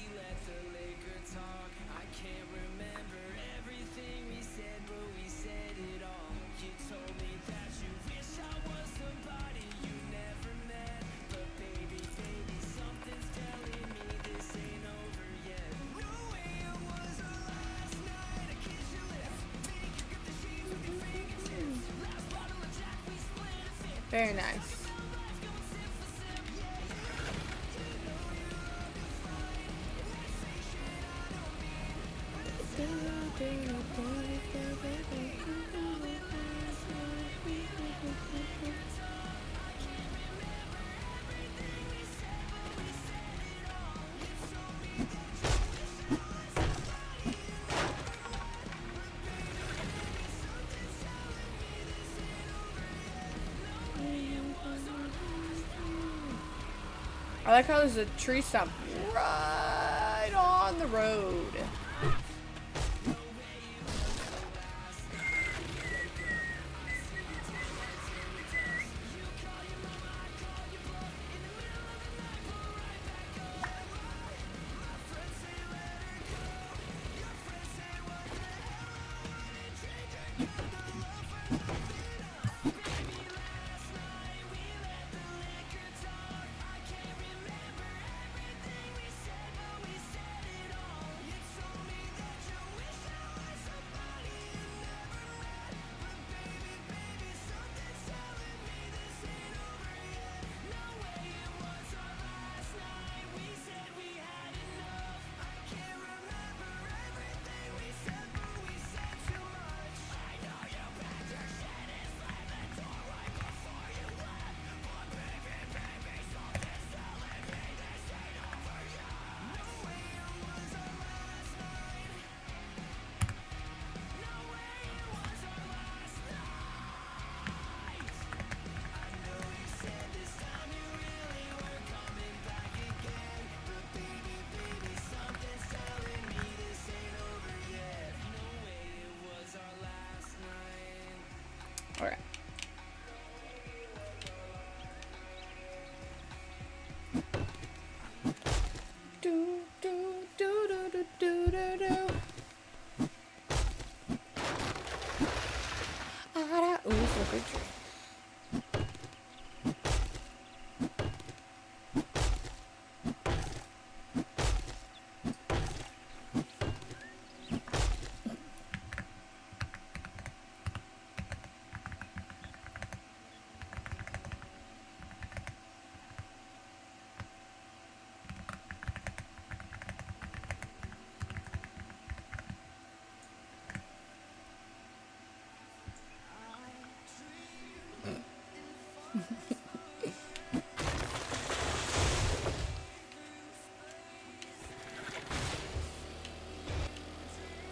Very nice. I like how there's a tree stump right on the road.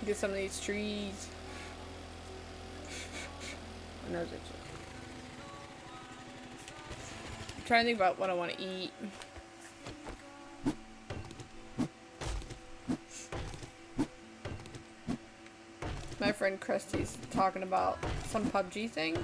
Get some of these trees. My nose itches. I'm trying to think about what I want to eat. My friend Krusty's talking about some PUBG thing.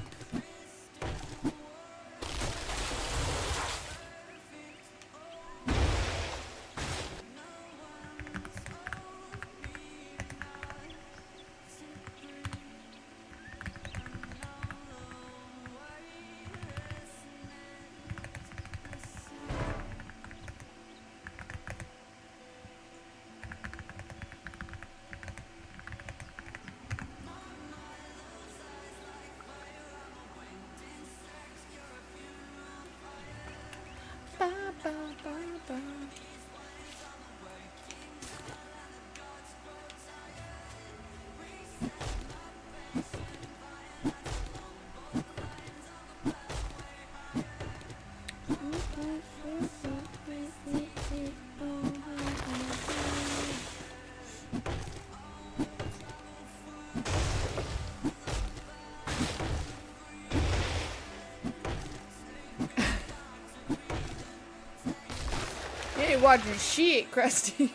You ain't watching shit, Krusty.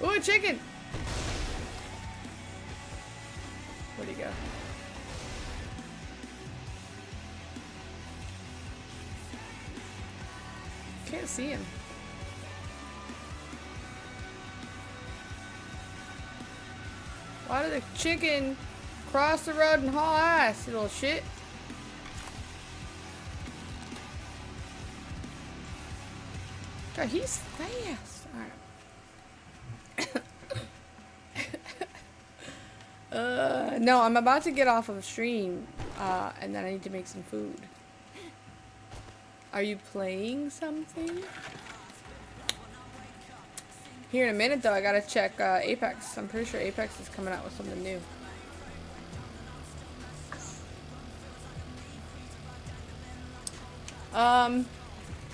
Ooh, a chicken! Where'd he go? Can't see him. Why did the chicken cross the road and haul ass, you little shit? God, he's fast. Alright. No, I'm about to get off of stream, and then I need to make some food. Are you playing something? Here in a minute, though, I gotta check Apex. I'm pretty sure Apex is coming out with something new.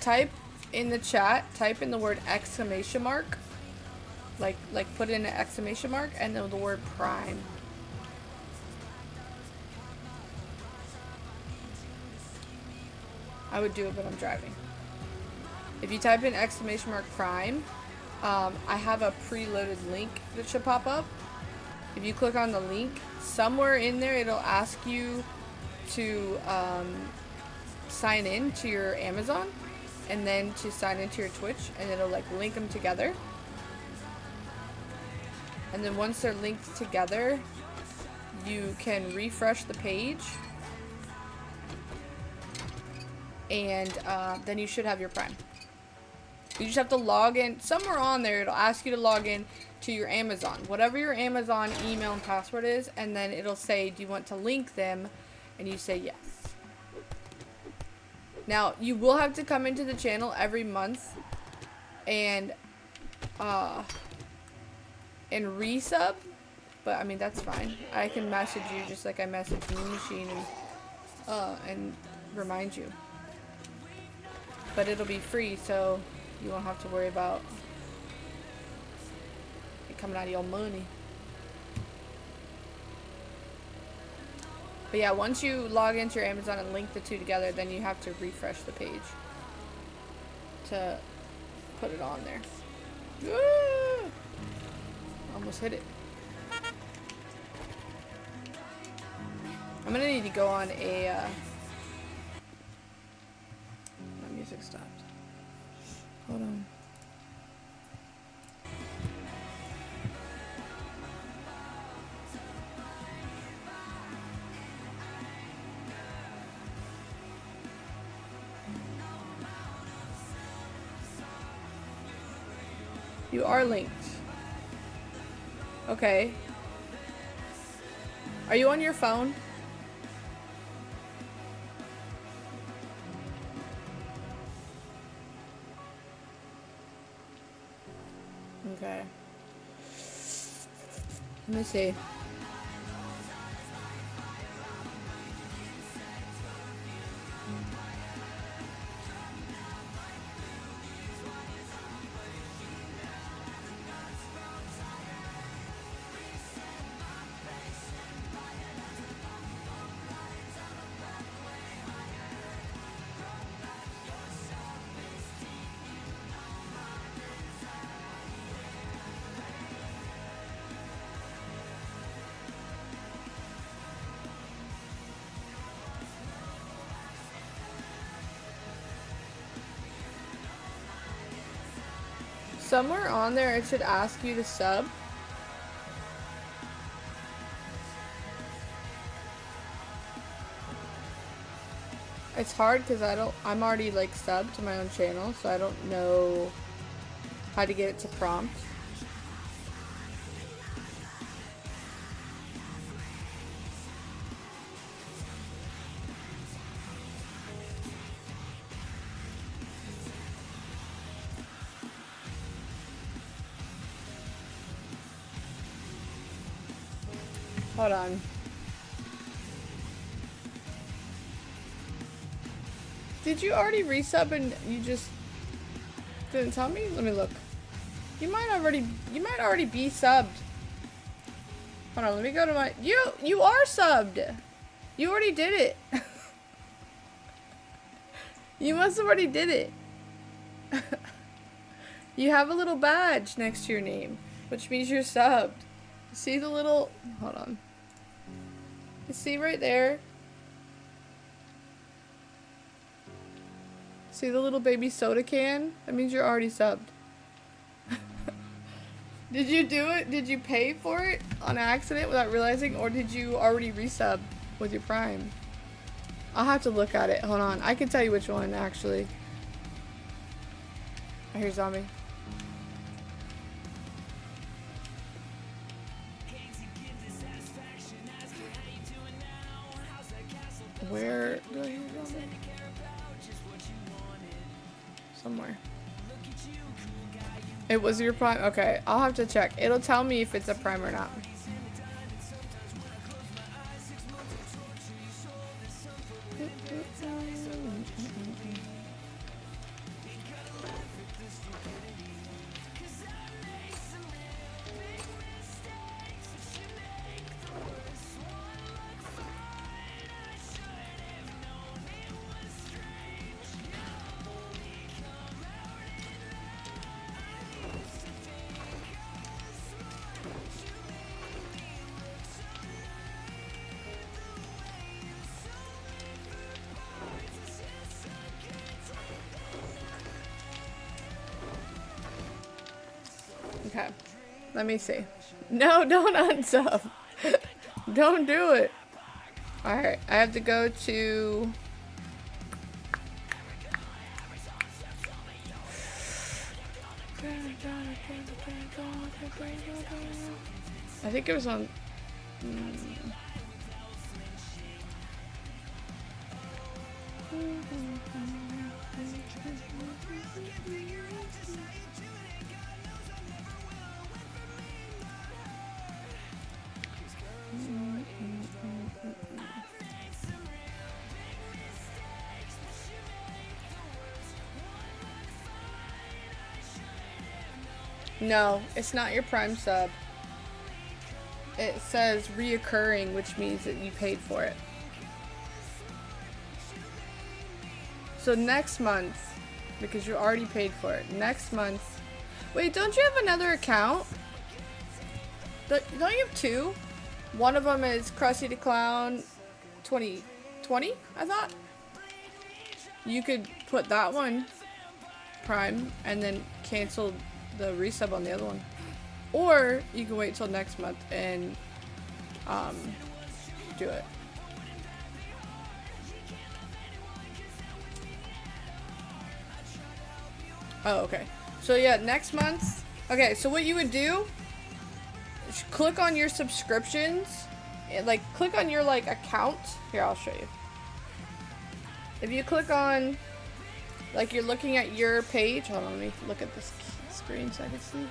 Type in the chat, type in the word exclamation mark. Like put in an exclamation mark and then the word Prime. I would do it, but I'm driving. If you type in exclamation mark Prime, I have a preloaded link that should pop up. If you click on the link, somewhere in there it'll ask you to sign in to your Amazon and then to sign into your Twitch, and it'll like link them together. And then once they're linked together, you can refresh the page, and then you should have your Prime. You just have to log in. Somewhere on there, it'll ask you to log in to your Amazon. Whatever your Amazon email and password is, and then it'll say, do you want to link them? And you say yes. Now, you will have to come into the channel every month and resub, but I mean, that's fine. I can message you just like I messaged Moon Machine and remind you. But it'll be free, so you won't have to worry about it coming out of your money. But yeah, once you log into your Amazon and link the two together, then you have to refresh the page to put it on there. Woo! Almost hit it. I'm gonna need to go on a my music stopped. Hold on. You are linked. Okay. Are you on your phone? Okay. Let me see. somewhere on there it should ask you to sub. It's hard because I'm already like subbed to my own channel, so I don't know how to get it to prompt. Hold on. Did you already resub and you just didn't tell me? Let me look. You might already be subbed. Hold on, let me go to my you are subbed. You already did it. You must have already did it. You have a little badge next to your name, which means you're subbed. See the little, hold on. You see right there? See the little baby soda can? That means you're already subbed. Did you do it? Did you pay for it on accident without realizing, or did you already resub with your Prime? I'll have to look at it. Hold on. I can tell you which one, actually. I hear zombie. Where do I hear zombie? Somewhere. It was your Prime? Okay, I'll have to check. It'll tell me if it's a Prime or not. Okay, let me see. No, don't unsub. Don't do it. Alright, I have to go to... I think it was on... No, it's not your Prime sub. It says reoccurring, which means that you paid for it. So next month, because you already paid for it, next month... Wait, don't you have another account? Don't you have two? One of them is Krusty the Clown 2020, I thought? You could put that one Prime and then cancel the resub on the other one. Or you can wait till next month and do it. Oh, okay. So yeah, next month. Okay, so what you would do is click on your subscriptions. Like, click on your, like, account. Here, I'll show you. If you click on, like, you're looking at your page. Hold on, let me look at this screen so I can see.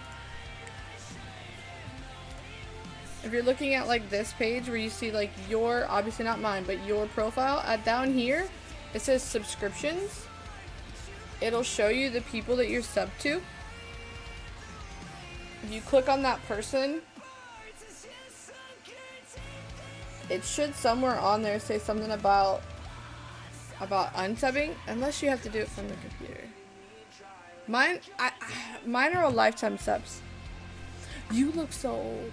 If you're looking at, like, this page where you see, like, your, obviously not mine, but your profile, down here, it says subscriptions. It'll show you the people that you're subbed to. If you click on that person, it should somewhere on there say something about unsubbing, unless you have to do it from the computer. Mine are all lifetime subs. You look so old.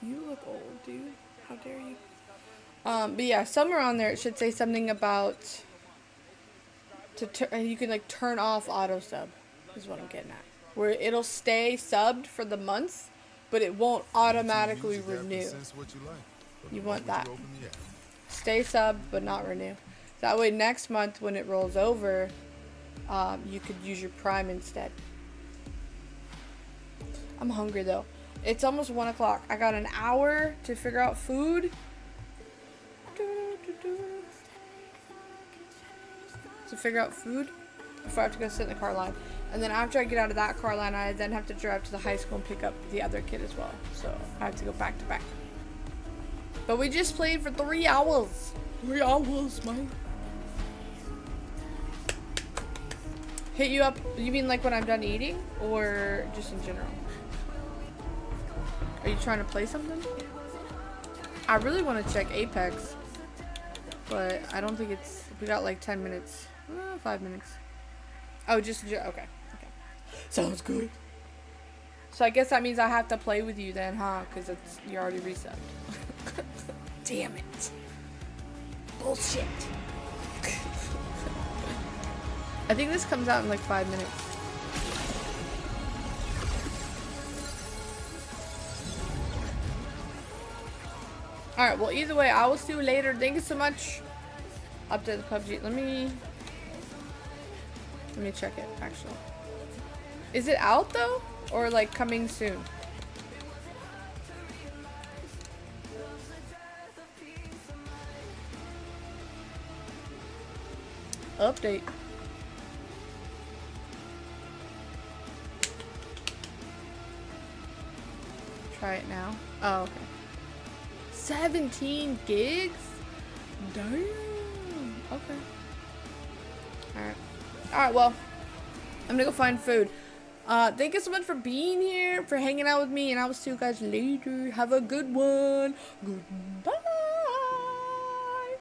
You look old, dude. How dare you? But yeah, somewhere on there it should say something about you can like turn off auto sub is what I'm getting at. Where it'll stay subbed for the month, but it won't automatically renew. You want that. Stay subbed but not renew. That way next month when it rolls over, you could use your Prime instead. I'm hungry though. It's almost 1 o'clock. I got an hour to figure out food. To figure out food before I have to go sit in the car line. And then after I get out of that car line, I then have to drive to the high school and pick up the other kid as well. So I have to go back to back. But we just played for 3 hours. 3 hours, man. Hit you up, you mean like when I'm done eating? Or just in general? Are you trying to play something? I really want to check Apex. But I don't think it's, we got like 10 minutes. 5 minutes. Oh, okay. Okay. Sounds good. So I guess that means I have to play with you then, huh? Because you're already reset. Damn it. Bullshit. I think this comes out in like 5 minutes. Alright, well either way, I will see you later. Thank you so much. Update the PUBG. Let me check it, actually. Is it out though? Or like coming soon? Update. Try it now. Oh, okay. 17 gigs? Damn. Okay. Alright. Alright, well. I'm gonna go find food. Thank you so much for being here, for hanging out with me, and I will see you guys later. Have a good one. Goodbye.